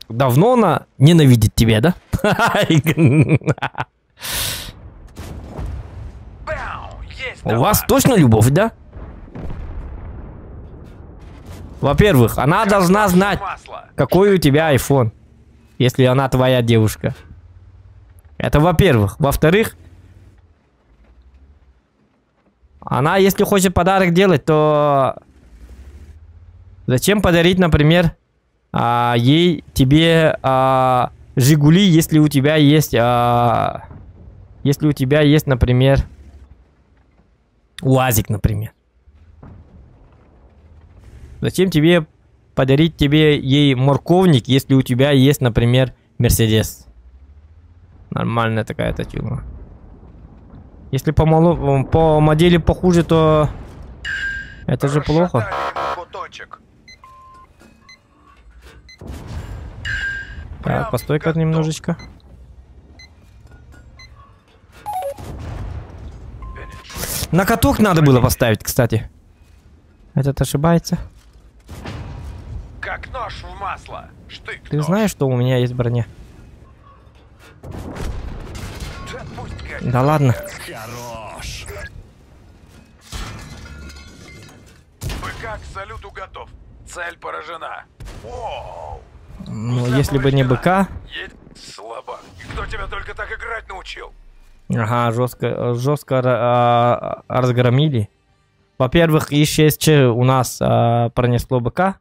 Давно она ненавидит тебя, да? У вас точно любовь, да? Во-первых, она должна знать, какой у тебя iPhone, если она твоя девушка. Это во-первых. Во-вторых, она, если хочет подарок делать, то зачем подарить, например, тебе Жигули, если у тебя есть, например, УАЗик, например. Зачем тебе подарить ей морковник, если у тебя есть, например, Мерседес? Нормальная такая тачка. Если по модели похуже, то это же плохо. Так, постой-ка немножечко. На каток надо было поставить, кстати. Этот ошибается. Как нож в масло. Штык. Ты знаешь, что у меня есть броня? Да, пусть как. Да ладно. Хорош. БК к салюту готов. Цель поражена. Воу. Ну, если бы не БК... Едь, слабак. И кто тебя только так играть научил? Ага, жестко разгромили. Во-первых, И6 у нас пронесло БК.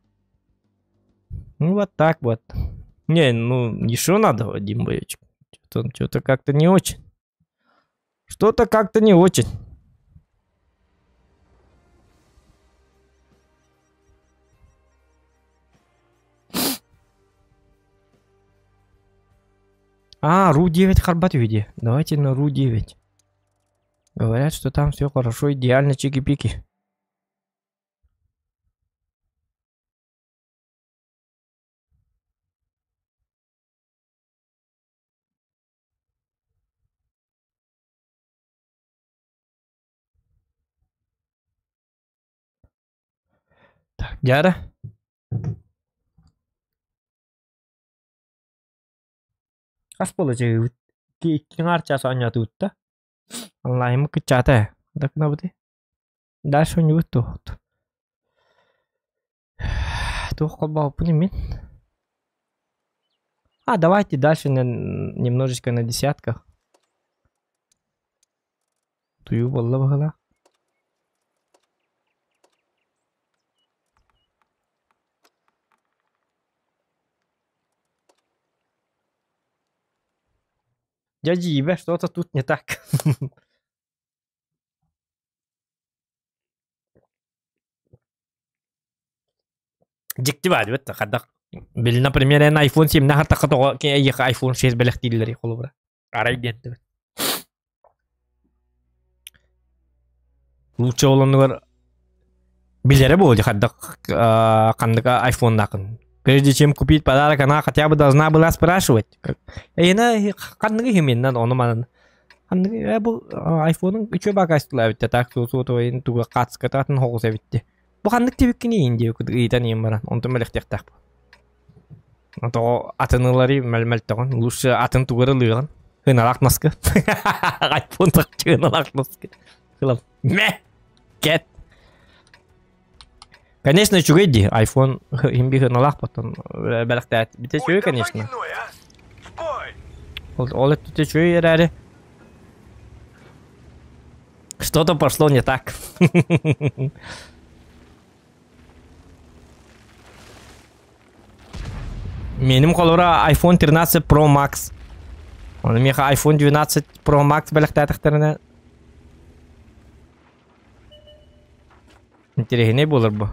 Ну, вот так вот. Не, ну, еще надо, Вадим Боевич. Что-то как-то не очень. Что-то как-то не очень. РУ-9 Харбатвиде. Давайте на РУ-9. Говорят, что там все хорошо, идеально, чики-пики. Так, дяда. Kas pula je кинарча соня тут, да? Онлайн мы качата. Так на bude. Дальше не вот тут. Тух колба опуним. Давайте дальше немножечко на десятках. Тую wallah бахала. Дядя Ибе, что-то тут не так. Диктивать, вот так, да. Бил, например, на iPhone 7 на харта хато ке я iPhone 6 белехтилleri холобра. Арайден. Лучше олоннор билере болды хадда кандыка iPhone накын. Прежде чем купить подарок, она хотя бы должна была спрашивать. Она кандыга хименнан оны манан. Кандыга бу iPhone үчө багастыла битте так сотойын туга катскататын хогуса битте. Бу кандык тебиккини инде кыйтан ем баран. Онтон мелехтектак. Ото атынылары мәлмәлтөгөн. Лучше атын тугары лыгын. Хыналак наскы. iPhone такчы хыналак наскы. Хылам. Ме! Кет! Конечно, чугайди, iPhone имби хыналак потом бәлектәт. Бите чугай, конечно. Ол это ты чугай ярари. Что-то пошло не так. Меним колора iPhone 13 Pro Max. Он меха iPhone 12 Pro Max бәлектәтәхтерне. Интереснее булыр бу.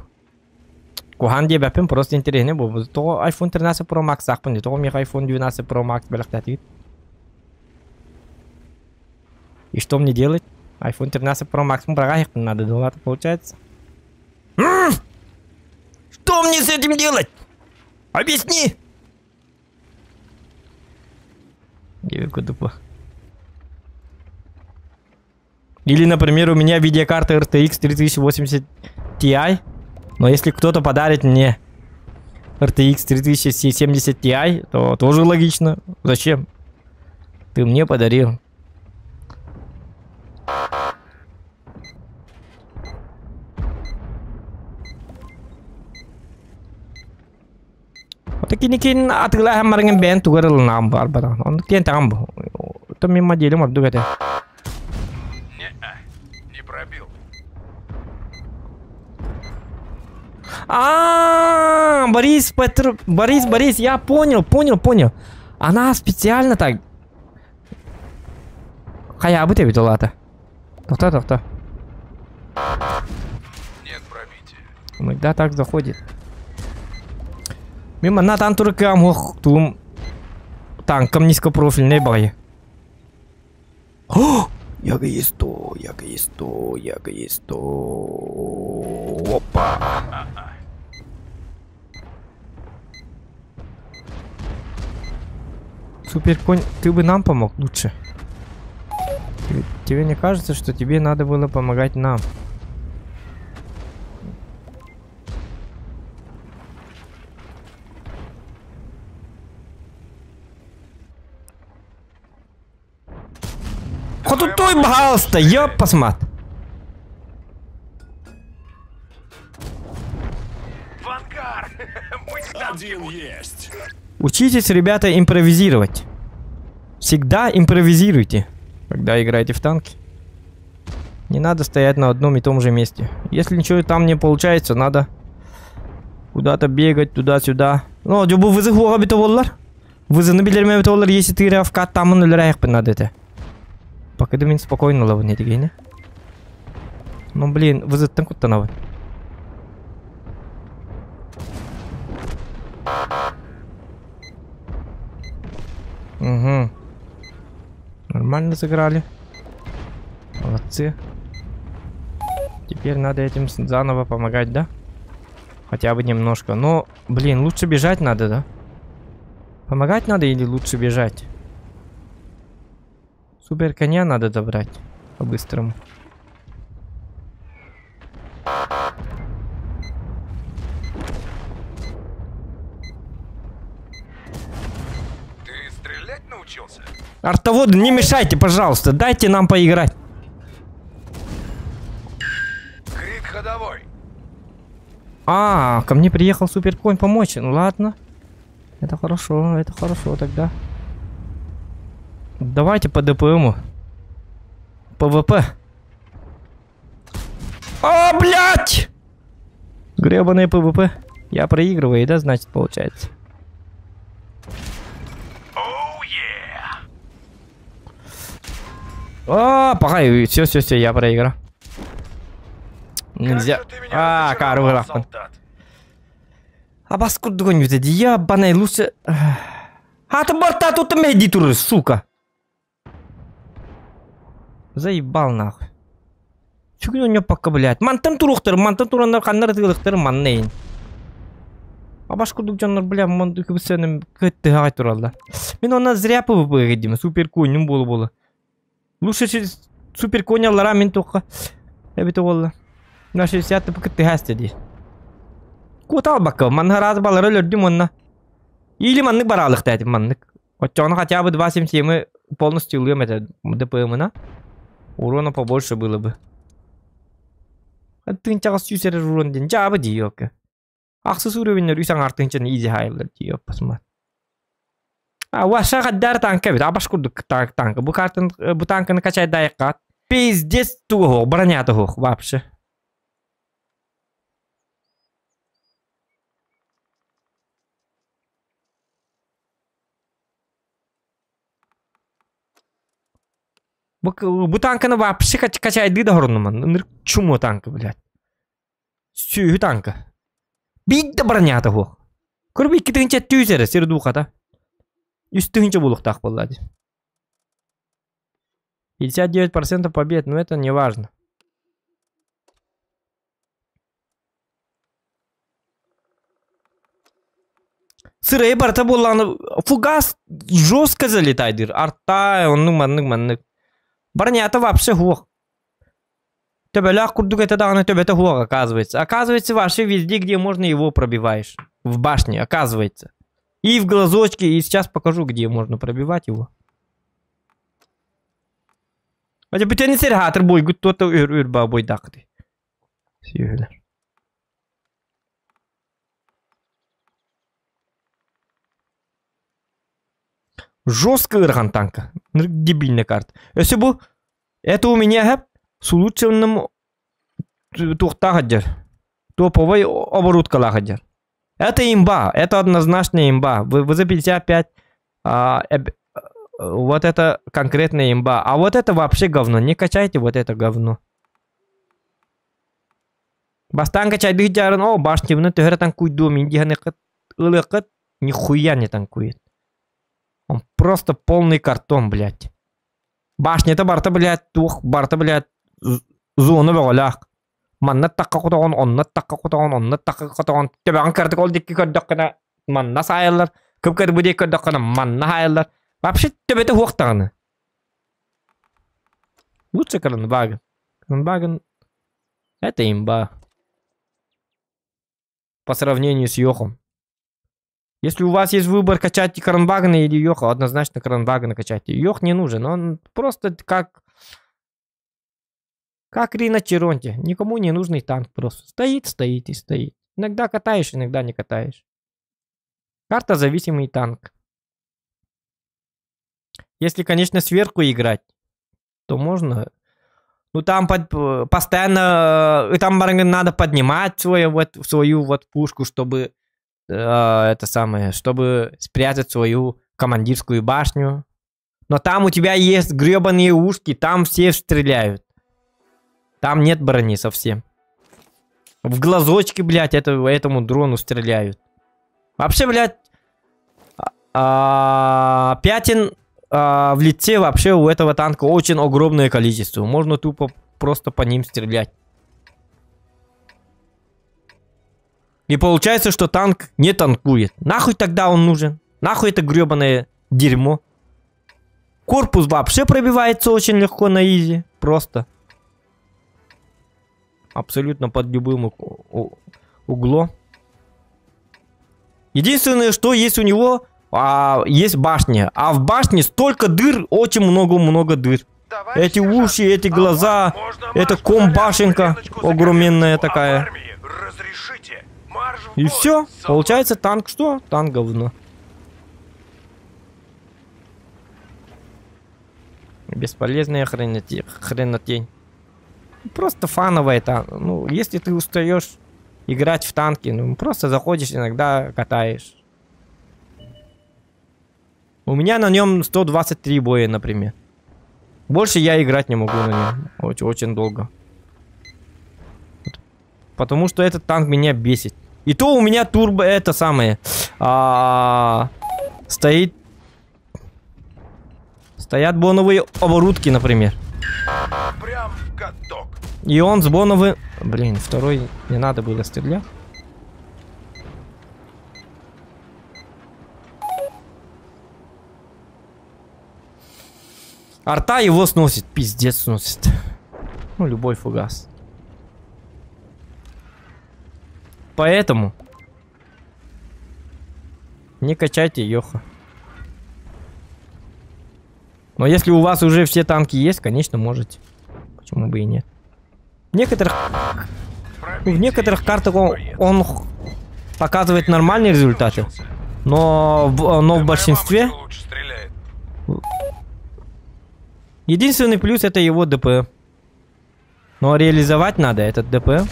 Кохан диye бәпем просто интереснее бу. То iPhone 13 Pro Max сакпын ди. То меха iPhone 12 Pro Max бәлектәтит. И что мне делать? iPhone 13 Pro Max брагах надо доллар получается. Что мне с этим делать? Объясни! Или, например, у меня видеокарта RTX 3080 Ti, но если кто-то подарит мне RTX 3070 Ti, то тоже логично. Зачем? Ты мне подарил. Kini atila hamarngin ben tugar nam barbar. Он тен там. То мимо делим обду это. Не пробил. Борис, я понял. Она специально так. Хая бы тебе долата. Тофта. Нет пробития. Иногда так заходит. Мимо на тантуркам тум танком низкопрофильной бои. Яга есть то. Опа. Супер конь, ты бы нам помог лучше. тебе не кажется, что тебе надо было помогать нам? Хоть той, пожалуйста, ёп, посмотри. Вангар! Мы с тобой. Один есть. Учитесь, ребята, импровизировать. Всегда импровизируйте, когда играете в танки. Не надо стоять на одном и том же месте. Если ничего там не получается, надо куда-то бегать, туда-сюда. Ну, дюбу вызы хуга бито боллар. Вызы на билерме бито боллар, если ты в кат там нуляях надо это. Пока да мен спокойно лавы не дегейне. Ну, блин, вызы там куда-то навы. Угу. Нормально сыграли. Молодцы. Теперь надо этим заново помогать, да? Хотя бы немножко. Но, блин, лучше бежать надо, да? Помогать надо или лучше бежать? Супер коня надо добрать. По-быстрому. Ты стрелять научился? Артоводы, не мешайте, пожалуйста. Дайте нам поиграть. Крит ходовой. А, ко мне приехал супер конь помочь. Ну ладно. Это хорошо тогда. Давайте по ДПМу. ПВП. А, блядь! Гребаные ПВП. Я проигрываю, да, значит, получается. Оу, yeah. А, пока, все, я проиграл. Нельзя. Как же ты меня разочаровал, Карвыла. солдат. А баскут догоню, ебаный, лучше... А ты борта тут меди туры, сука. Заебал нахуй. Чугун у него пока, блядь. Мантан турухтар, мантан турандар ханнар тылыктар маннейн. А башку дugcanlar, бля, манды кыбысенім көтті ағай туралда. Мен ona зря ПВП едім, супер конем болу. Лучше супер конялара мен тоққа. Эбеті олла. Наши сяты пыкытты хасты дей. Кутал бакка, манны разы балары лөрдім онна. Или маннык баралықты әтім маннык. Отчаны хотя бы 2.77 полностью улем это ДПМ-на. Урона побольше было бы. Артынчаға сүйсері урон ден жабы дей өкі. Ақсыз уровенлер үйсаң артынчаны изи хайлар дей өп басма. Ваша қаддар танка бет, абаш күрдік танка. Бұ танканы качай дайыққат. Пиздец туғы, бронята хух, вообще. Бұ танканы вообще качайды да хорыныман. Чумо танка, блядь. Сүйі танка. Бидді бронята хух. Көріп екі тігінче түйсері, сері дұқата. Үстігінче бұлықтақ болады. 59% побед, но это не важно. Сырай барта болланы фугас жестко залетайды. Арта, онның. Бронята вообще хух. Төбелях курдук это дағаны төбеті хух, оказывается. Оказывается, вообще везде, где можно его пробиваешь. В башне, оказывается. И в глазочке, и сейчас покажу, где можно пробивать его. А теперь не сергатор бой, кто-то үрба бой дақды. Сүйелер. Жестко ырған танка. Дебильная карта. Если бы это у меня хэп с улучшенным тухтахаджар. Топовой оборудкалахаджар. Это имба. Это однозначно имба. Вы за 55 вот это конкретная имба. А вот это вообще говно. Не качайте вот это говно. Бастан качайды жарын. О, башневны төхері танкуйду. Миндиханы ылықыт. Нихуя не танкует. Он просто полный картон, блядь. Башня-то барта, блядь, тух, барта, блядь, зоны бөғалақ. Манна таққа құтағын, онна таққа құтағын, онна таққа құтағын. Төбәғын кәрдік ол декке көрдіққына манна сайылар. Көп кәрді бұдек көрдіққына манна сайылар. Вообще төбеті хуқтағыны. Лучше Кранваген. Кранваген это имба. По сравнению с Йохом. Если у вас есть выбор качать Кранвагена или Йоха, однозначно Кранвагена качайте. Йох не нужен, он просто как Рина Черонти. Никому не нужный танк просто. Стоит, стоит и стоит. Иногда катаешь, иногда не катаешь. Карта зависимый танк. Если, конечно, сверху играть, то можно. Ну там постоянно там надо поднимать свою пушку, чтобы это самое, чтобы спрятать свою командирскую башню. Но там у тебя есть гребаные ушки, там все стреляют. Там нет брони совсем. В глазочки, блядь, этому дрону стреляют. Вообще, блядь, пятен в лице вообще у этого танка очень огромное количество. Можно тупо просто по ним стрелять. И получается, что танк не танкует. Нахуй тогда он нужен? Нахуй это гребаное дерьмо? Корпус вообще пробивается очень легко на изи. Просто. Абсолютно под любым углом. Единственное, что есть у него, есть башня. А в башне столько дыр, очень много дыр. Эти уши, эти глаза, это комбашенка огроменная такая. И все. Получается танк что? Танк говно. Бесполезная хренотень. Просто фановая танк. Ну, если ты устаешь играть в танки, ну, просто заходишь, иногда катаешь. У меня на нем 123 боя, например. Больше я играть не могу на нем. Очень долго. Потому что этот танк меня бесит. И то у меня турбо, это самое, стоят боновые оборудки, например. Прям в каток. И он с боновым... Блин, второй не надо было стрелять. Арта его сносит, пиздец сносит. Ну, любой фугас. Поэтому не качайте Йоха. Но если у вас уже все танки есть, конечно, можете. Почему бы и нет. В некоторых картах он показывает нормальные результаты. Но в большинстве... Единственный плюс это его ДП. Но реализовать надо этот ДП.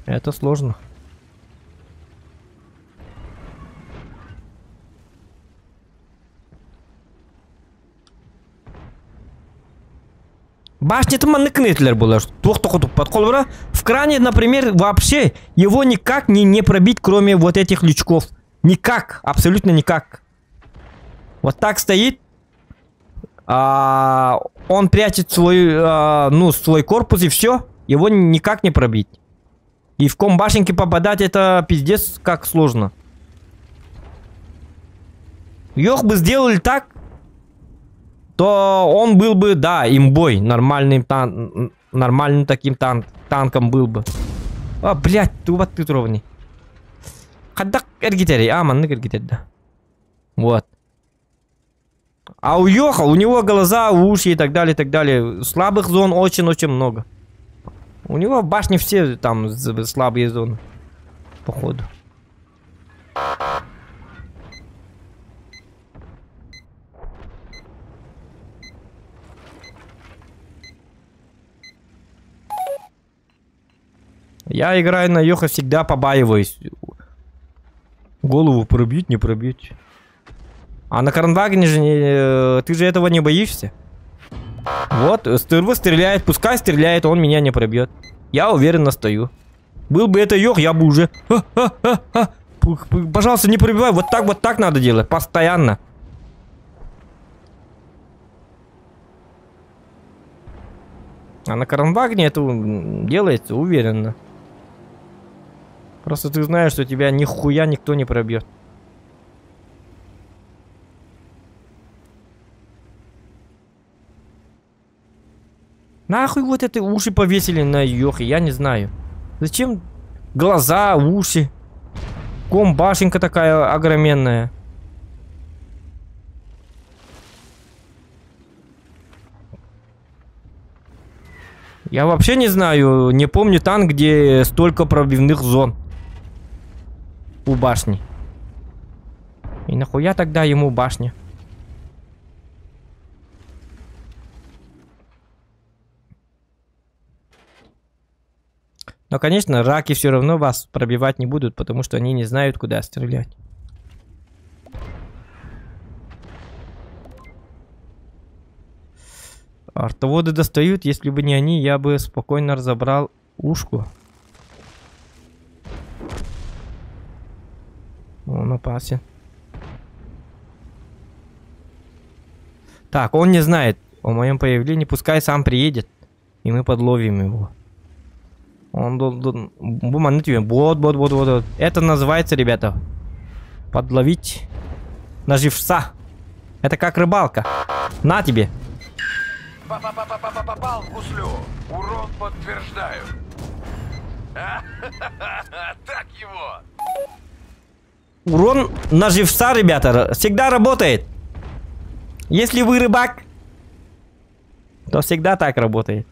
Это сложно. Башня-то Маннекнетлер была. В кране, например, вообще его никак не пробить, кроме вот этих лючков. Никак. Абсолютно никак. Вот так стоит. Он прячет свой корпус и все. Его никак не пробить. И в комбашенке попадать это пиздец как сложно. Йох бы сделали так, то он был бы, да, имбой. Нормальным таким танком был бы. Блядь, ты ровный. Хаддак эргитери. Маннык эргитери, да. Вот. А у Йоха, у него глаза, уши и так далее, и так далее. Слабых зон очень-очень много. У него в башне все там слабые зоны. Походу. Я играю на Йоха, всегда побаиваюсь. Голову пробить, не пробить. А на Кранвагене же ты же этого не боишься. Вот, Стерва стреляет, пускай стреляет, он меня не пробьет. Я уверенно стою. Был бы это Йох, я бы уже... Пожалуйста, не пробивай, вот так надо делать, постоянно. А на Кранвагене это делается уверенно. Просто ты знаешь, что тебя нихуя никто не пробьет. Нахуй вот это уши повесили на Йохе, я не знаю. Зачем глаза, уши? Башенка такая огроменная. Я вообще не знаю, не помню танк, где столько пробивных зон у башни. И нахуя тогда ему башня? Но, конечно, раки все равно вас пробивать не будут, потому что они не знают, куда стрелять. Артоводы достают, если бы не они, я бы спокойно разобрал ушку. Он опасен. Так, он не знает о моем появлении, пускай сам приедет, и мы подловим его. Он должен... Вот. Это называется, ребята, подловить на живца. Это как рыбалка. На тебе. Попал в гуслю. Урон подтверждаю. Так его. Урон на живца, ребята, всегда работает. Если вы рыбак, то всегда так работает.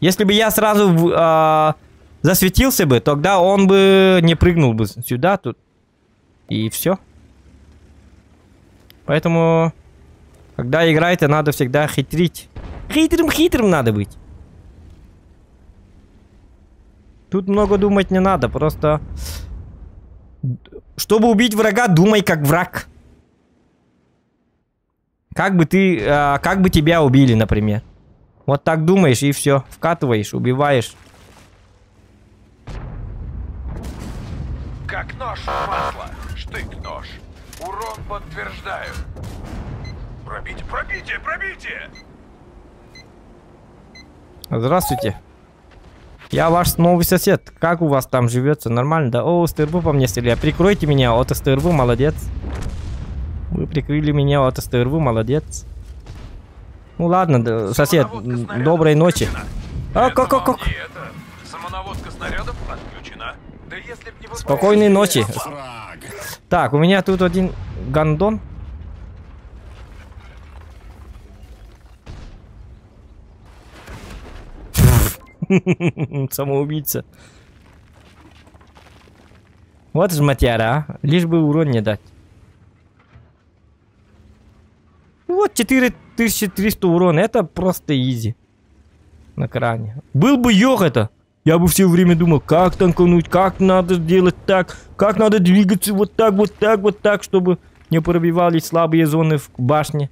Если бы я сразу засветился бы, тогда он бы не прыгнул бы сюда, тут. И все. Поэтому, когда играете, надо всегда хитрить. Хитрым надо быть. Тут много думать не надо, просто... Чтобы убить врага, думай как враг. Как бы тебя убили, например. Вот так думаешь и все. Вкатываешь, убиваешь. Как нож в масло. Штык-нож. Урон подтверждаю. Пробейте! Здравствуйте. Я ваш новый сосед. Как у вас там живется? Нормально, да? О, СТРВ по мне стреляет. Прикройте меня от СТРВ, молодец. Вы прикрыли меня от СТРВ, молодец. Ну ладно, сосед, доброй ночи. Как? Самонаводка снарядов отключена. Да если б не вы... Спокойной ночи. Так, у меня тут один гандон. Самоубийца. Вот жматяра, а. Лишь бы урон не дать. Вот 4300 урона, это просто изи. На кране. Был бы йог это, я бы все время думал, как танкануть, как надо сделать так, как надо двигаться вот так, чтобы не пробивались слабые зоны в башне.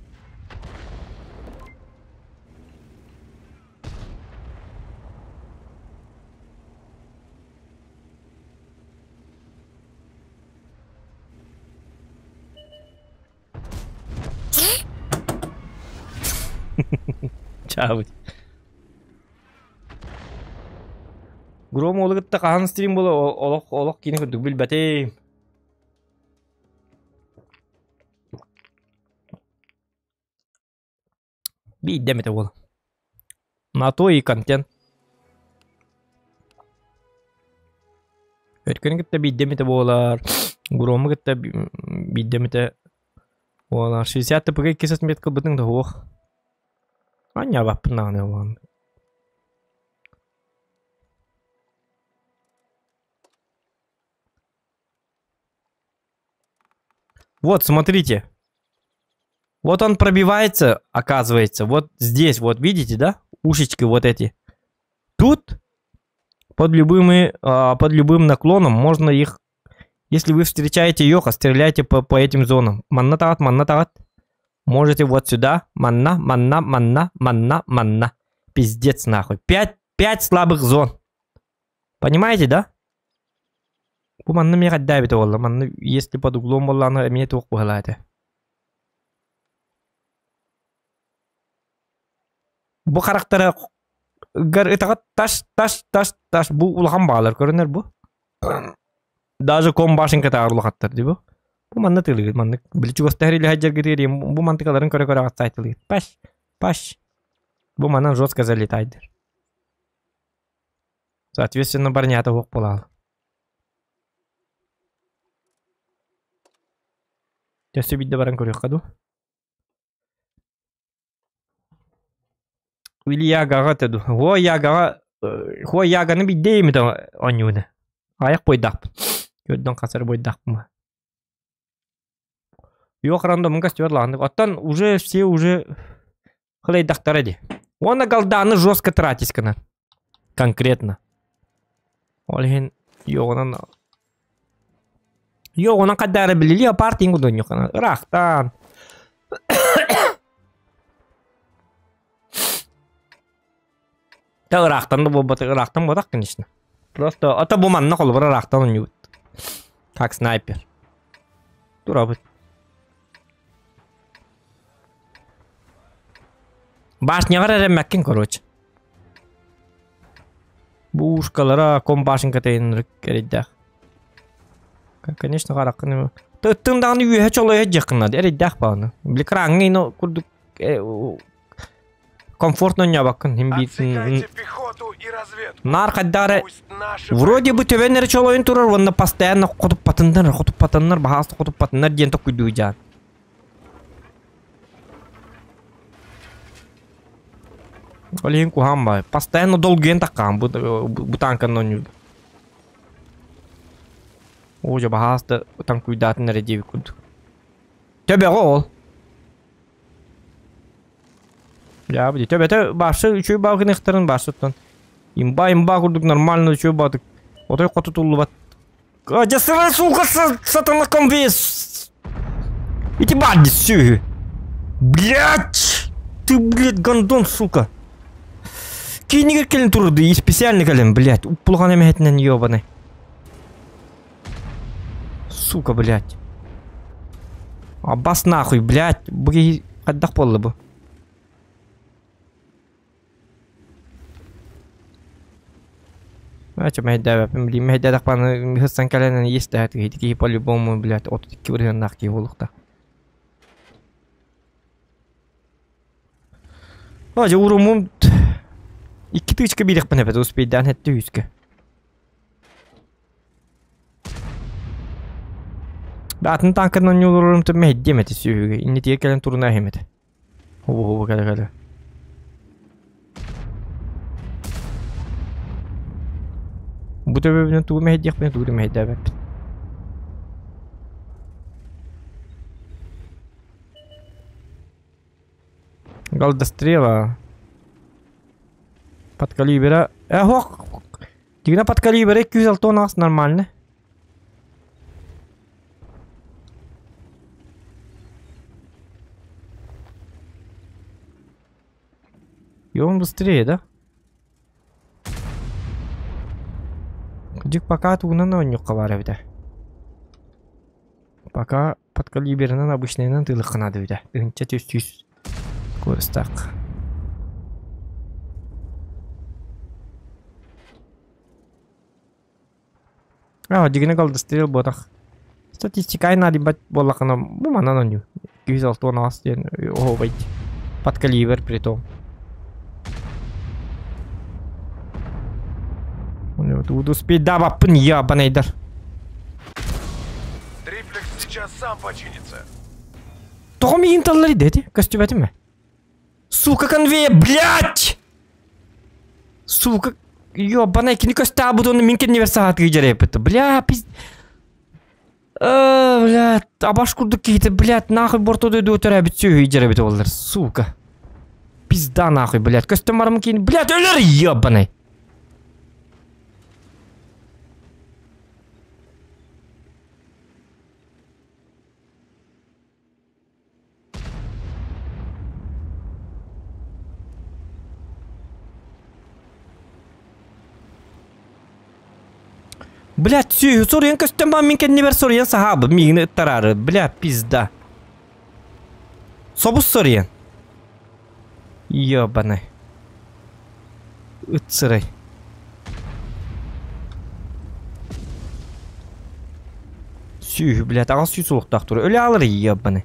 Чабыть. Гром олыгытта кахан стрим боло олох кини көрдүк билбетейм. Бидем это бол. На то и контент. Өркөн гытта бидем это болар. Гром гытта бидем это болар. 60 ТПГ кесет метка бытың да ох. Аня вапнаны вон. Вот, смотрите. Вот он пробивается, оказывается. Вот здесь, вот видите, да? Ушечки вот эти. Тут под любым наклоном можно их... Если вы встречаете Йоха, стреляйте по этим зонам. Манна. Можете вот сюда. Манна. Пиздец нахуй. 5 слабых зон. Понимаете, да? Bu manna me gadda bit walla manna если под углом walla ана мне тук бахалате. Bu характера гар это таш bu улган баалар көрөнөр бу. Даже башенка таар улгаттар ди бу. Bu manna тылыгы манна билчү гостахри хаҗар гырыри bu мантыкаларын көрө атсайтылы. Паш. Бу манан жестко залетайдыр. Соответственно, барнята хук болалы. Төсі бидді баран көрек қаду. Или ягаға тәду. Хо яганы бидді емеді оңюды. Аяқ бойдақ. Көрден қасыр бойдақ бұма. Yok random костер ландык. Оттан уже все уже хлейдақтар эди. Оны галданы жестко тратись кана. Конкретно. Олген йоғынан қадары білілі апартин күдін йоқана. Рақтан. Та рақтан да болбаты. Рақтан бодақ, конечно. Просто ата буманна қолы бұра рақтан он юд. Как снайпер. Тура бұд. Башняға рәмәккен, короче. Бушкалара компашинка тейін керейдәк. Конечно, қараққын. Тыңдағын үйе чолы жақынады. Ерейдәк бағыны. Білікіраңы ені күрдік комфортно не бақын. Отсекайте пехоту и разведку. Нар қаддары Наши вроде бы төбенері чолойын тұрыр. Онда постоянно құтып патындар, бағасты құтып патындар ден тоқ күді жан. Олеген кухам бай. Постоянно долгуен таққан бұ танкан нон. Оже бағасты танк үйдатын әредеви күрді. Төбеғі ол. Я бұды. Төбеті башы үшөй бағын эқтарын башы тұтан. Имба күрдік нормально үшөй бағдық. Отой қоты тұлы бат. Жасырай суға сатана конвейс. Иди бадди сүйі. Блять! Ты, блять, гандон, сука. Кейнігер келін тұрды, и специальный келін, блядь. Ұппылған әмәтінен ебаны. Сука, блядь. Аббас нахуй, блядь. Бұғы қаддақ болы бұ. Ача мәйдә бәпім, білейм, мәйдә дақпаны ғыстан кәлінен есті әтігі. Едігі по-любому, блядь, 32 вырген нақки олықта. Ача урумум... Iki tычка билик пане бет успейдан хетти үскө. Датын танкынан юлурум то меддемети сүйүгө. Инне тие келен туруна хемет. Хобо кале. Бу төбөбүнөн туу меддек пен тууру меддебет. Галдастрела. Под калибра. Хох. Дигна под калибра 206 у нас нормально. И он быстрее, да? Дик пока тугна на нюка варевда. Пока под калибрынан обычный тылых надо вида. Инча тюс. Курстак. Дигіне қалды стрел бодақ. Статистика айна дебат болақына бұл манан оню. 206 он ас ден оғы байт. Под калибр притом. Уду успеть дабапын ябанайдар. Триплекс сейчас сам починится. Тоғым егін таллар еді, костюбәті ме? Сука конвейер, блядь! Сука... Ёбаный, кини коста буду на минке университет гиджереп это. Бля, пиз... Блядь, абашкурду какие-то, блядь, нахуй борту дойду теребит всё гиджереп это олар, сука. Пизда нахуй, блядь, костюмарым кини, блядь, олар ёбаный. Блядь, все, сорян, костюма минке не вер сорян сахабы, мигны тарары, блядь, пизда. Собус сорян. Ёбаный. Үтсырай. Сүй, блядь, ағал сүй солықтақ тұры, өлі алыр, ёбаный.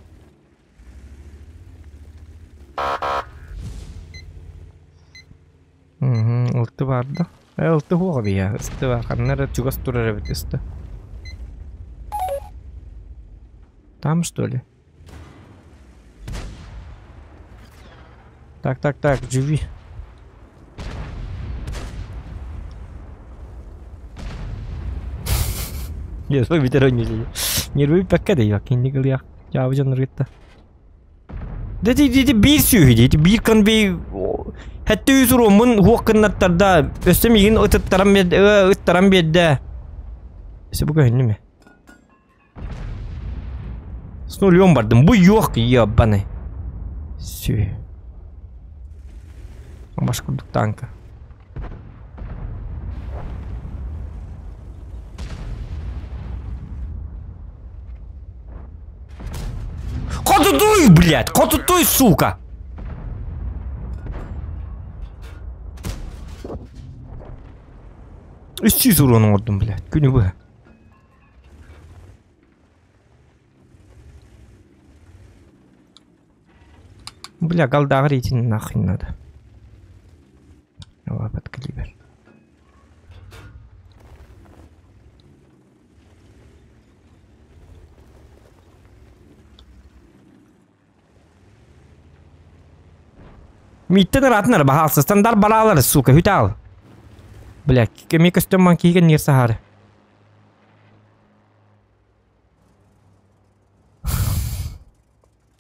ылты бар да. Ылты хуга бия. Ысты бар. Каннары чугас турар бит ысты. Там что ли? Так, живи. Yes, voi bitte rogni. Нервы пакка да як инди гыл як. Я уже нырытта. Дети бир сүйди, бир канбей. Хәтта үзүрөмүн хуаккыннаттарда өсөмигин ыттарам бедде. Се буга неме? Снульом бардым. Бу yok ябаны. Сүй. Башкурдук танка. Котутуй, блядь! Котутуй, сука! Исчез урон ордым, блядь. Күні бі. Бля, галдағыр етін нахуй надо. Давай, под калибр. Миттен ратнар бахалсы, стандар балалар, сука, хүтал. Бля, кеме костюман киген нерсе хары.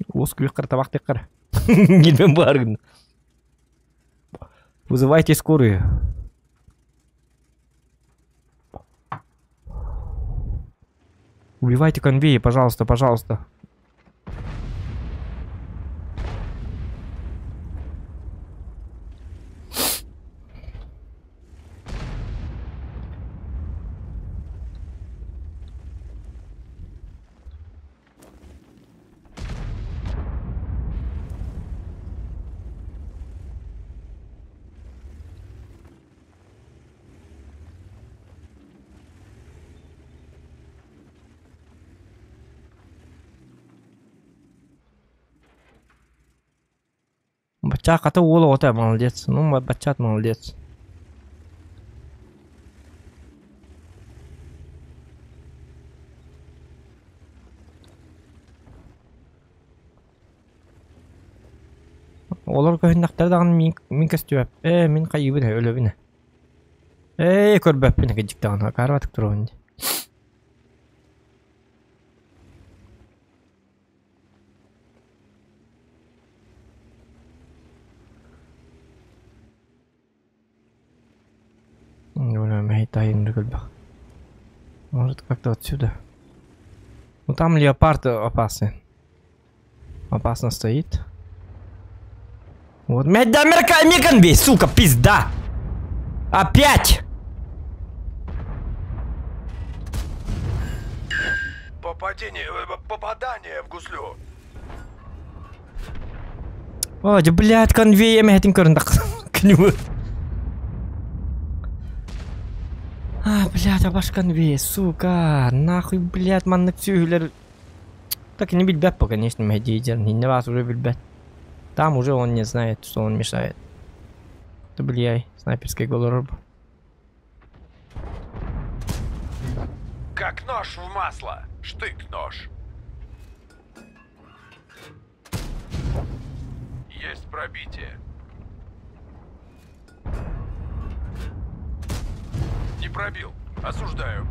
Оскүлік қыр, табақ тек қыр. Гелмен барғын. Вызывайте скорую. Убивайте конвей, пожалуйста, пожалуйста. Бача ката ула ота молодец. Ну, бачат молодец. Олар көһүндактар дагы мин көстүп. Мин кайыбын өлөбүнө. Көрбөп мени кыжыктаган карабатык турган. Может как-то отсюда. Ну там леопард опасный. Опасно стоит. Вот. Меган бей, сука, пизда! Опять! Попадание в гуслю. Ой, блядь, конвей, я мехтин көріндік. Кнюбы. Блядь, абаш конвей, сука. Нахуй, блядь, маннык сүйгілер. Так и не бить по, конечно, медийдер. Не вас уже бить. Там уже он не знает, что он мешает. Да, блядь, снайперский голороб. Как нож в масло. Штык-нож. Есть пробитие. Не пробил. Осуждаю.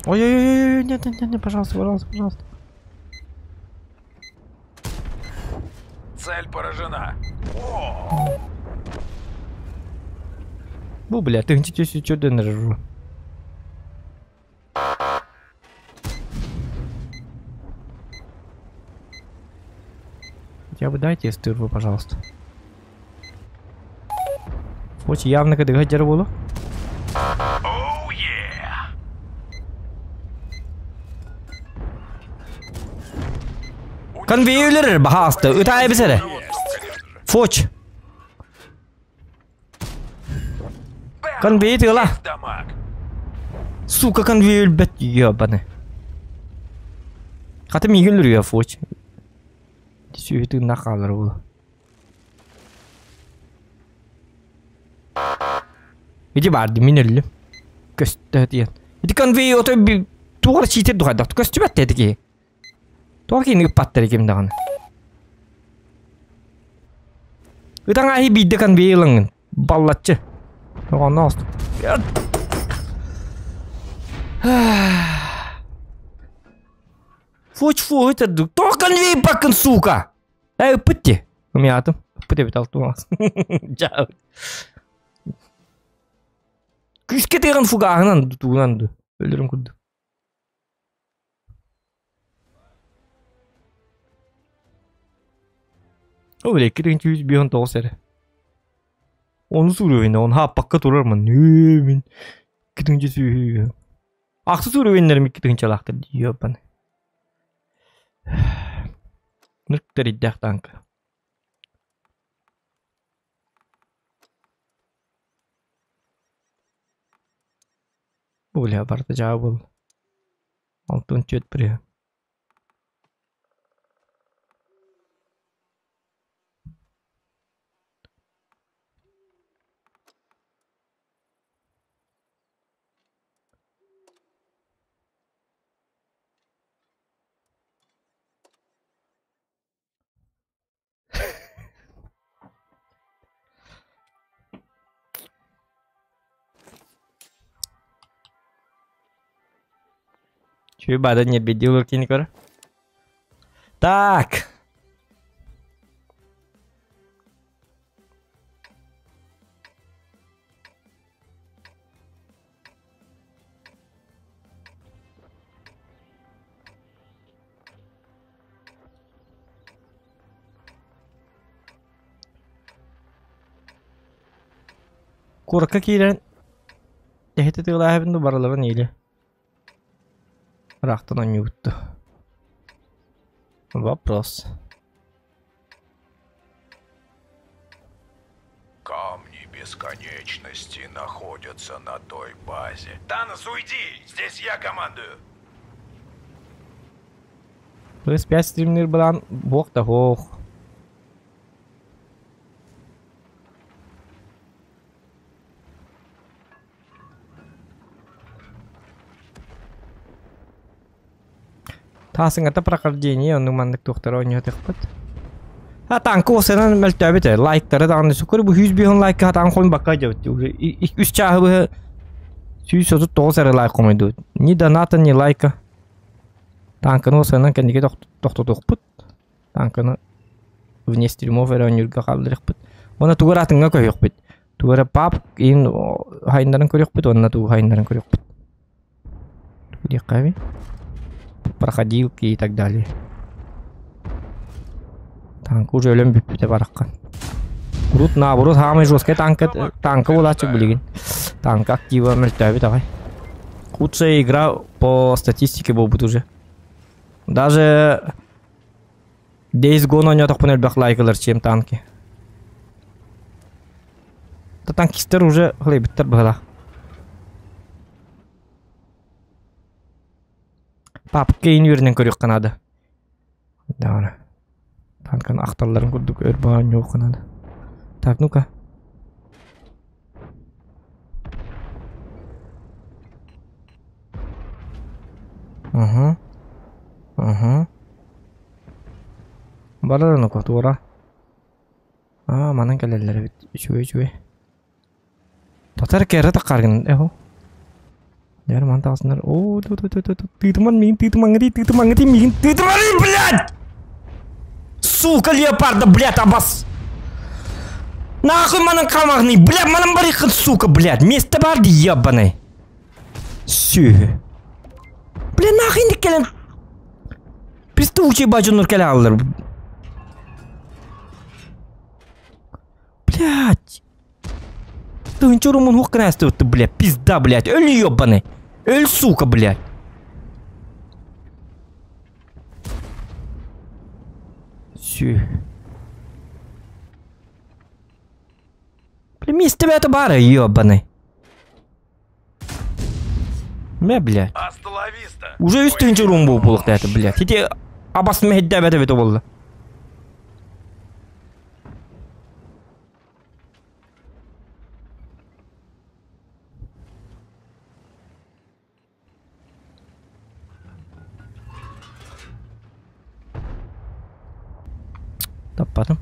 Ой-ой-ой, нет, пожалуйста, пожалуйста. Цель поражена. Бу, бля, ты где что дэнержу? Хотя бы дайте стырву, пожалуйста. Хоть явно когда гадер было. Конвейерлер бахасты, үтай бисере. Фоч. Конвейер тыла. Сука, конвейер бет ёбаны. Хаты мигелер я фоч. Сүйті нақалыр бұл. Иди барды мен өллүм. Көстө диен. Иди конвей ото тугар читер дугайда. Көстө бетте диги. Тугар кини паттер ким даган. Итан аhi бидде конвей лангын. Баллатчы. Огонно аст. Фу, это то конвей бакын сука. Пытти. У меня там. Пытти битал тумас. Жау. Күшке тегін фугағынан туғынан өлірім күрді. Öyle kirin 109 ere. Onu sürüyün, onu hapakka turarman. Min kirinci sürüyün. Aksı sürüyünlerim kirinci alaktır diyor bana. Nırktar iddiak tankı. Öyle yapardı cevabı. Altın çöt buraya. Чё, бада не бедил киникора? Так. Корка кийлен. Эхте тыгылаабын бараларын эйле. Рахтан он не утты. Вопрос. Камни бесконечности находятся на той базе. Танос, уйди! Здесь я командую! Плюс 5 стримнер балан бог да хох. Тасың ата прохождение, он мандык доктора ойнıyor текпет. Ha tankı o senen meltebete like'ları da anlıyorsun. Kuru bu 100 bin like hatan koyun bakay javut. 3 çahı bu 139 like koydu. Ni donata ni like. Tankını o senen kendine doktor. Tankını вне стримов ойнyorга калдырыкпыт. Оны тугар атыңга көйөкпүт. Тугар пап ин хайындарын көрөкпүт, онна тугар хайындарын көрөкпүт. Дикави. Проходилки и так далее. Танк уже өлем бүппүте бараккан. Урут наоборот хамы жесткий танка булачык билген. Танк активно мөлтөбү тагай. Лучшая игра по статистике болбут уже. Даже Days Gone ойноток пунел бак лайкалар чем танки. Да танкистер уже хлебиттер была. Папка инвернен көрөк канады. Да. Танкан актарларын көрдүк, өрбан жок канады. Так, ну-ка. Ага. Барар ну-ка, тура. Манан келелер бит. Чуй. Татар кере такаргын, эхо. Яр мантасындар. О, тытыман, блядь! Сука, леопарда, блядь, абас! Нахуй манан камагный, блядь, манан барихын, сука, блядь! Место барды, ебаный! Сюэ. Блядь, нахуй не келен... Пристучий бачунур келе алыр. Блядь! Ты ничего румун хук-красты, блядь, пизда, блядь, ölü ебаный! Ölü, сука, блядь! Сюэ. Блядь, место это бара, ебаный! Блядь. Уже üstünce rum bu bulukta это, блядь. Эти абасын мехедде бәті болды. Таппадым.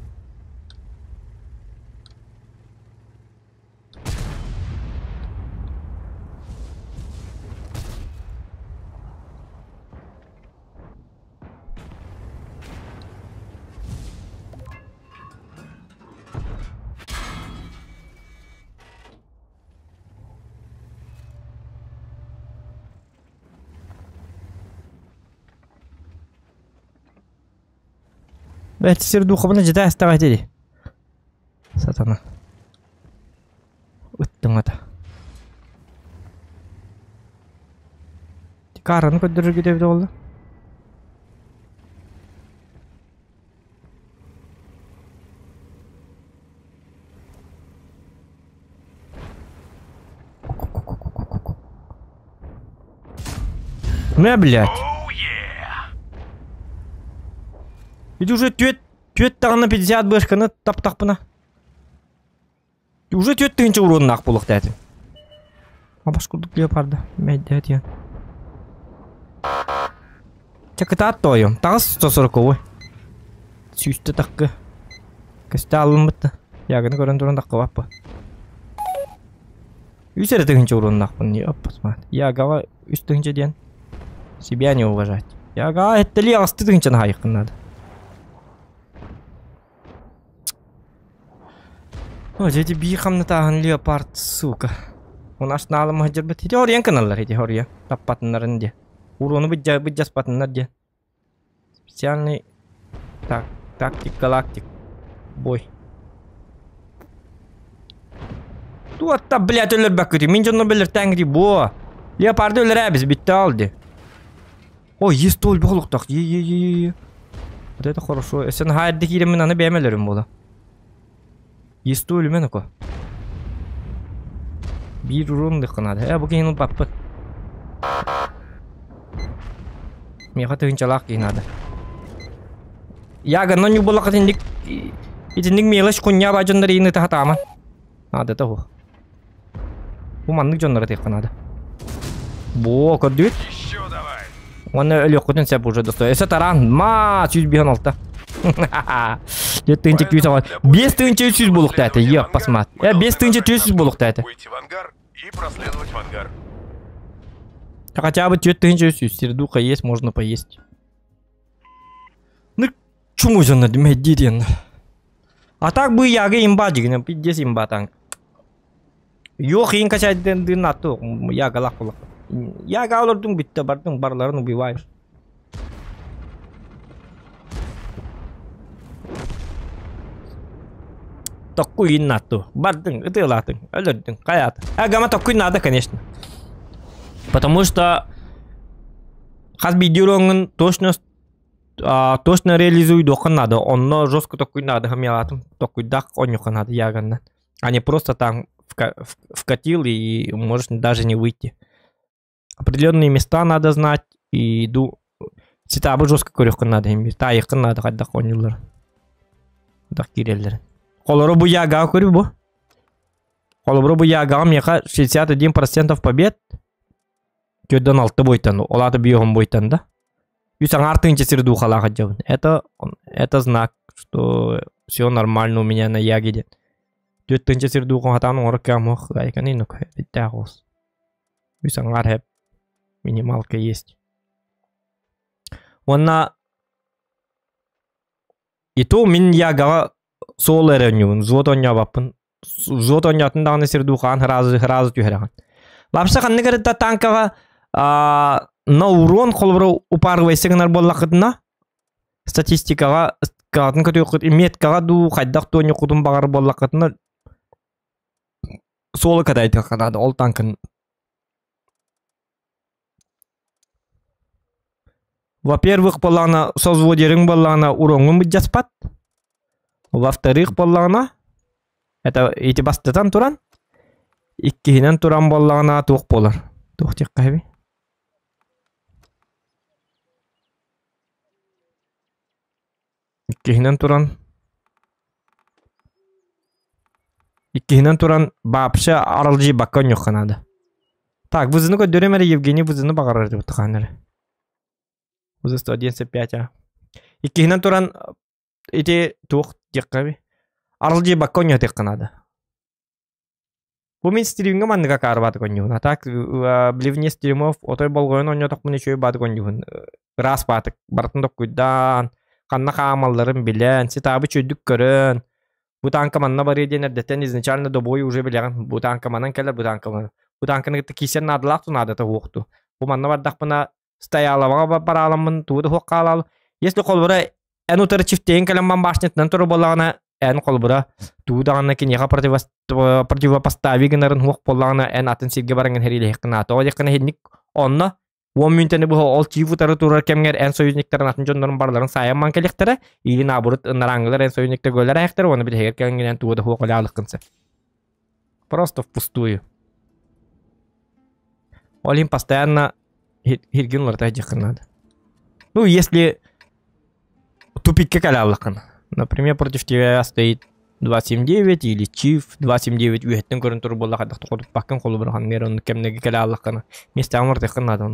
Бәлті сердухы бұны жеда әстіға әтеді. Сатана. Үттің ата. Қараны көддірір кетебді олды. Не, блядь. Иди уже түйет тағына 50 бөшкіні тап-тақ бұна. Уже түйет түйінші ұруынын ақ болық дәді. Абашқұрдық леопарды. Мәйді әден. Чакыта атты ойым. Тағыз 140 ой. Сүйісті таққы. Көсті алын бұтты. Яғыны көрін тұрын таққы баппы. Үсері түйінші ұруынын ақ бұны. Яғаға үст түйінші ден. Себя не уважать. Яғаға әттілі ағысты түйіншіні хайыққын надо. О, дети бихам таган леопард, сука. У нас на алам хаджар бит. Иди ориян каналлар, иди ория. Таппатыннарын де. Урону бит-жаспатыннар де. Специальный тактик галактик бой. Туатта, блядь, өлөр бакыри. Мен жону білір тәңгіри бо. Леопарды өлөр әбіз битті алды. Ой, есть толь болуқтақ. Е-е-е-е. Вот это хорошо. Сен хайырды кейремін аны бәмелерім бола. Есті өлімен око. Bir urun dықынады. Бұл кейінін паппы. Меға тығынчалақ кейінады. Яға, но не болақ етіндік. Етіндік меғыш құння ба жондар ені тағат аман. Ады тағу. Бұл мандық жондар тықынады. Бұ, көрдік. Оны өлі оқытын сәп ұжы досты. Әсі таран. Ма, 196. Тынчик 5 тынчик 300 болук дайты. Еп, посмат. 5 тынчик 300 болук дайты. Выйти в ангар и проследовать в ангар. Хотя бы 4 тынчик 300. Сердуха есть, можно поесть. Ну, чему же надо медирен? А так бы я имба дигна, 50 имба танк. Yok in kaçaydı dinatı. Ya galak bulak. Ya galordun bitti bardın barlarını убиваешь. Такой нато. Бардын, это латын, өлөрдүн, каят. Гама такой надо, конечно. Потому что хаз видеоңын точно реализуй дохан надо. Онно жестко такой надо, хамилатым. Такой дак онюха надо, яганна. А не просто там вкатил и можешь даже не выйти. Определенные места надо знать и цитабы жестко көрөккөн надо им. Тайыкын надо кайда конюлар. Так киреллер. Колору бу яга көрү бу. Колору бу яга меха 61% побед. Көдөн 6 бойтан. Оларды биогон бойтан да. Юсаң артынча сирду халага жабын. Это знак, что все нормально у меня на ягиде. Төттөнчө сирду хатаны оркам ох, айканы нук. Битагос. Юсаң археп. Минималка есть. Онна и то мен яга сол эренюн, зот онябапын. Зот онятын дагы сирду хан разы тюхераган. Вообще ханнегер да танкага на урон холбро упарвайсыгнар боллакытына статистикага катын көтөкөт меткага ду хайдак тооню кутум багар боллакытына солы кадайты канады ол танкын. Во-первых, боллана созводерин боллана уронгун бджаспат. Во-вторых, боллана это эти бастатан туран. Иккинен туран боллана тук болар. Тук тек кайби. Иккинен туран вообще аралжи баккан yok канада. Так, вызыны көдөрөмөрө Евгений вызыны багарар деп аткандар. Вызы 195, а. Иккинен туран ити тух теккаби. Арылжи бакконьо текканады. Бу мен стриминге манныга карбаты коньюн. А так, бливне стримов, отой болгойон оньо токмын ечөй баты коньюн. Рас батык, бартын токкуйдан, канна камалларын билен, сетабы чөйдүк көрөн. Бу танка манна бары ден эрдеттен изначально до бою уже билеген. Бу танка манан келер, бу танка манан. Бу танканы гытты кисен надылак тунады та хукту. Бу манна бардакпына стоялабага бараламын, туды хоккалал. Если колбура эн утары чифтейн калемман башнетнен туру боллагына эн колбура туудагына кинега противопостави гынарын хук боллагына эн атын сирге баранган хериле хекна. То якына хедник онна 10 минуттаны бу ол чифу тары турар кемгер эн союзниктерин атын жондорун барларын саяман келектери или наоборот нараңгылар эн союзникте гөлөр аяктар оны бит хегер келген тууда хук алыкынса. Просто впустую. Олим постоянно хиргин ларта жакынады. Ну, если тупикке калялыкын. Например, против тебя стоит 279 или чиф 279 уйеттен көрүн туру болла кадакты кодуп баккан колу бурган нерон кемнеги калялыкын. Месте амыртыкын надо.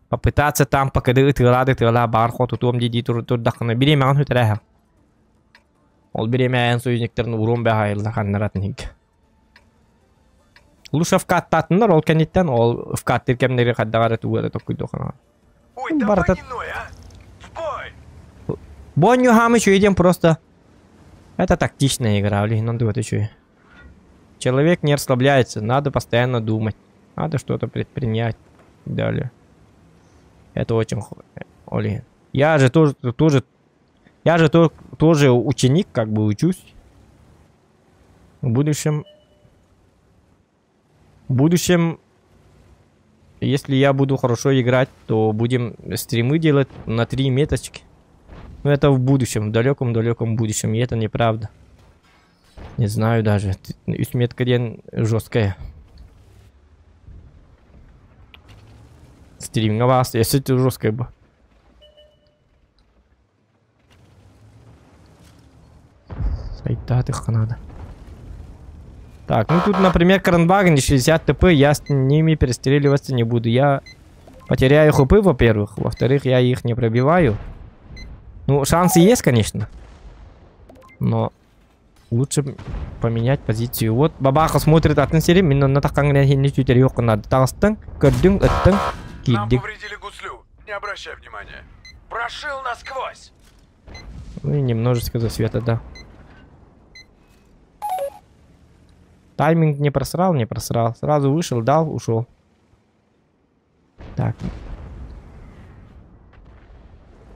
Попытаться там покады тыла бар хоту том диди турдакына биремеген хүтәрәһә. Ол биремеген союзниктерин урон бахайлы ханнаратын хик. Лучше вкаттатындар, ол кенеттен, ол вкаттыр кемнери каддагары тугары токуйду хана. Ой, давай не ной, а! В бой! Бонью хам еще идем просто. Это тактичная игра, блин, надо вот еще. Человек не расслабляется, надо постоянно думать. Надо что-то предпринять. Далее. Это очень... Блин. Я же тоже ученик, как бы учусь. В будущем, если я буду хорошо играть, то будем стримы делать на 3 меточки. Но это в будущем, в далеком будущем, и это неправда. Не знаю даже. Метка жесткая. Стриминговался, если это жесткая бы. Сайтатых надо. Так, ну тут, например, Кранваген 60 ТП, я с ними перестреливаться не буду. Я потеряю хп, во-первых. Во-вторых, я их не пробиваю. Ну, шансы есть, конечно. Но лучше поменять позицию. Вот Бабаха смотрит от инсерим, именно на таком не чуть рёк надо. Талстан, каддин, оттан, киддик. Нам повредили гуслю, не обращай внимания. Прошил насквозь. Ну и немножечко засвета, да. Тайминг не просрал. Сразу вышел, дал, ушел. Так.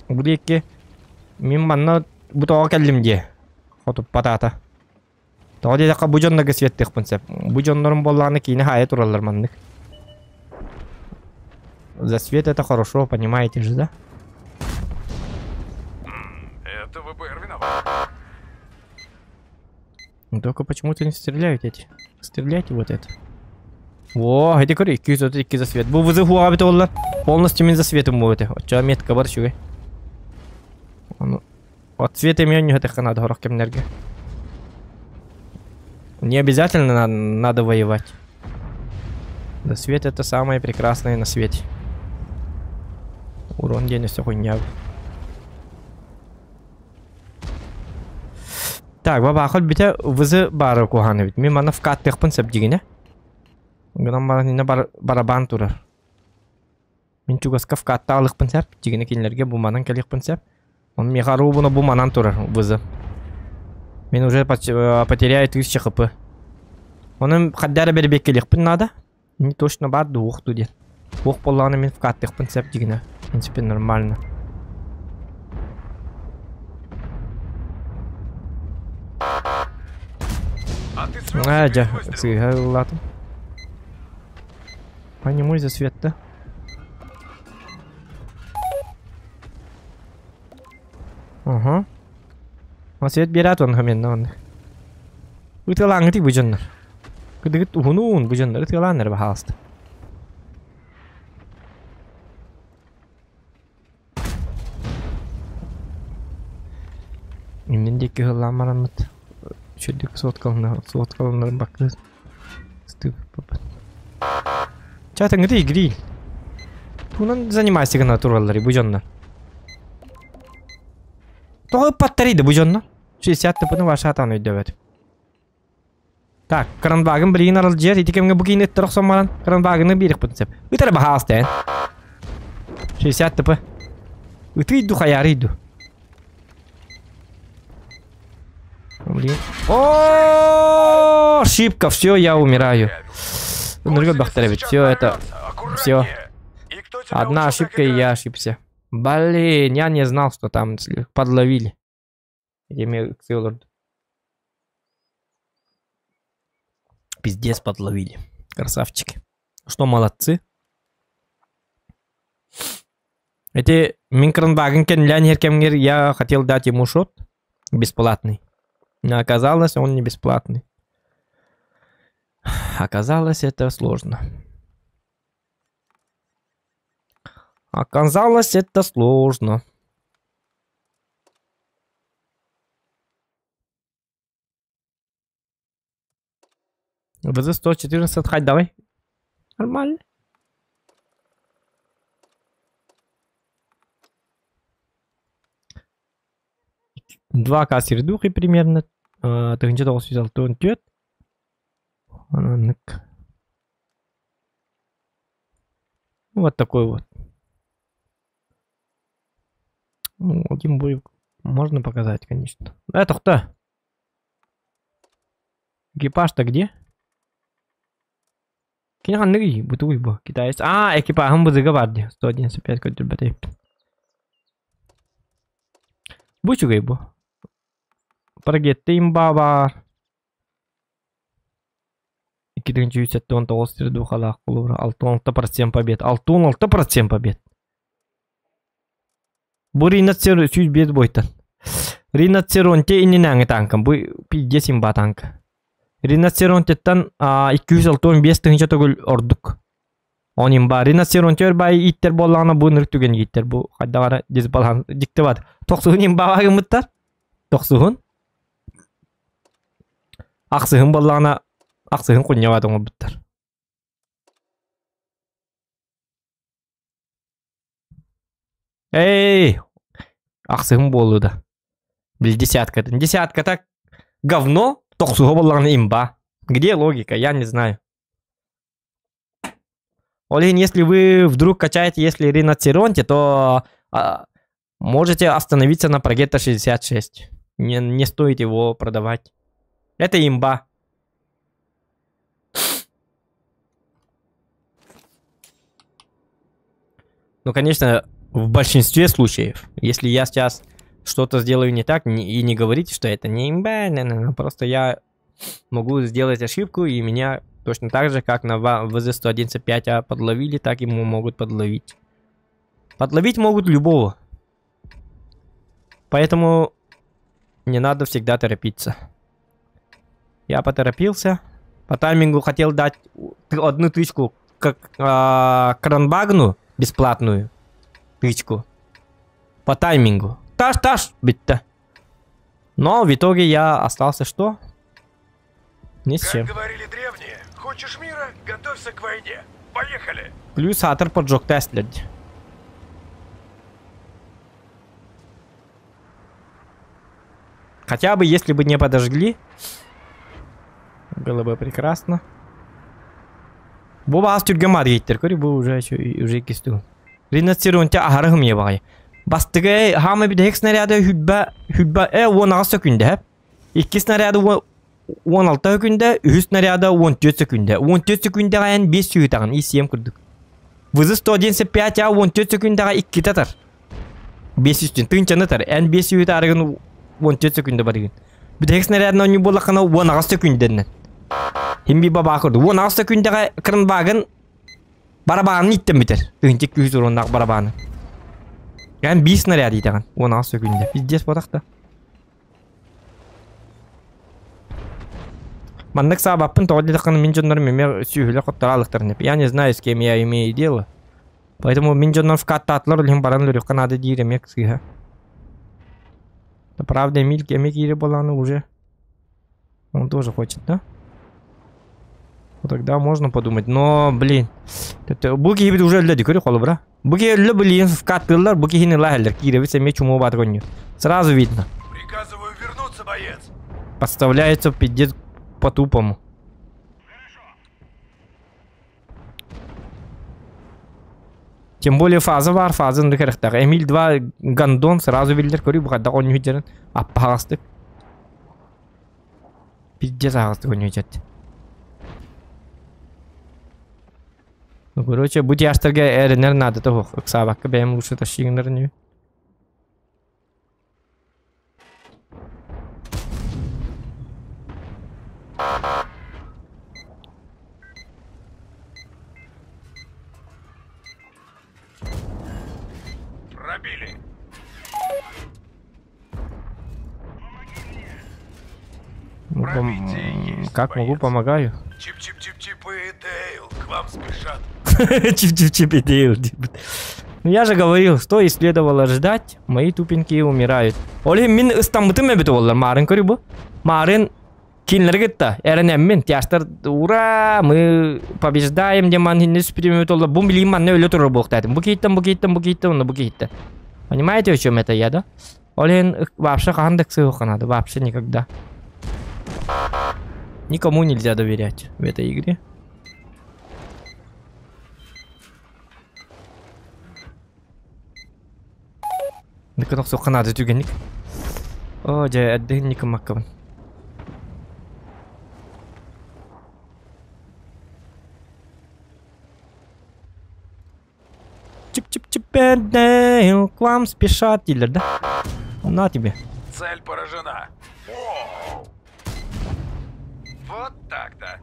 Гудеки. Мимманна бутова келлимде. Хотуп патата. Тоди дакка бужоннага светтик пунсеп. Бужоннорун болланы кийне хая туралар маннык. За свет это хорошо, понимаете же, да? Это ВБР виноват. Только почему-то не стреляют эти. Стреляйте вот это. Во, эти кори, кизотики за свет. Бу вызыву абитолла. Полностью min за светом будет. Ча метка бар шугай. От цвета меня не это надо горох кемнерги. Не обязательно надо воевать. Да свет это самое прекрасное на свете. Урон день все хуйня. Так, баба, хоть бите вызы бары куханы бит. Мен мана вкаттых пынсап дигене. Гынан мана барабан турар. Мен чугаска вкатта алых пынсап дигене кинлерге бу манан келих пынсап. Он мехару буна бу манан турар вызы. Мен уже потеряю 1000 хп. Он хаддары бербек келих пын надо. Не точно бар дух туди. Бух полланы мен вкаттых пынсап дигене. В принципе нормально. Дя, ладно. По нему из-за света. Ага. А свет берет он хамен, он. Вы ланг ты бужен. Когда ты хунун бужен, ты ланер бахаст. Именно дикий ламарант. Чудик соткалны бакты. Стык попад. Чатан где игри? Тунан занимайся гана тураллары бужоннар. Той паттарыйды бу жонно. 60 тыпыны башатан өйдөбөт. Так, Кранбагын бірген арал жер, етекемге бұкейін өтті рұқсамаран. Кранбагыны берік бұтын сәп. Үтәрі баға астайын. 60 тыпы. Үті үйді қаяр үйді. О, ошибка, все, я умираю. Ныргот бахтаревич, все это... Все. Одна ошибка, и я ошибся. Блин, я не знал, что там подловили. Пиздец, подловили. Красавчики. Что, молодцы. Эти Минкранбаген Кенлянер, я хотел дать ему шот бесплатный. Но оказалось, он не бесплатный. Оказалось, это сложно. Оказалось, это сложно. ВЗ-114, хать, давай. Нормально. Два сердухи примерно. Тыгынчы 906 төт. Вот такой вот. Ну, один бой можно показать, конечно. Это кто? Экипаж-то где? Кинганныги, бутуй бо, китаец. А, экипаж, он будет заговарди. 195 код батей. Бучугай бо. Прогеттейм бабар. 270 толстый духалах кулура. 6% побед. 6% побед. Бу ринатсер сүйз бет бойтан. Ринатсеронте инненаңы танкам. Бу 50 ба танка. Ринатсеронтеттан 265 тыгынча төгүл ордук. Онин ба. Ринатсеронтер бай иттер боллағына бу нырктүген иттер. Бу қайдағара дез балған дикте бады. Тоқсығын баға гымыттар. Тоқсығын. Ақсығын боллағына ақсығын құнне бады оңы бұттар. Эй! Ақсығын болу да. Біл десяткатын. Десятка так говно. Тоқсуға боллағына имба. Где логика? Я не знаю. Олин, если вы вдруг качаете, если ринатсеронте, то можете остановиться на Прогетто 66. Не стоит его продавать. Это имба. Ну, конечно, в большинстве случаев, если я сейчас что-то сделаю не так, и не говорите, что это не имба, просто я могу сделать ошибку, и меня точно так же, как на ВЗ-111.5 подловили, так ему могут подловить. Подловить могут любого. Поэтому не надо всегда торопиться. Я поторопился. По таймингу хотел дать одну тычку, как Кранбагну, бесплатную тычку. По таймингу. Таш, битта. Но в итоге я остался что? Ни с чем. Как говорили древние, хочешь мира, готовься к войне. Поехали! Плюс атор поджег Теслер. Хотя бы, если бы не подожгли, было бы прекрасно. Боба астюргамад гейттер, кори бу уже кисту. Ринатсиронте ахарыгым ебагай. Бастыгай хамы биде хек снаряды хүбба 10 секунде хеп. 2 снаряды 16 секунде, 3 снаряды 14 секунде. 14 секунде гайын 5 сүйітағын, ИСМ күрдік. Вызы 115 я 14 секунде гай 2 татар. 5 үстін, тыңчаны тар. Ән 5 сүйітағын 14 секунде барыгын. Биде хек снарядына не болақына 16 секунденен. Химби баба көрді. 16 секунде гай Кранбаген барабанын иттен бітер. Тыңчек 200 орондағы барабаны. Yani 5 снаряд етеген 16 секунде. Пиздец бодақта. Мандық сабаппын тоғылдыққаны мен жонларым еме сүйілі қоттаралықтарын. Я не знаю, с кем я имею дело. Поэтому мен жонларым в каттатлар үлген баран лөріққа надо дейремек сыға. Правда, Эмиль кеме кире боланы уже. Он тоже хочет, да? Ну, тогда можно подумать. Но, блин. Буки хибит уже леди, кори холо, бра. Буки ле, блин, вкатылар, буки хини лахелер. Кировец меч уму батгонью. Сразу видно. Приказываю вернуться, боец. Подставляется пиздец по-тупому. Тем более фаза бар, фаза на керехтах. Эмиль 2 гандон сразу видели, кори бухадда он юджерен. Аппастык. Пиздец агастык он юджет. Ну, короче, будь яштерге эренер надо того. Собака бэм лучше тащигнер не. Пробили. Как могу, помогаю. Чип-чип-чип-чип и Дейл к вам спешат. Чип-чип-чип и Дейл. Ну я же говорил, что и следовало ждать, мои тупенькие умирают. Оле мин ыстамбытым эбит олар, марын көрүбү. Марын кинлер гитта, эренеммин, тяштар, ура, мы побеждаем, деман хиннес примет олар, бум билим манне өлө туру боктатым. Бу кейттен, бу кейттен. Понимаете, о чем это я, да? Оле вообще хандек сыгыха надо, вообще никогда. Никому нельзя доверять в этой игре. Никак сухо надо тюгенник. О, да, отдыхника маккаван. Чип-чип-чип, к вам спешат, дилер, да? На тебе. Цель поражена. Воу. Вот так-то.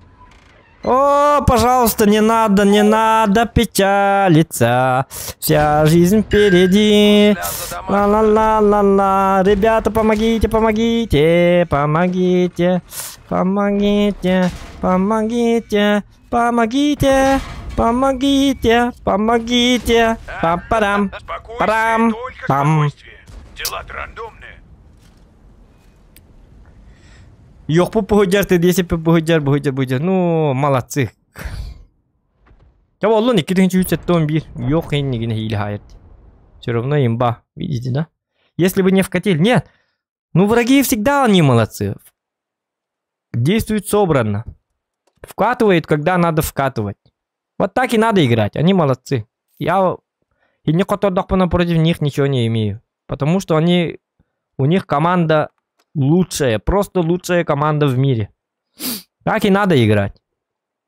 О, пожалуйста, не надо печалиться. Вся жизнь впереди. Ла-ла-ла-ла-ла. Ребята, помогите. Пам-парам. Парам. Пам. Дела-то рандомные. Yok bu buhujjar dese buhujjar. Ну, молодцы. Я волну не кидаю чуть bir. Yok не хили хайт. Все равно имба. Видите, да? Если бы не вкатили. Нет. Ну, враги всегда они молодцы. Действуют собранно. Вкатывают, когда надо вкатывать. Вот так и надо играть. Они молодцы. Я и никто против них ничего не имею. Потому что у них команда лучшая, просто лучшая команда в мире. Так и надо играть.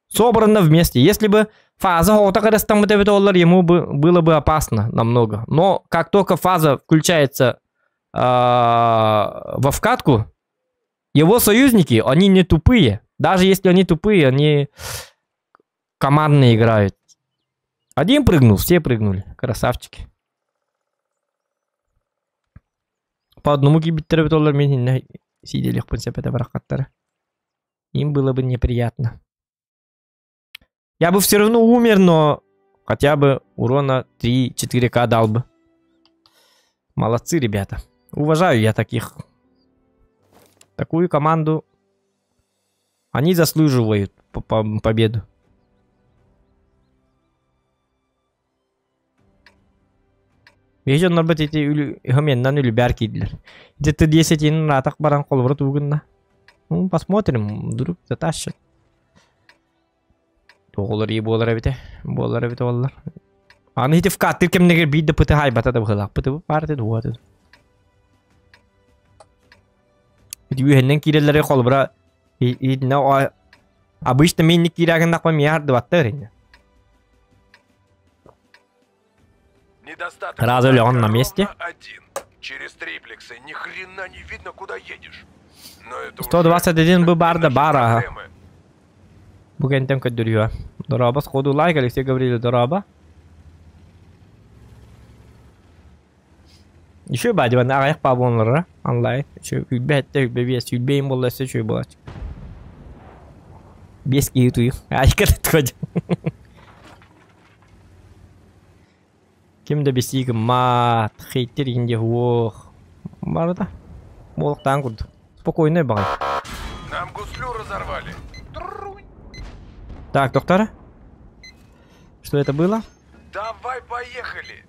Собрано вместе. Если бы фаза ему было бы опасно намного. Но как только фаза включается во вкатку, его союзники, они не тупые. Даже если они тупые, они командно играют. Один прыгнул, все прыгнули. Красавчики. По одному гибиттер доллар мен сидели в принципе это. Им было бы неприятно. Я бы все равно умер, но хотя бы урона 3-4к дал бы. Молодцы, ребята. Уважаю я таких. Такую команду. Они заслуживают победу. Вежен норбат эти хоменнан үлі бәр кейділер. Где-то 10 ратақ баран қолбыры туғынна. Ну, посмотрим, вдруг затащат. Тоғылар ей болар әбіте. Болар әбіте олар. Аны хите вкаттыр кемнегер бейді пыты хайбата да бұғылақ. Пыты парты дуғаты. Хите үйеннен кейділері қолбыра. Обычно мен не кейдіғын нақпа мияр дұваттыр. Разве он на месте? Через триплексы ни хрена не видно, куда едешь. 121 бы барда бара. Bugün tem kadürüyor. Doraba skodu like Alexey Gavrilov Doroba. Еще бадиван аяк пабонлары онлайн. Еще үбәттә үбәбес үбәйм буласы шуй булат. Без киюту. Айкат тход. Кимде бесигім мат, хейтер инде хуох. Барда. Молықтан күрді. Спокойно бағай. Нам гуслю разорвали. Так, доктор. Что это было? Давай, поехали.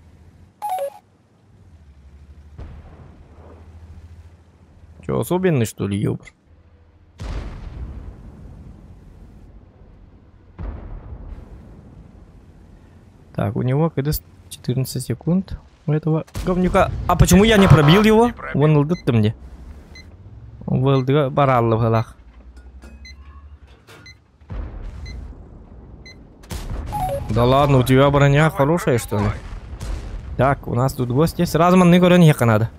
Че, особенный, что ли, ёбр? Так, у него когда 14 секунд у этого говнюка. А почему я не пробил его? Вон лдыт-то мне. Вылдыга бараллы в голах. Да ладно, у тебя броня хорошая, что ли? Так, у нас тут гости. Сразу манны гореньяка надо.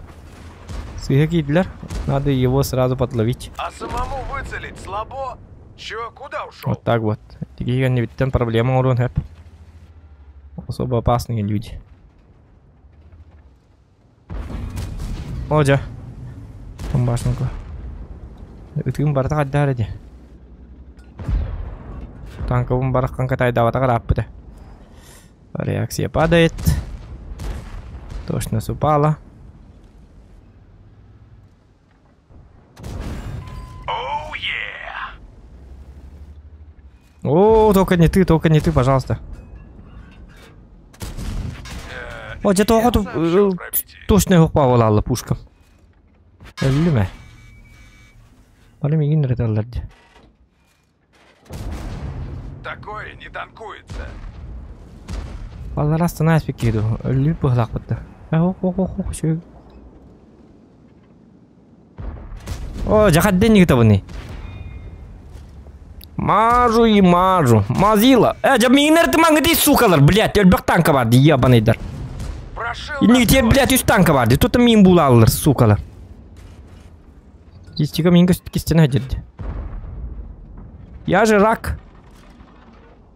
Сыгакидлер. Надо его сразу подловить. А самому выцелить слабо? Чё, куда ушел? Вот так вот. Такие не ведь там проблема урон хэп. Особо опасные люди. Оджа. Башенку. Ütüm barda kadar hadi. Танковым барахкан катайда аватаграппыды. Реакция падает. Точно упала. О, только не ты, пожалуйста. О, где-то точно его павала пушка. Люме. Малюми гиннер таллади. Такое не танкуется. Валла раста на аспект иду. Люп пыхлак бытты. Ох, шо. О, жахат деньги табыны. Мажу и мажу. Мазила. Жабмигнер ты мангди сукалар, блядь. Эльбек танка барды, ебаныйдар. И не теперь, блядь, из танка барды. Тут мин булалар, сукалар. Кистика минга кистина дерди. Я же рак.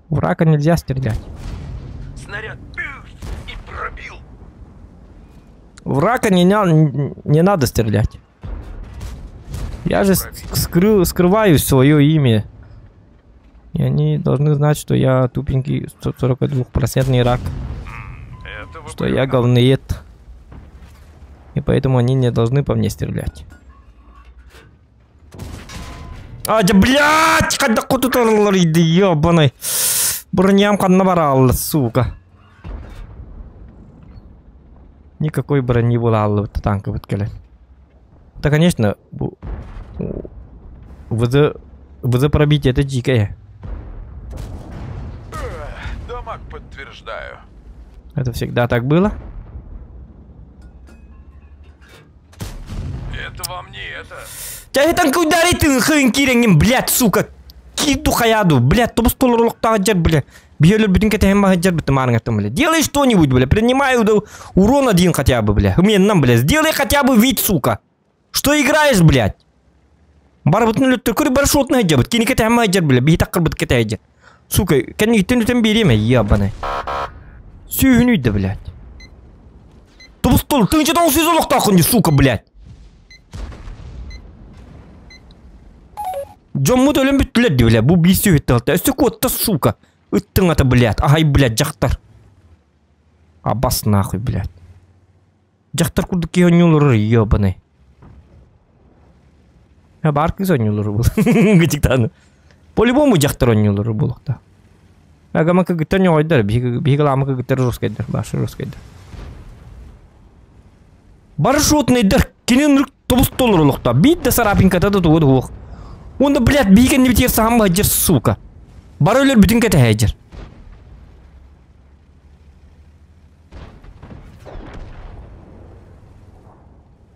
В рака нельзя стрелять. Снаряд и пробил. В рака не надо стрелять. Я же скрываю свое имя. И они должны знать, что я тупенький 142% рак. Что я говноед. И поэтому они не должны по мне стрелять. А, да блядь! Когда кто-то лориды, ёбаный. Броням канна баралла, сука. Никакой брони была в танка выткали. Да, конечно, ВЗ пробить это дикое. Дамаг подтверждаю. Это всегда так было? Это вам не это. Чай танка ударит хын киреңим, блядь, сука. Киту хаяду, блядь, тобус толорлукта хаджар, блядь. Биелер бүтін кетем хаджар бітім арыңаттым, блядь. Делай что-нибудь, блядь. Принимай урон один хотя бы, блядь. Меннан, блядь. Сделай хотя бы вид, сука. Что играешь, блядь? Барбутны лөттір көрі бар шотны хаджар, блядь. Кені кетем хаджар, блядь. Бейі таққыр біт кете хаджар. Сука, кәні гиттен өтен береме, ебаный. Сүйінүйді, блядь. Тобус толы, тыңча тауы сөзолықта ақынды, сука, блядь. Джоммут өлім бүттілерді, блядь. Бұл бейсі өтті қалды. Өсі көтті, сука. Өттің аты, блядь. Ағай, блядь, жақтар. Абас нахуй, блядь. Жақтар күрдік ке ойнылыры, ебаный. Бар кыз ойнылыры бұл. Гытиктаны. По-любому жақтар ойнылыры бұлықта. Агамака гыттар не ойдар. Бейгаламака гыттар жорскайдар. Башы жорскайдар. Бары шотнайдар. Кенен рүк тобыс толыр ұлықта. Бейді сарапинкатады туғыды ұлық. Онда, блядь, бейген не бітер сағам бағаджар, сука. Бар өлер бүтін кәті әйджар.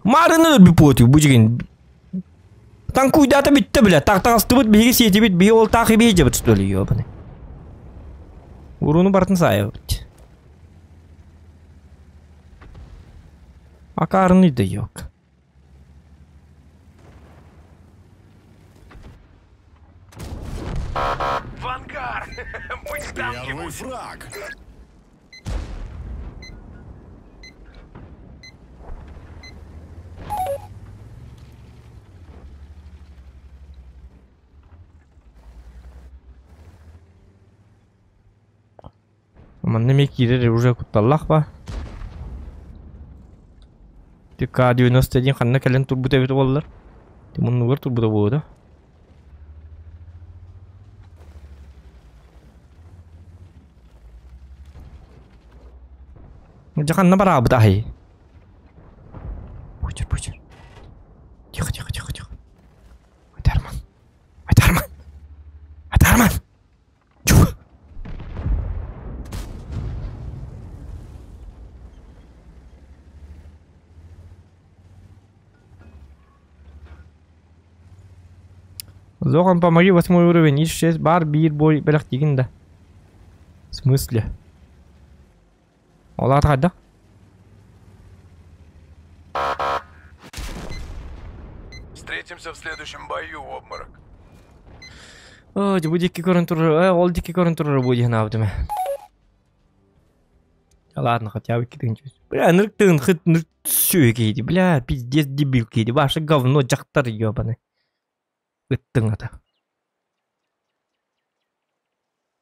Марын өлер бүп өтіп, бұл жеген. Танк уйдаты бітті, блядь. Тақ-тағасты бұд, бейге сеті біт, бейге ол тақы бейджа бұт стөлі, ебаны. Уруны бартын сая бұт. Акарыны да yok. В ангар! Мы там Первый фраг. Маннеме кирер уже кутталлах ба. Ти К-91 ханна кәлен турбута бит боллар. Ти муннугар турбута болды. Jangan nabara betahi. Bujur, bujur. Тихо, тихо, тихо, тихо. Айдарман. Айдарман. Айдарман. Чух. Зохан, помоги, 8 уровень. Ищ 6 бар, бир бой, белах тигин да. В смысле? Ола атқайда? Встретимся в следующем бою, обморок. О, bu dikki көрін тұрыр, ол дикки көрін тұрыр bu дейін абдыме. Ладно, хотя бы кидын чөз. Бля, нырктын хыт нырк түсөй кейді. Бля, пиздец дебил кейді. Башы говно жақтар ебаны. Ыттың ата.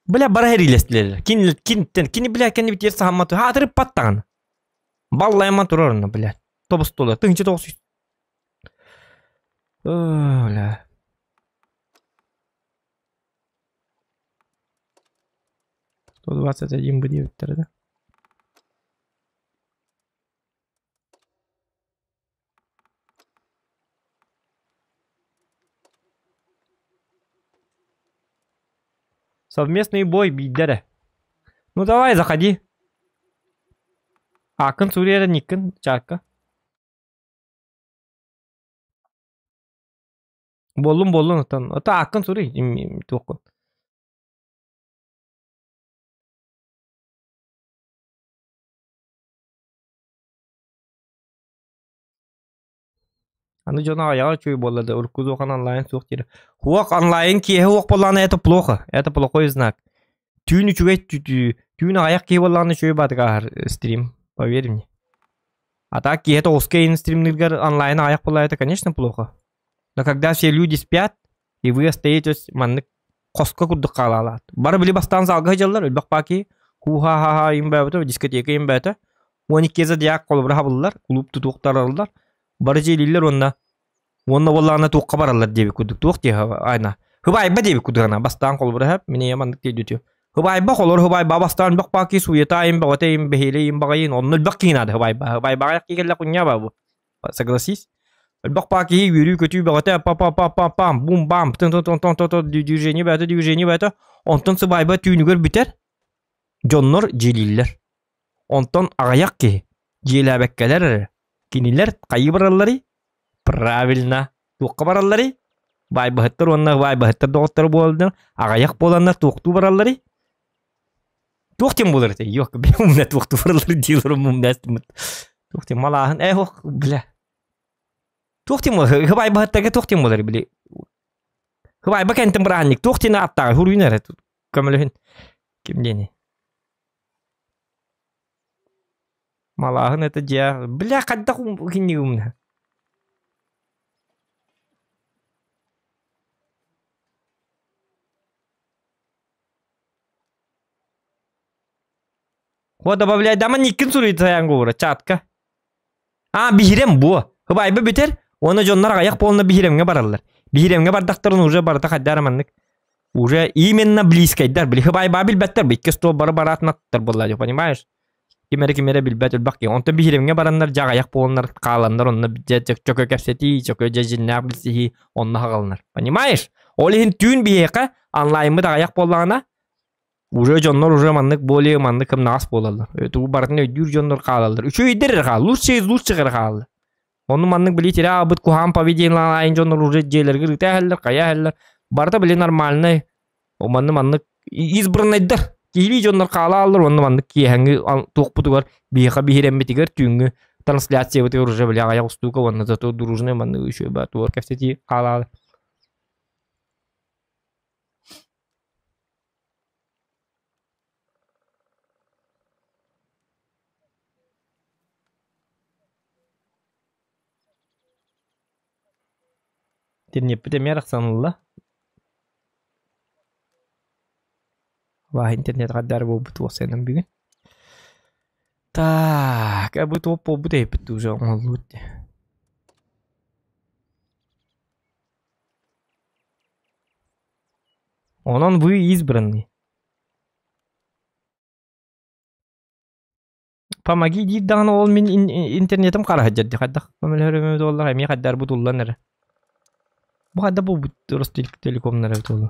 Бля, бара херилестілер. Кини, бля, кені бітер сағамату. Хатырып паттаған. Баллайма тұрарына, бля. Тобыс толы. Тыңчы тоғыз. Бля. $121 буде өттір, да? Совместный бой, биддері. Ну давай, заходи. Акын Сурияда Никын, чарка. Болун, ата Акын Сурий, тоқын. Аны жона аяға чөй болады, үркіз оған онлайн соқ дері. Хуақ онлайн кие хуақ боланы, это плохо. Это плохой знак. Түйіні түйіні аяқ кие боланы чөй бадыға стрим, поверь мне. А так кие это оскейн стримнергер онлайн аяқ боланы, это, конечно, плохо. Но когда все люди спят, и вы остаетесь, манны қосқа күрдік қалалады. Бары білі бастан залға жалар, өлбақ баки, ху-ха-ха-ха им бәуті, дискотека им бәуті. 12 кезі дияқ қолыбыра хабылылар, клубты туқтар алылар. Бары желейлер онна болағына туққа баралар дебі күдік. Туқ де айна. Хыбайба дебі күдігіна, бастан қолыбыра хәп, мене ямандық деді өтеу. Хыбайба қолыр, хыбайба бастан бақ баки суета им бағыта им бәхейле им бағайын, оның өлбақ кейінады хыбайба. Хыбайба аяқ кегелі құня ба бұл. Согласись? Өлбақ баки үйері көтүй бағыта пам-пам-пам-пам, бум-бам, тын-тын-тын-тын-тын, движение бәті. Онтын сыбайба түйінігер бітер. Жоннор желейлер. Онтын ағаяқ ке, желі әбәккелер кинилер қайы бараллары? Правильно. Туққа бараллары? Бай бахыттар онна, бай бахыттар доғыттар болдың. Ағаяқ боланлар туқту бараллары? Туқтен болыр те. Йоқ, бе умна туқту бараллары дейлерім умна әстіміт. Туқтен малағын, оқ, біле. Туқтен болыр, хыбай бахыттарға туқтен болыр, біле. Хыбай бакентін біранник, туқтен аттағы, хұрын әрі. Көмілігін. Кемдені? Малахын это дия. Бля, когда не умно. Вот добавляй, дама никин сурует саянгура, чатка. Бихирем бу. Хыбайбы битер, оны жоннар аяқ полына бихиремге баралар. Бихиремге бардақтарын уже барда қаддараманнык. Уже именно близкайдар. Били хыбайба билбеттер, битке стол баратынаттар болады, понимаешь? Кемере билбет өлбақ ке. Онты бихиремге барандар, жақ аяқ болынар, қаландар, онына чөкө кәпсети, чөкө жәжіннәк білсихи, онына қаланар. Понимаешь? Олихин түйін бейеқа, анлайымы да аяқ болағына, уже жоннор уже маннык более маннык кім нағас болалар. Өту бартын өйдір жоннор қалалар. Үші өйдер қал, лучше ғыр қал. Оны маннык білетер, бұд кухам поведен лайын жоннор уже жейлерге рыта әлілер, қая әлілер. Барда біле нормальный, о маннык избранайдар. Кейли жоннор қала алыр, оны мандық кейхәңгі тоқ бұтығар бейқа бейхерембетігер түйінгі трансляция бұтығар уже біле аяқ ұстуға, оны зато дружны мандық үші бәті ор кәфсеті қала алыр. Тернеп бітемер ақсанылы. Вах интернет қаддар бұл бұты оқсайынан бүгін. Так, бұты оп бұл бұты епітті уже оңылы өтті. Онан вы избранный. Помоги дейт дағын ол мен интернетім қара жадды қаддақ. Көмілеріме доллар әме қаддар бұд ұллан әрі. Бұл қадда бұл Ростелекомнар әбіт олы.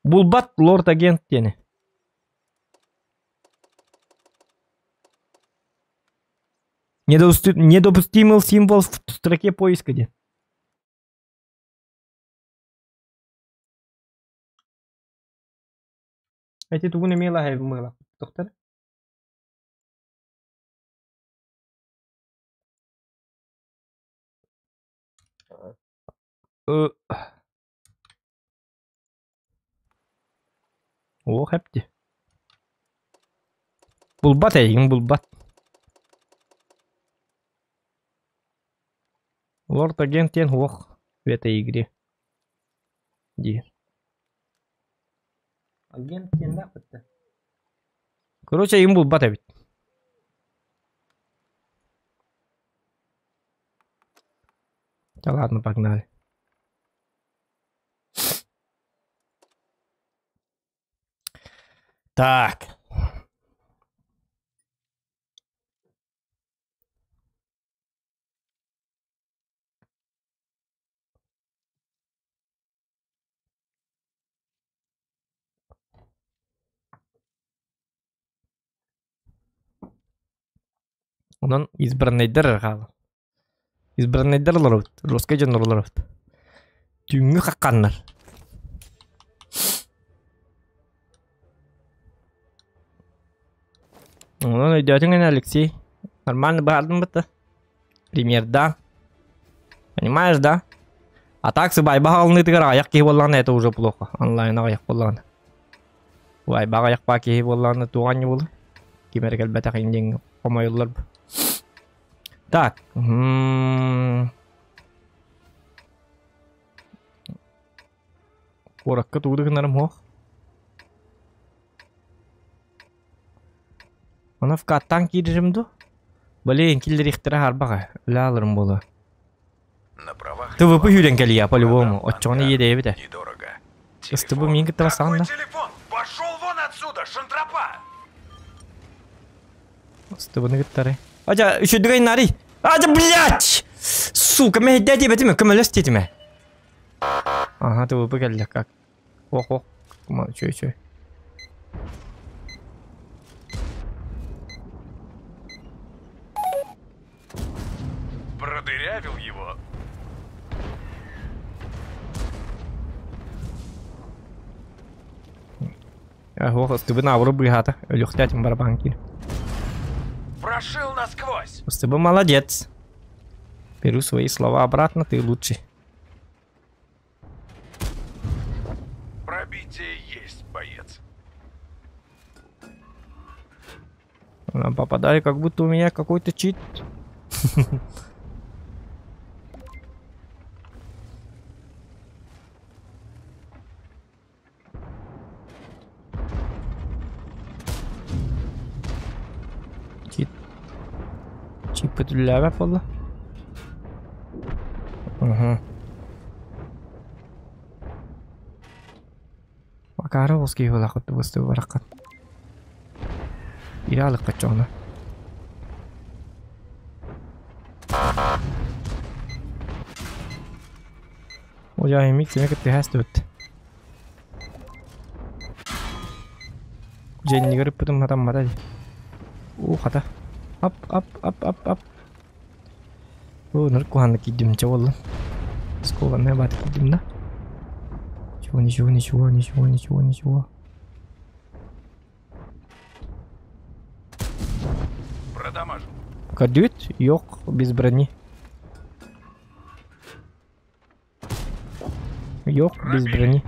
Бұл бат лорд агент дені. Недопустимый символ в строке поиска де. Эти тугуны мела хай мела. Доктор? О, хэпти. Булбат әйін, булбат. Лорд агент тен хуох в этой игре. Где? Агент тен да бітті. Короче, им булбат әбіт. Да ладно, погнали. Так. Онан избранныйдыр қалы. Избранныйдыр лорот. Русқа жан лорот. Түңгі қаққаннар. Онан өйдетің әне, Алексей. Нормально бардым бұты. Примерда. Понимаешь, да? А так байбаға алыны тігір аяқ кейі болғаны, это уже плохо. Онлайна аяқ болғаны. Байбаға аяқ ба кейі болғаны туған не болы. Кемер кәлбәті қиынден қомайылар бұ. Так. Қораққа туғдығынарым хоқ. Она в каттан кирижимду. Блин, киллер ихтера харбага. Ля алырым болу. Ты выпыюлен калия по-любому. Отчоны еде бите. С тобой минга трасанна. Пошел вон отсюда, шантропа! С тобой нагитары. Ача, еще другой нари. Ача, блядь! Сука, меня дяди бетиме, камелеститиме. Ага, ты выпыгали как. Ох. Чё. Продырявил его. Ого, с тобой навру бригада. Лёхтятим барабанки. Прошил насквозь. С тобой молодец. Беру свои слова обратно, ты лучший. Пробитие есть, боец. Попадаю, как будто у меня какой-то чит. Чип патрулявя пола. Ага. Макара воски хола хоту высту варакат. Иралы качона. Ой, мик тебе как-то хастут. Дженни говорит, потом там матади. Хата. Ап. О, наркохан кидим чавал. Сколько на бат кидим да? Ничего. Продамажу. Кадют? Ёк, без брони. Без брони.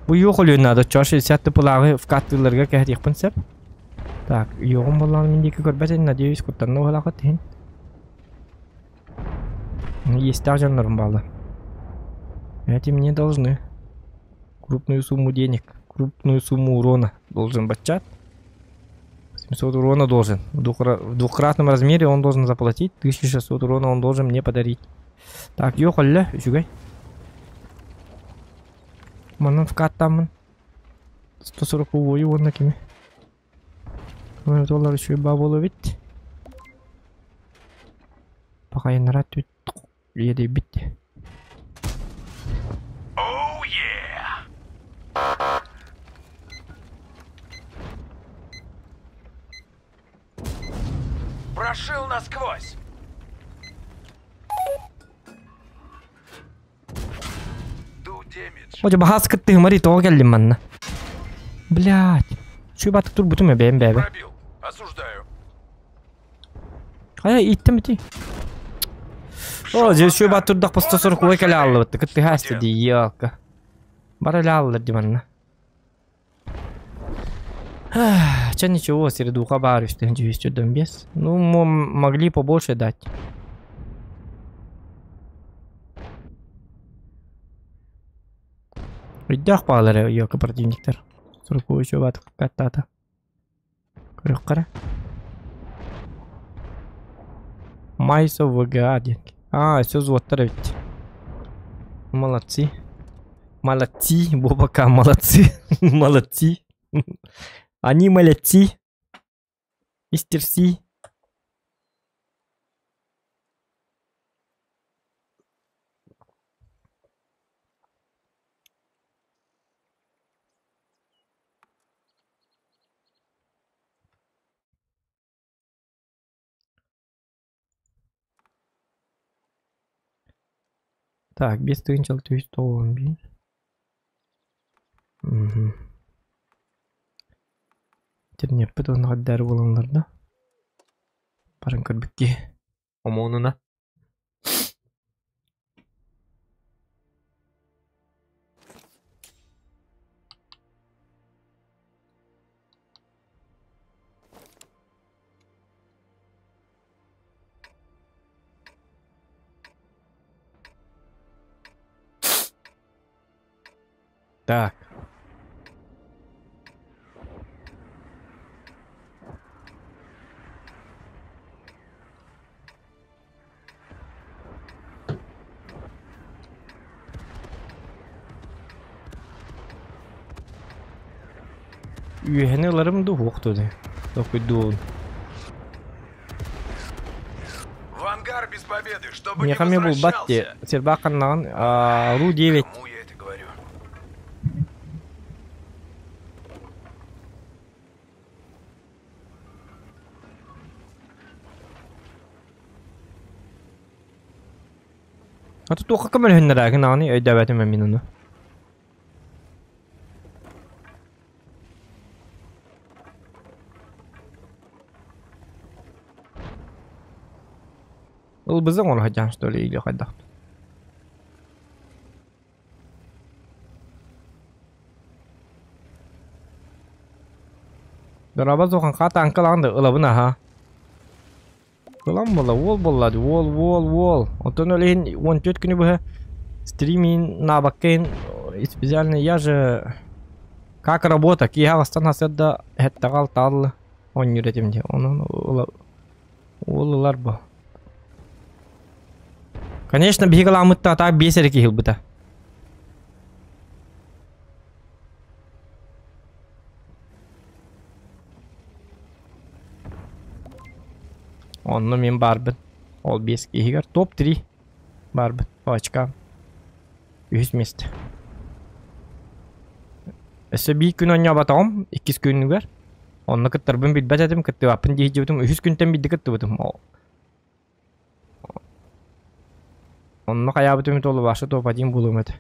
Bu yok oluyor nada. Çarşı sette pulağı в каттыларга кәһдих пинсеп. Так, yoğun болған мендеки көрбәсен, надеюсь, куттанны олаға тейін. Есть жанрым балы. Эти мне должны. Крупную сумму денег, крупную сумму урона должен бачат. 700 урона должен. В двухкратном размере он должен заплатить. 1600 урона он должен мне подарить. Так, ёхалля, үшігай. Манан вкаттамын. 140 бою онна кеме. Мен доллар еще ба боло бит. Пока я нарат тут еде бит. Oh yeah! Прошил насквозь. Do damage. Hoca bahas kıttı mari to geldim manna. Блядь. Şu batık dur bütün bebeğim bebe. Пробил. Осуждаю. Kaya ittim iti. O здесь şu batık dur по 140 ой каля алды битти. Кытты хасты ди ялка. Бараля алды ди манна. Че ничего, среду хабарю, что я еще без. Ну, могли побольше дать. Видях палары ее противниктер. Сроку еще бат катата. Крюкара. Майсов ВГА деньги. Все золото ведь. Молодцы. Молодцы, Бобака, молодцы. Молодцы. Они молодцы. Мистер Си. Так, без тынчал твистовым бин. Терне пытон гаддар болонларда. Барын кырбыкки. Омонуна. Так. Üyehenelarım da hoktu de. Dokuyduğun. В ангар без победы, чтобы не Нехаме был батти. возвращался. Сербаканнан. Ру-9. Кому я это говорю? А тут только камер хеннераген аны өйдәбәтем мин уны. Ул безнең ул хаҗан что ли или хадда. Дараба зохан хата анкаланды ылабына ха. Кылам бола, вол болады, вол. Отон олен 14 күні бұға стримин на баккен специально я же как работа, киха вастан хаседда хеттагал таллы он юретимде. Onun олылар бұл. Конечно, бігал амытта так бесер кихил бұта. Onunla min barbın. Ol 5 gigar. Top 3 barbın. Açka. 100 mist. Ese bir gün önce batam. 2 gün var. Onunla kıttırbın bitbet edim. Kıttı apın diye cıvıdım. 100 günden bitti kıttı bıdım. Onunla kaya bıdım tolu başı top adayım bulamadı.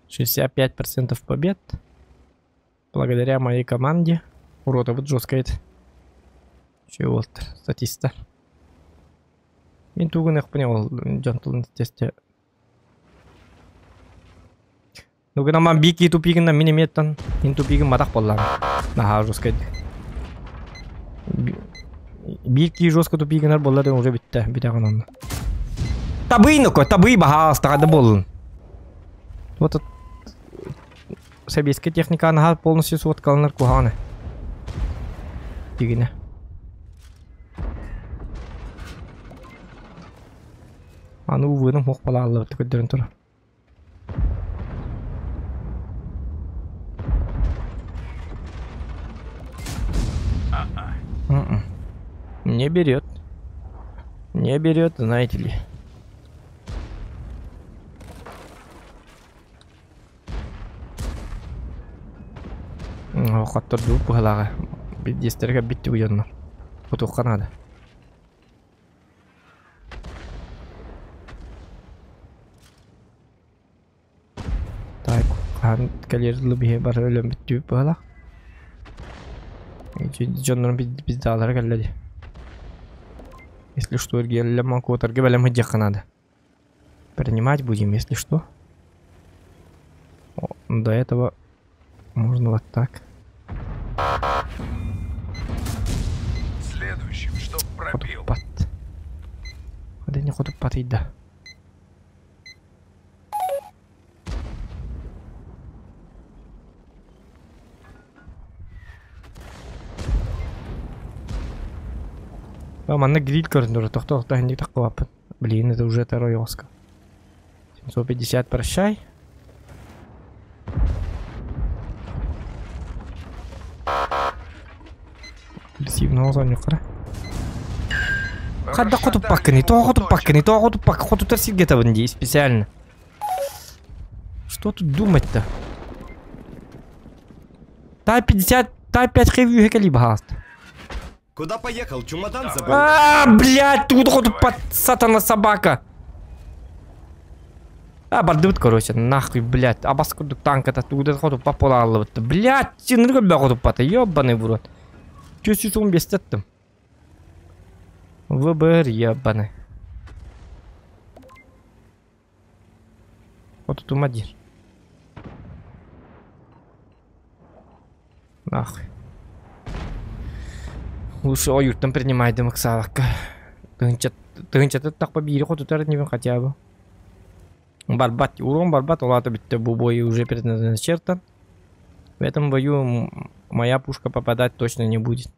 65% побед. Благодаря моей команде. Урода, вот жесткая это. Чего статиста. Мен тугын их понял, джантылын тесте. Ну когда мам бики тупигин на миниметтан, мен тупигин матах боллам. Наха жесткая. Бики жестко тупигинер боллады уже битте, битаган онна. Табый нуко, табый бахас тагады болын. Вот это советская техника наха полностью соткалыныр куханы. Дигине. Аны увыным хоқ бала аллы бітті көддерін тұр. Не берет. Не берет, знаете ли. Хоттор дууп быһалаага. Бидестерге битти уяннар. Утукка надо. Так, хан калерлы бие бар өлөм битти быһала. Жоннор биздалар келледи. Если что, гелем которге белем хыджакка надо. Принимать будем, если что. До этого можно вот так. Следующим, чтоб пробил. Ходи не ходу пат ида. Манна гриль коридор, то не такого. Блин, это уже второй Оскар. 750, прощай. Агрессивно зонюкара. Хадда хоту пакни, то хоту торсить где-то в Индии специально. Что тут думать-то? Та 50, та 5 ревью хекалиба хаст. Куда поехал? Чемодан забыл. Блядь, тут хоту под сатана собака. Бардут, короче, нахуй, блядь. Абаскуду танка-то туда хоту пополалла. Блядь, синрга бля хоту пата, ёбаный в рот. Чё сюсум бестеттым? ВБР ебаный. Вот тут один. Нахуй. Лучше оюртом принимай дымаксалакка. Тынчат так побери, хоть тут не хотя бы. Барбат, урон барбат, лата битте бой уже предназначен. В этом бою моя пушка попадать точно не будет.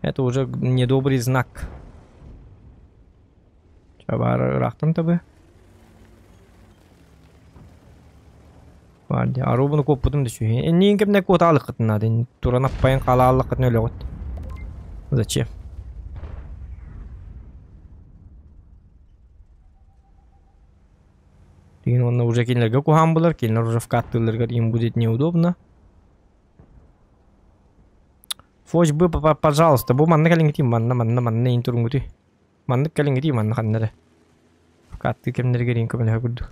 Это уже недобрый знак. Чабар рахтан-то бы. Варди, а рубану коппутым да чуй. Не кем не кот алыкыт надо. Турана паян кала алыкыт не лёгот. Зачем? Он уже кинлерге кухам булар, кинлер уже вкаттыларга им будет неудобно. Фоч бы, пожалуйста, бу манны калингити, манна интурунгути. Манны калингити, манна ханнары. Вкатты кемнерге ринка бля гудду.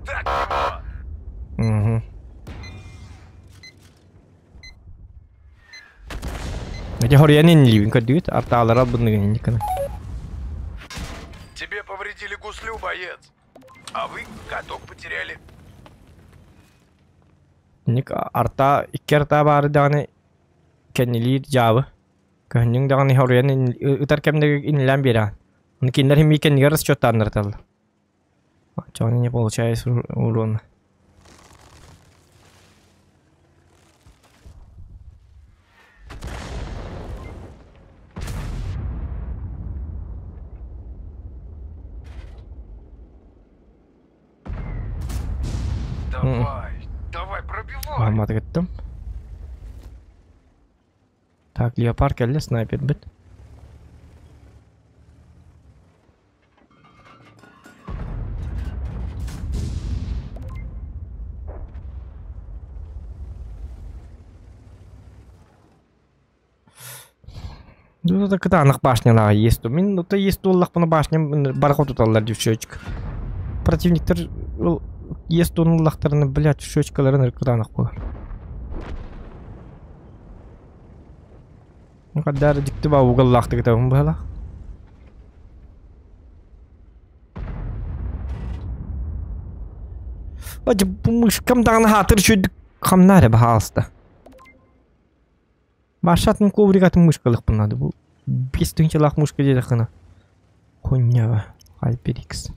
Так его. Угу. Где хорьяне не ливен кадют, а та алара будны никана. Тебе повредили гуслю, боец. А вы каток потеряли. Ник арта икерта бары даны кеннили жабы. Көннүң даны хорьяне утар кемде инлен бера. Он киндер хими кеннигер расчёттарныр тал. Чего не получается урон. Давай, пробивай. Мамат кеттим. Так, леопард келди, снайпер бит. Ну, так это анах башня есть. Мин, это есть уллах на башне, бархот уталлар девчочек. Противниктер есть уллахтарны, блядь, девчочкаларын кыданах болар. Ну, когда диктива уголлахты кыта было. Бачы, bu мышкам дағаны хатыр шөйдік қамнары бағалысты. Башатын ковригатын мышкалық бұнады. Бұл 5 түнчелақ мышка деді қына. Қоньяға. Hyperx.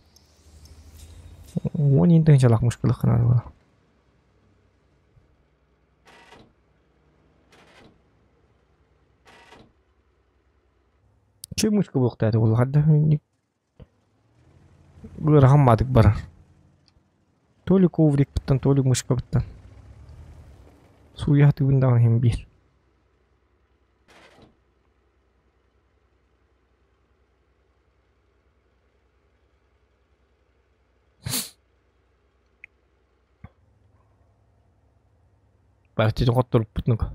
10 түнчелақ мышкалық қынады бұл. Че мышка бұлықтады бұл қадда? Бұл рахамадық бар. То ли коврик біттен, то ли мышка біттен. Суя тыбындаған hem bir. Бәрті де қоттырып бұтынық.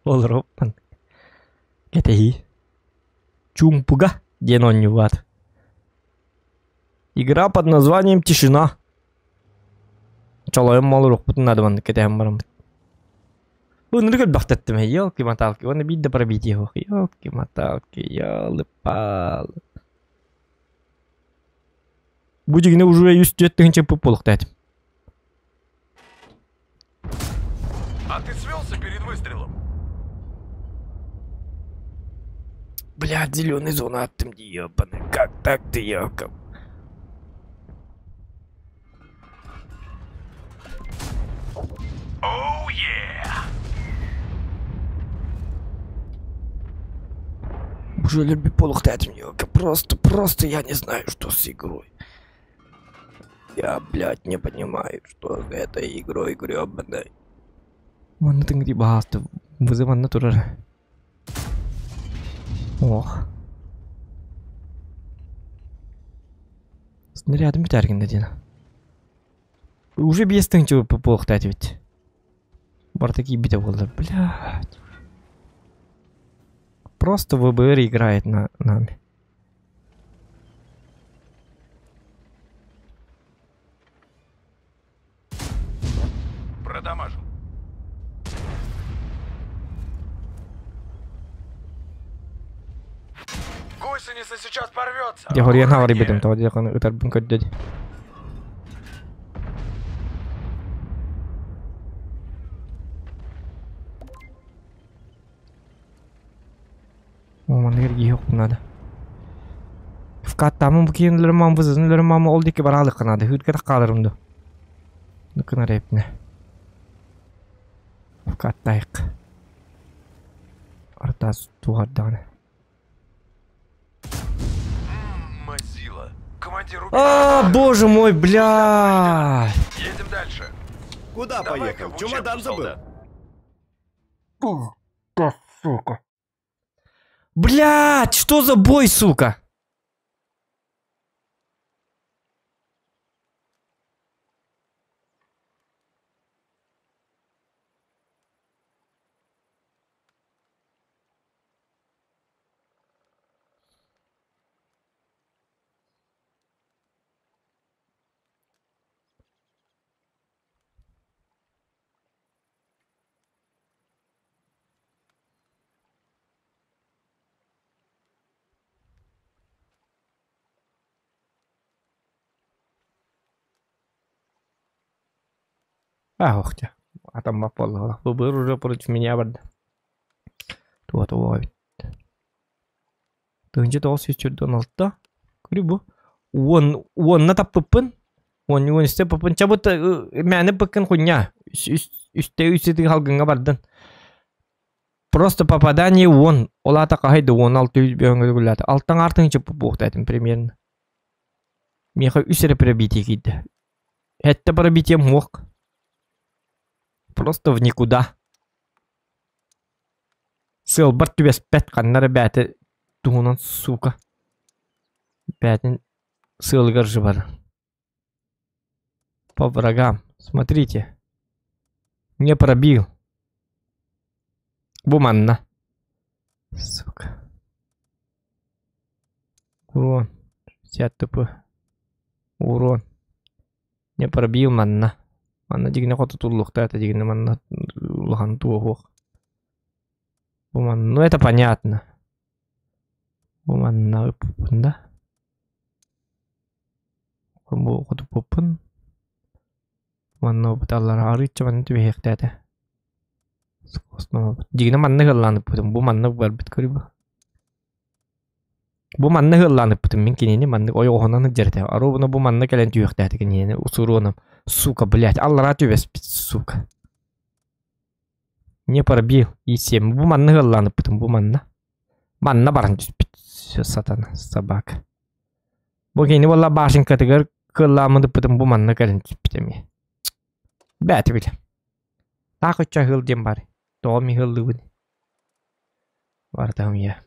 Olur оппан. Кетехи. Чумпуга. Ден он не ват. Игра под названием Тишина. Чалоем малурок бутын надо ванны кетехем барам. Он рыгат бахтаттым. Ёлки-моталки. Он обидно пробить его. Ёлки-моталки. Ёлы-палы. Будигіне уже 100 полық дәдім. А ты свелся перед выстрелом? Блядь, зеленый зона аттым, ебаный. Как так ты, ёком? Оу, yeah! Уже люби полух дать мне, просто я не знаю, что с игрой. Я, блядь, не понимаю, что с этой игрой грёбаной. Вон ты где баста, вызывай натурально. Ох. Снарядом битарген один. Уже без тынчего полухтать ведь. Бар такие биты было, блядь. Просто ВБР играет на нами. Продамажил. Гусеница сейчас порвется. Я говорю, я говорю, ребятам, то я говорю, это бункер дядя. О, энергии yok надо. В каттамын букин лөрмам бузын лөрмам ол дике баралык надо. Хүткә калырымды. Нукына репне. В каттайк. Артас тугаданы. Мазила. Командир А, боже мой, бля! Едем дальше. Куда Давай-ка поехал? в Чемодан учебку, забыл. солдат. Да, сука. Блядь, что за бой, сука? Ох ты, а там попало. ВБР уже против меня барды. Туа ведь. Тынчы тоғыз сөйчерден алтта. Көрі бұ. Онна таппыппын. Он істе пыппын. Чабыт мәні пықын құння. Үсте үстедің халғынға бардын. Просто попадание он. Олата қағайды 16 бүйінгі күлләді. Алттан артыңчы пұппуқты әдім примерно. Меха үсірі пробитие кейді. Әтті пробитие моқ. Просто в никуда. Сылбар түбес пәт қаннары бәті туғынан сука. Бәтін сылғыр жыбар. По врагам. Смотрите. Не пробил. Буманна. Сука. Урон. 60 ТП. Урон. Не пробил манна. Манна дигне хоту туллукта, это дигне манна лохан туохох. Буманна. Ну это понятно. Буманна выпупун, да? Буму хоту пупун. Манна буталлар арыча манна тебе хехтете. Дигне манна хылланы путун. Бу манна барбит кыриба. Бу манна хылланы путун. Мен кенени манна ой охонаны жерте. Арубуна бу манна келен түйектете кенени. Усуронам. Сука, блядь. Аллара тюбес, сука. Не пробил. И 7. Бу манна хылланы путун. Бу манна. Манна баран түспит. Все, сатана. Собака. Бу кенени валла башин катыгар кылламыды путун. Бу манна келен түспитеми. Бәті біле. Так өтча хыл дем бар. Томи хылды бұны. Бардам я.